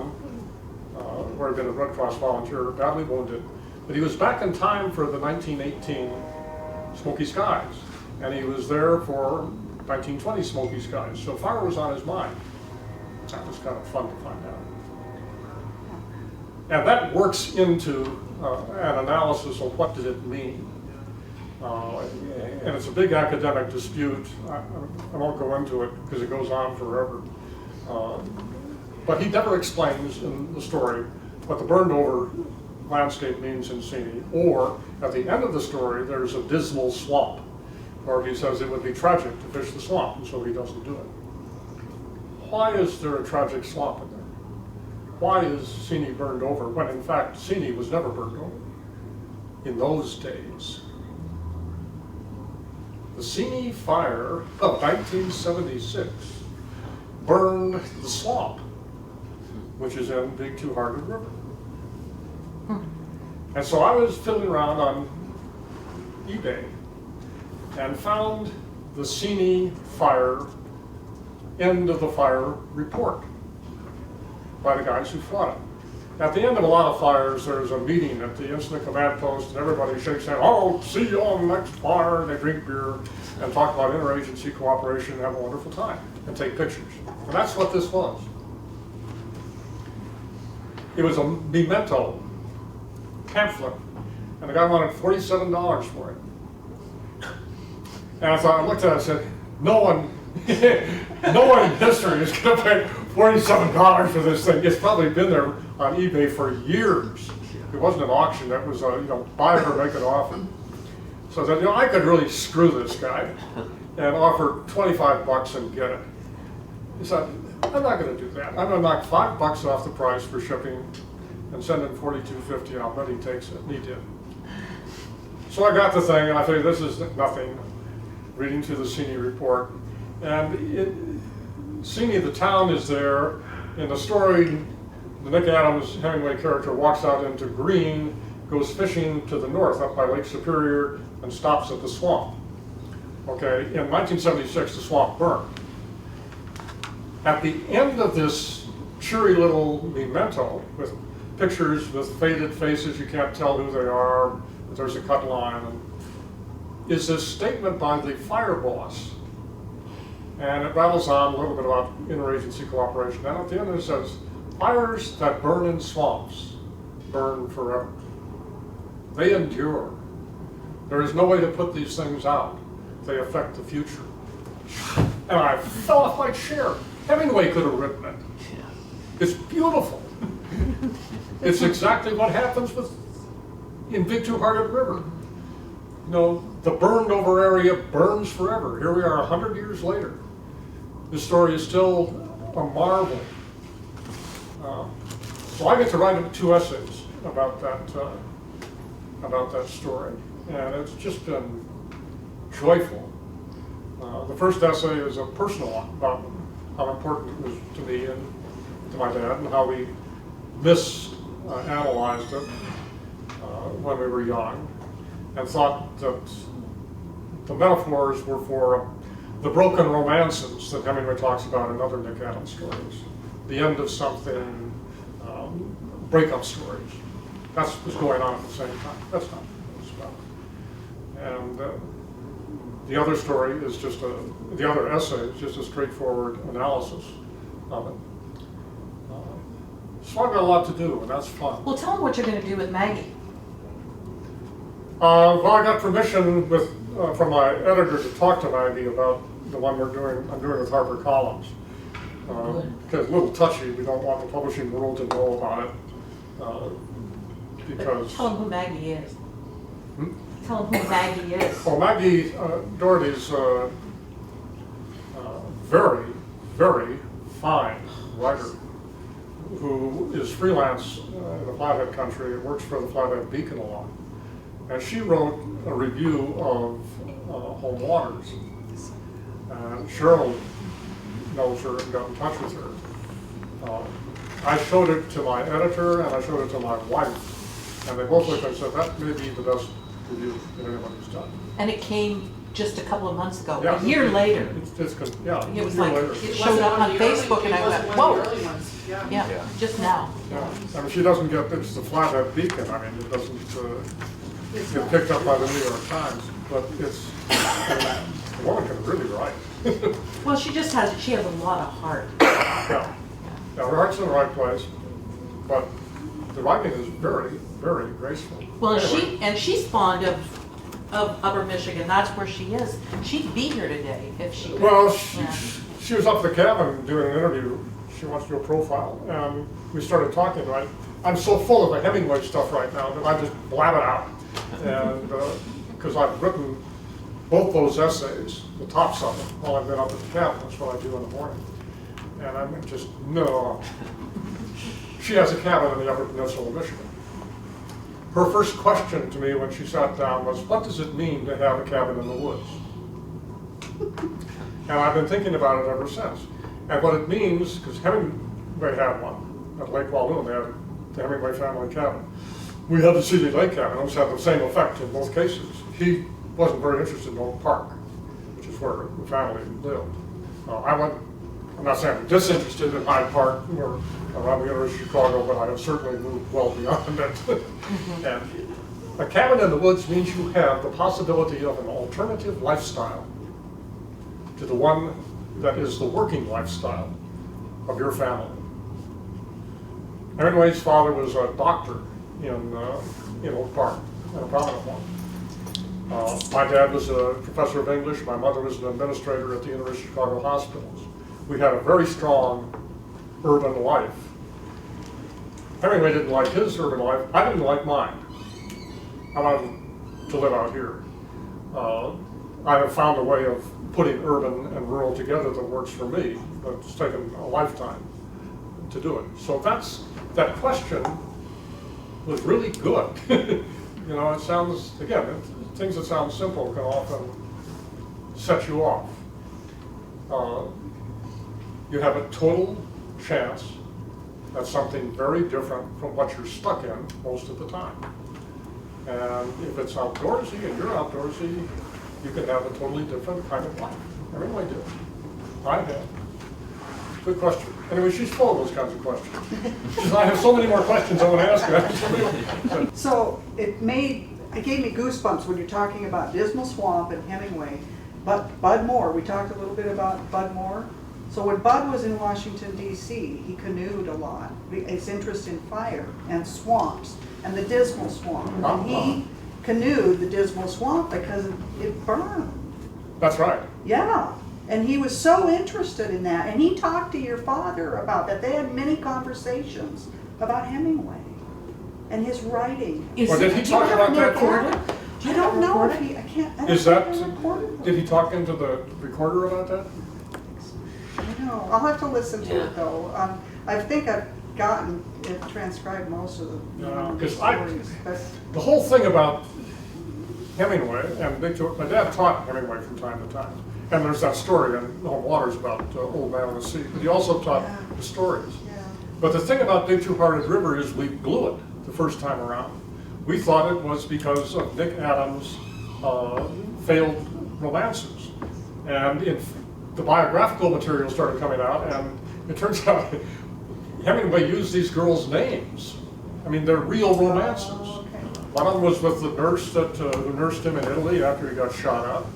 where he'd been a Red Cross volunteer, badly wounded. But he was back in time for the 1918 Smoky Skies. And he was there for 1920 Smoky Skies. So fire was on his mind. That was kind of fun to find out. And that works into an analysis of what did it mean. And it's a big academic dispute. I won't go into it because it goes on forever. But he never explains in the story what the burned over landscape means in Seney, or at the end of the story there's a dismal swamp, or he says it would be tragic to fish the swamp, and so he doesn't do it. Why is there a tragic swamp in there? Why is Seney burned over when in fact Seney was never burned over in those days? The Seney fire of 1976 burned the swamp, which is in Big Two-Hearted River. And so I was fiddling around on eBay and found the Seney fire, end of the fire report by the guys who fought it. At the end of a lot of fires, there's a meeting at the incident command post, and everybody shakes hands. Oh, see you on the next fire. And they drink beer and talk about interagency cooperation and have a wonderful time and take pictures. And that's what this was. It was a memento pamphlet, and the guy wanted $47 for it. And I looked at it and said, no one in history is going to pay $47 for this thing. It's probably been there on eBay for years. It wasn't an auction. That was buy it or make an offer. So I said, I could really screw this guy and offer $25 and get it. He said, I'm not going to do that. I'm going to knock $5 off the price for shipping and send him $42.50, and I'll bet he takes it. And he did. So I got the thing, and I figured this is nothing. Reading through the Seney report, and Seney, the town, is there. In the story, the Nick Adams Hemingway character walks out into Green, goes fishing to the north up by Lake Superior, and stops at the swamp. Okay, in 1976, the swamp burned. At the end of this cheery little memento with pictures with faded faces, you can't tell who they are, but there's a cut line, and is this statement by the fire boss. And it rattles on a little bit about interagency cooperation. And at the end it says, fires that burn in swamps burn forever. They endure. There is no way to put these things out. They affect the future. And I fell off my chair. Hemingway could have written it. It's beautiful. It's exactly what happens in Big Two-Hearted River. The burned over area burns forever. Here we are 100 years later. This story is still a marvel. So I get to write 2 essays about that story, and it's just been joyful. The first essay is a personal one about how important it was to me and to my dad, and how we misanalyzed it when we were young, and thought that the metaphors were for the broken romances that Hemingway talks about in other Nick Adams stories. The end of something, breakup stories. That's what's going on at the same time. That's not what it's about. And the other story is just the other essay is just a straightforward analysis of it. So I've got a lot to do, and that's fun. Well, tell them what you're going to do with Maggie. Well, I got permission from my editor to talk to Maggie about the one I'm doing with HarperCollins. Because it's a little touchy, we don't want the publishing world to know about it. Because Tell them who Maggie is. Tell them who Maggie is. Well, Maggie Doherty's a very, very fine writer. who is freelance in the Flathead country and works for the Flathead Beacon a lot. And she wrote a review of Home Waters. And Cheryl knows her and got in touch with her. I showed it to my editor and I showed it to my wife. And they both looked and said, that may be the best review that anybody's done. And it came just a couple of months ago, Yeah. a year later. Yeah, It was a year like, later. it showed up on Facebook and I went, whoa. Yeah, Yeah. just now. Yeah. I mean, she doesn't get, it's the Flathead Beacon, I mean, it doesn't get picked up by the New York Times, but it's, the woman can really write. Well, she has a lot of heart. Yeah, her heart's in the right place, but the writing is very, very graceful. Well, Anyway. she's fond of Upper Michigan, that's where she is. She'd be here today if she could. Well, Yeah. she was up at the cabin doing an interview. She wants to do a profile, and we started talking. Right, I'm so full of the Hemingway stuff right now that I just blab it out, and because I've written both those essays, the tops of them, while I've been up at the cabin. That's what I do in the morning, and I'm just no. She has a cabin in the Upper Peninsula of Michigan. Her first question to me when she sat down was, "What does it mean to have a cabin in the woods?" And I've been thinking about it ever since. And what it means, because Hemingway had one at Lake Walloon, they had the Hemingway family cabin. We had the Seeley Lake cabin, it almost had the same effect in both cases. He wasn't very interested in Oak Park, which is where the family lived. I'm not saying I'm disinterested in Hyde Park or around the University of Chicago, but I have certainly moved well beyond it. And a cabin in the woods means you have the possibility of an alternative lifestyle to the one that is the working lifestyle of your family. Hemingway's father was a doctor in Oak Park, and a prominent one. My dad was a professor of English. My mother was an administrator at the University of Chicago hospitals. We had a very strong urban life. Hemingway didn't like his urban life. I didn't like mine. I wanted to live out here. I have found a way of putting urban and rural together that works for me, but it's taken a lifetime to do it. So that question was really good. You know, it sounds, again, things that sound simple can often set you off. You have a total chance at something very different from what you're stuck in most of the time. And if it's outdoorsy and you're outdoorsy, you can have a totally different kind of life. Everybody did. I have. Good question. Anyway, she's full of those kinds of questions. I have so many more questions I want to ask her. So it gave me goosebumps when you're talking about Dismal Swamp and Hemingway. But Bud Moore, we talked a little bit about Bud Moore. So when Bud was in Washington, D.C., he canoed a lot. His interest in fire and swamps and the Dismal Swamp. And he canoed the Dismal Swamp because it burned. That's right. Yeah. And he was so interested in that. And he talked to your father about that. They had many conversations about Hemingway and his writing. Did he talk about that too? I don't know if he, I can't. Is that, did he talk into the recorder about that? I know. I'll have to listen to it though. I think I've gotten it transcribed most of the stories. The whole thing about Hemingway, and my dad taught Hemingway from time to time. And there's that story in Home Waters about Old Man on the Sea, but he also taught the stories. Yeah. But the thing about Big Two-Hearted River is we blew it the first time around. We thought it was because of Nick Adams' failed romances. And the biographical material started coming out, and it turns out Hemingway used these girls' names. I mean, they're real romances. One of them was with the nurse who nursed him in Italy after he got shot up,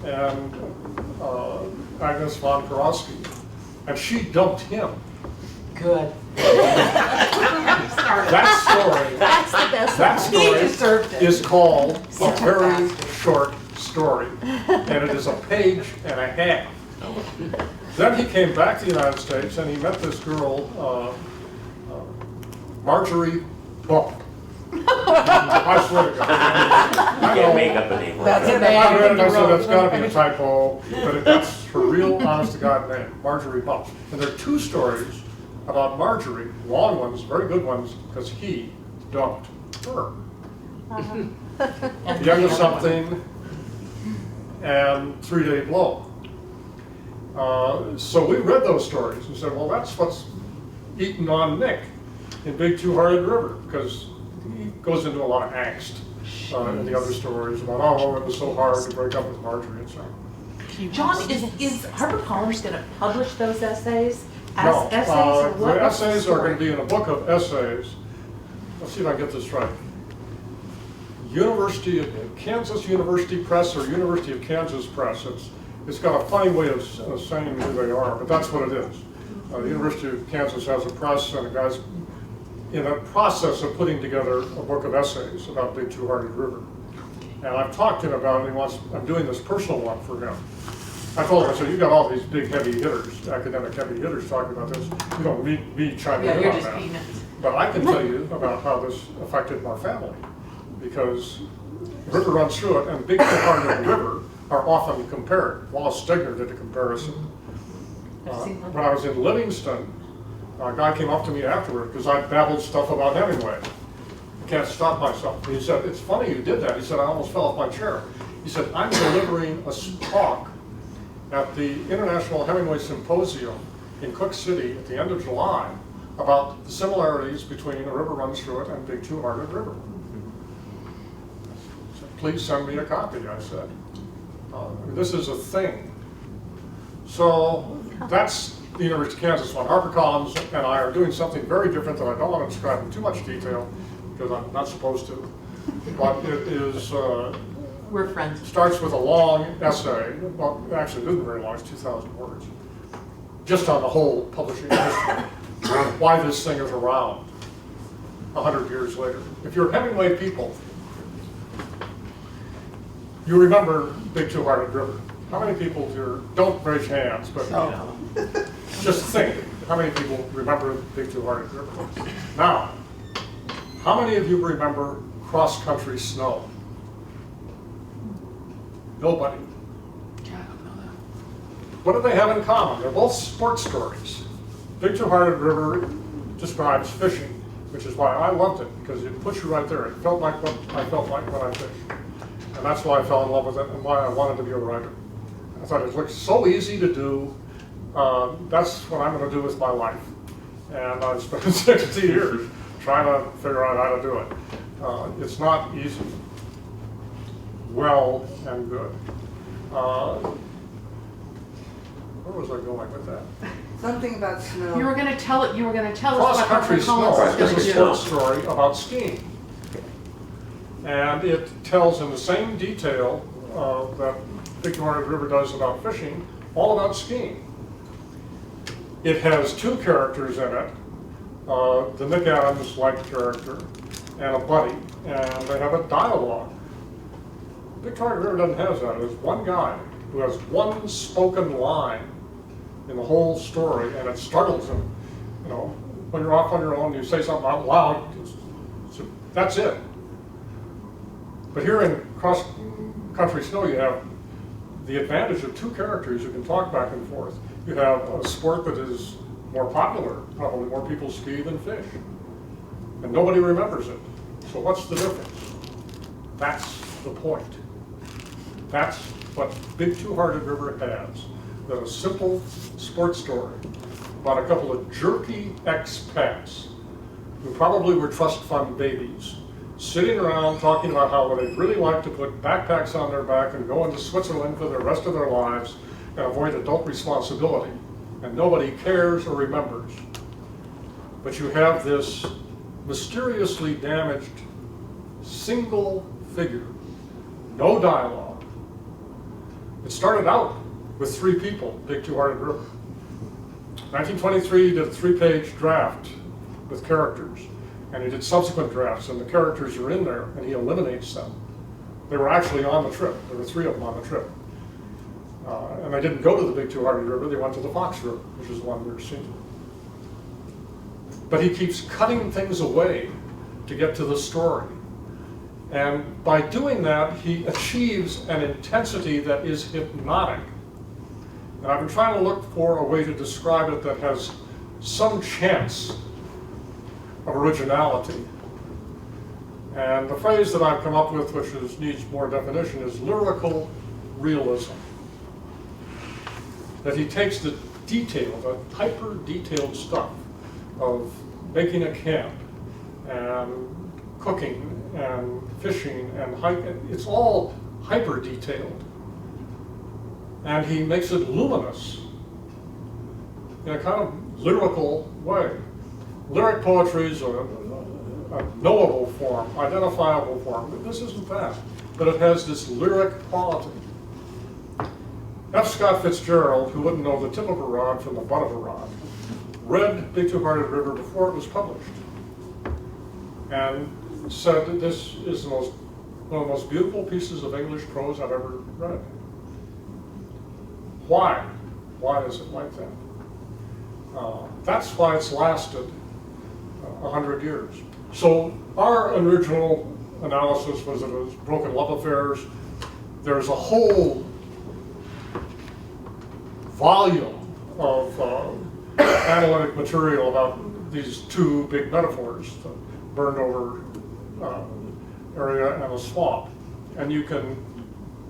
and Agnes von Karowski, and she dumped him. Good. That story. That's the best That one. story He deserved it. is called A Very Short Story, and it is a page and a half. Then he came back to the United States and he met this girl, Marjorie Bump. I swear to God. You can't make up a name like That's that. a name. I read it and I said, that's got to be a typo, but that's her real honest to God name, Marjorie Bump. And there are two stories about Marjorie, long ones, very good ones, because he dumped her. Young or something, and 3-day blow. So we read those stories and said, well, that's what's eating on Nick in Big Two-Hearted River, because he goes into a lot of angst in the other stories about, oh, it was so hard to break up with Marjorie and so on. John, is HarperCollins going to publish those essays as No, essays or what? the essays are going to be in a book of essays. Let's see if I get this right. Kansas University Press or University of Kansas Press. It's got a funny way of saying who they are, but that's what it is. The University of Kansas has a press, and a guy's in a process of putting together a book of essays about Big Two-Hearted River. And I've talked to him about it. I'm doing this personal one for him. I told him, I said, you got all these big heavy hitters, academic heavy hitters talking about this. You don't need me chiming in on that. But I can tell you about how this affected my family, because the river runs through it, and Big Two-Hearted River are often compared. Wallace Stegner did a comparison. When I was in Livingston, a guy came up to me afterward because I babbled stuff about Hemingway. I can't stop myself. He said, it's funny you did that. He said, I almost fell off my chair. He said, I'm delivering a talk at the International Hemingway Symposium in Cook City at the end of July about the similarities between A River Runs Through It and Big Two-Hearted River. So please send me a copy, I said. This is a thing. So that's the University of Kansas one. HarperCollins and I are doing something very different that I don't want to describe in too much detail because I'm not supposed to. But it is, we're friends. Starts with a long essay. Well, actually, it isn't very long, it's 2,000 words. Just on the whole publishing history, why this thing is around 100 years later. If you're Hemingway people, you remember Big Two-Hearted River. How many people here, don't raise hands, but just think, how many people remember Big Two-Hearted River? Now, how many of you remember cross-country snow? Nobody. What do they have in common? They're both sports stories. Big Two-Hearted River describes fishing, which is why I loved it, because it puts you right there. It felt like what I felt like when I fished. And that's why I fell in love with it and why I wanted to be a writer. I thought it looked so easy to do. That's what I'm going to do with my life. And I've spent 60 years trying to figure out how to do it. It's not easy. Well and good. Where was I going with that? Something about snow. You were going to tell it. You were going to tell us what Cross-country snow HarperCollins is a sports story about skiing. And it tells in the same detail that Big Two-Hearted River does about fishing, all about skiing. It has two characters in it, the Nick Adams-like character and a buddy, and they have a dialogue. Big Two-Hearted River doesn't have that. There's one guy who has one spoken line in the whole story, and it startles him. You know, when you're off on your own, you say something out loud, that's it. But here in cross-country snow, you have the advantage of two characters who can talk back and forth. You have a sport that is more popular. Probably more people ski than fish. And nobody remembers it. So what's the difference? That's the point. That's what Big Two-Hearted River has. That a simple sports story about a couple of jerky expats who probably were trust fund babies sitting around talking about how they'd really like to put backpacks on their back and go into Switzerland for the rest of their lives and avoid adult responsibility. And nobody cares or remembers. But you have this mysteriously damaged single figure, no dialogue. It started out with 3 people, Big Two-Hearted River. 1923, he did a 3-page draft with characters. And he did subsequent drafts, and the characters are in there, and he eliminates them. They were actually on the trip. There were 3 of them on the trip. And they didn't go to the Big Two-Hearted River, they went to the Fox River, which is the one we're seeing. But he keeps cutting things away to get to the story. And by doing that, he achieves an intensity that is hypnotic. And I've been trying to look for a way to describe it that has some chance of originality. And the phrase that I've come up with, which needs more definition, is lyrical realism. That he takes the detailed, the hyper-detailed stuff of making a camp and cooking and fishing and hiking. It's all hyper-detailed. And he makes it luminous in a kind of lyrical way. Lyric poetry is a knowable form, identifiable form. This isn't that, but it has this lyric quality. F. Scott Fitzgerald, who wouldn't know the tip of a rod from the butt of a rod, read Big Two-Hearted River before it was published and said that this is one of the most beautiful pieces of English prose I've ever read. Why? Why is it like that? That's why it's lasted 100 years. So our original analysis was that it was broken love affairs. There's a whole volume of analytic material about these two big metaphors, the burned over area and a swamp. And you can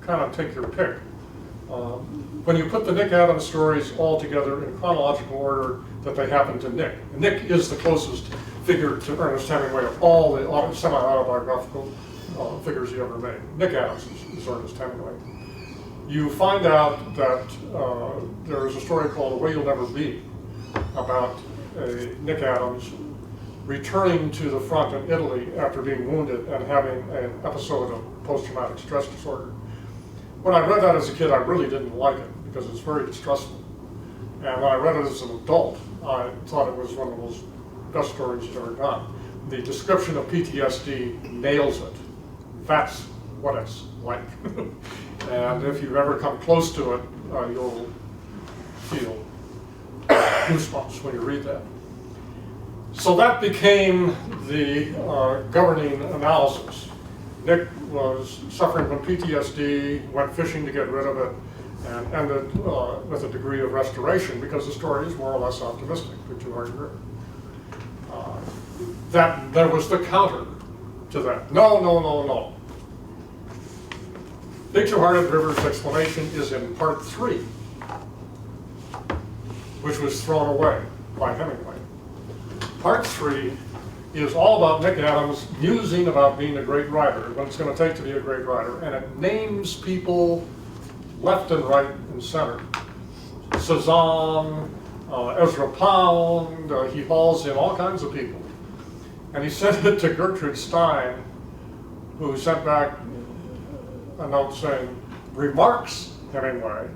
kind of take your pick. When you put the Nick Adams stories all together in chronological order that they happen to Nick. Nick is the closest figure to Ernest Hemingway of all the semi-autobiographical figures he ever made. Nick Adams is Ernest Hemingway. You find out that there is a story called The Way You'll Never Be about Nick Adams returning to the front in Italy after being wounded and having an episode of post-traumatic stress disorder. When I read that as a kid, I really didn't like it because it's very distressful. And when I read it as an adult, I thought it was one of the most best stories he's ever done. The description of PTSD nails it. That's what it's like. And if you've ever come close to it, you'll feel goosebumps when you read that. So that became the governing analysis. Nick was suffering from PTSD, went fishing to get rid of it, and ended with a degree of restoration because the story is more or less optimistic, Big Two-Hearted River. That there was the counter to that. No. Big Two-Hearted River's explanation is in part 3, which was thrown away by Hemingway. Part 3 is all about Nick Adams musing about being a great writer, what it's going to take to be a great writer, and it names people left and right and center. Cezanne, Ezra Pound, he hauls in all kinds of people. And he sent it to Gertrude Stein, who sent back a note saying, remarks, Hemingway,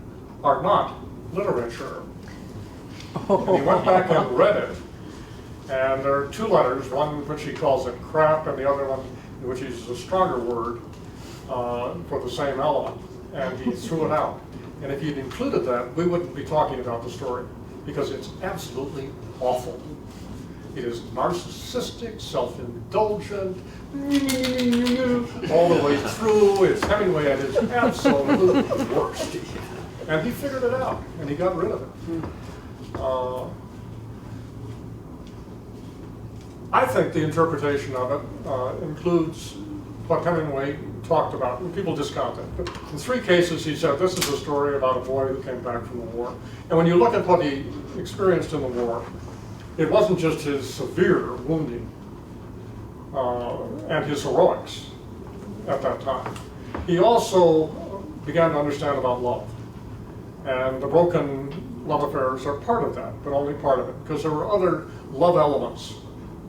are not literature. And he went back and read it. And there are 2 letters, one which he calls it crap, and the other one which is a stronger word for the same element. And he threw it out. And if he'd included that, we wouldn't be talking about the story, because it's absolutely awful. It is narcissistic, self-indulgent, all the way through. It's Hemingway at his absolute worst. And he figured it out, and he got rid of it. I think the interpretation of it includes what Hemingway talked about. And people discount that. But in 3 cases, he said, this is a story about a boy who came back from the war. And when you look at what he experienced in the war, it wasn't just his severe wounding and his heroics at that time. He also began to understand about love. And the broken love affairs are part of that, but only part of it, because there were other love elements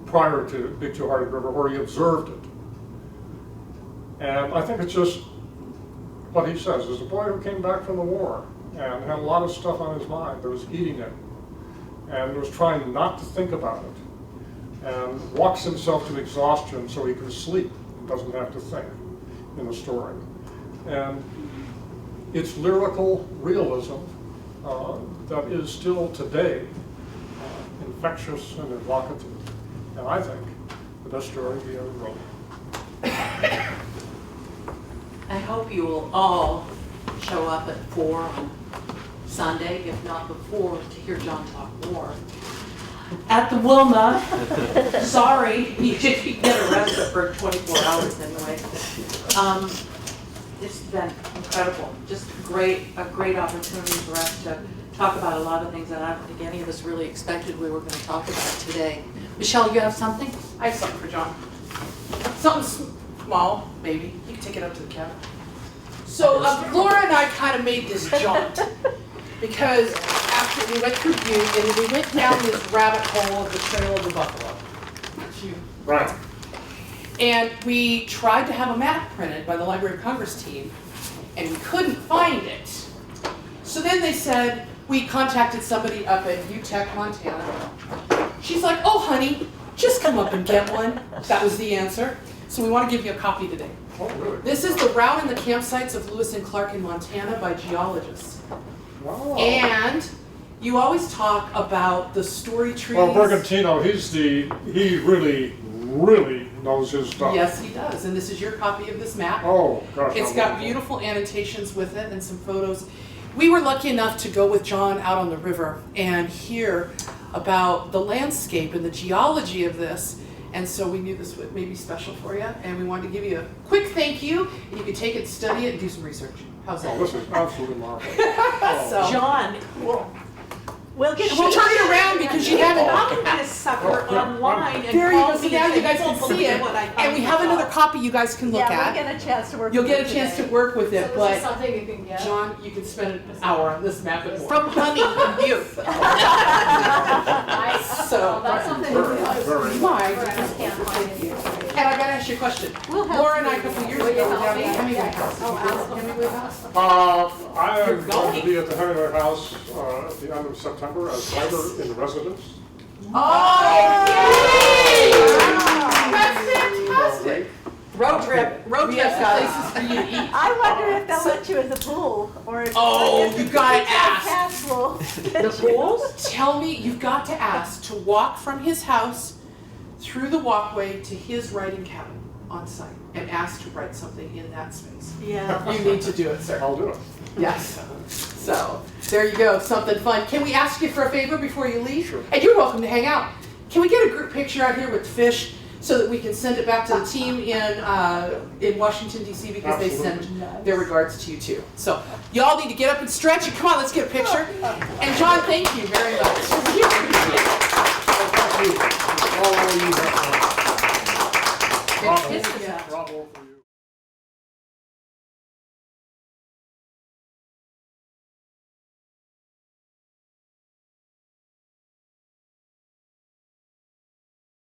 prior to Big Two-Hearted River where he observed it. And I think it's just what he says. There's a boy who came back from the war and had a lot of stuff on his mind that was eating him and was trying not to think about it and walks himself to exhaustion so he can sleep and doesn't have to think in the story. And it's lyrical realism that is still today infectious and evocative. And I think the best story he ever wrote. I hope you will all show up at 4 on Sunday, if not before, to hear John talk more. at the Wilma. Sorry, you didn't get arrested for 24 hours anyway. It's been incredible, just a great opportunity for us to talk about a lot of things that I don't think any of us really expected we were going to talk about today. Michelle, you have something? I have something for John. Something small, maybe. You can take it up to the cabin. So Laura and I kind of made this jaunt because after we went through Butte and we went down this rabbit hole of the Trail of the Buffalo. Right. And we tried to have a map printed by the Library of Congress team, and we couldn't find it. So then they said, we contacted somebody up at UTEC, Montana. She's like, oh honey, just come up and get one. That was the answer. So we want to give you a copy today. Oh, really? This is the route and the campsites of Lewis and Clark in Montana by geologists. Wow. And you always talk about the story trees. Well, Bergantino, he really knows his stuff. Yes, he does. And this is your copy of this map. Oh, gosh. It's got beautiful annotations with it and some photos. We were lucky enough to go with John out on the river and hear about the landscape and the geology of this. And so we knew this would maybe special for you, and we wanted to give you a quick thank you, and you can take it, study it, and do some research. How's that? Oh, this is absolutely marvelous. So, John, we'll get she'll turn it around because you haven't. download this sucker online and There you call go. So me now and you say, guys "You can won't see believe it, what I and we found have out." another copy you guys can look Yeah, at. we'll get a chance to work You'll with get a it chance to today. work with So it, this is but something you can get? John, you can spend an hour on this map and more. From Honey and Butte. So, That's something Very, that very. my can't find it. And I gotta ask you a question. Laura and I a couple of years ago were down at the Hemingway House. Did you go to the Hemingway House? I You're am going to going. be at the Hemingway House at the end of September as writer in residence. Oh, yay! That's fantastic. Road trip, We have some places for you to eat. I wonder if they'll let you in the pool or if Oh, if you the gotta kids ask. have cats will The pools? Tell me, you've got to ask to walk from his house through the walkway to his writing cabin on site and ask to write something in that space. Yeah. You need to do it, sir. I'll do it. Yes. So, there you go, something fun. Can we ask you for a favor before you leave? Sure. And you're welcome to hang out. Can we get a group picture out here with fish so that we can send it back to the team in Washington, D.C. because they send their regards to you too. So, y'all need to get up and stretch and come on, let's get a picture. And John, thank you very much. Thank you. All of you. It's the best. Bravo for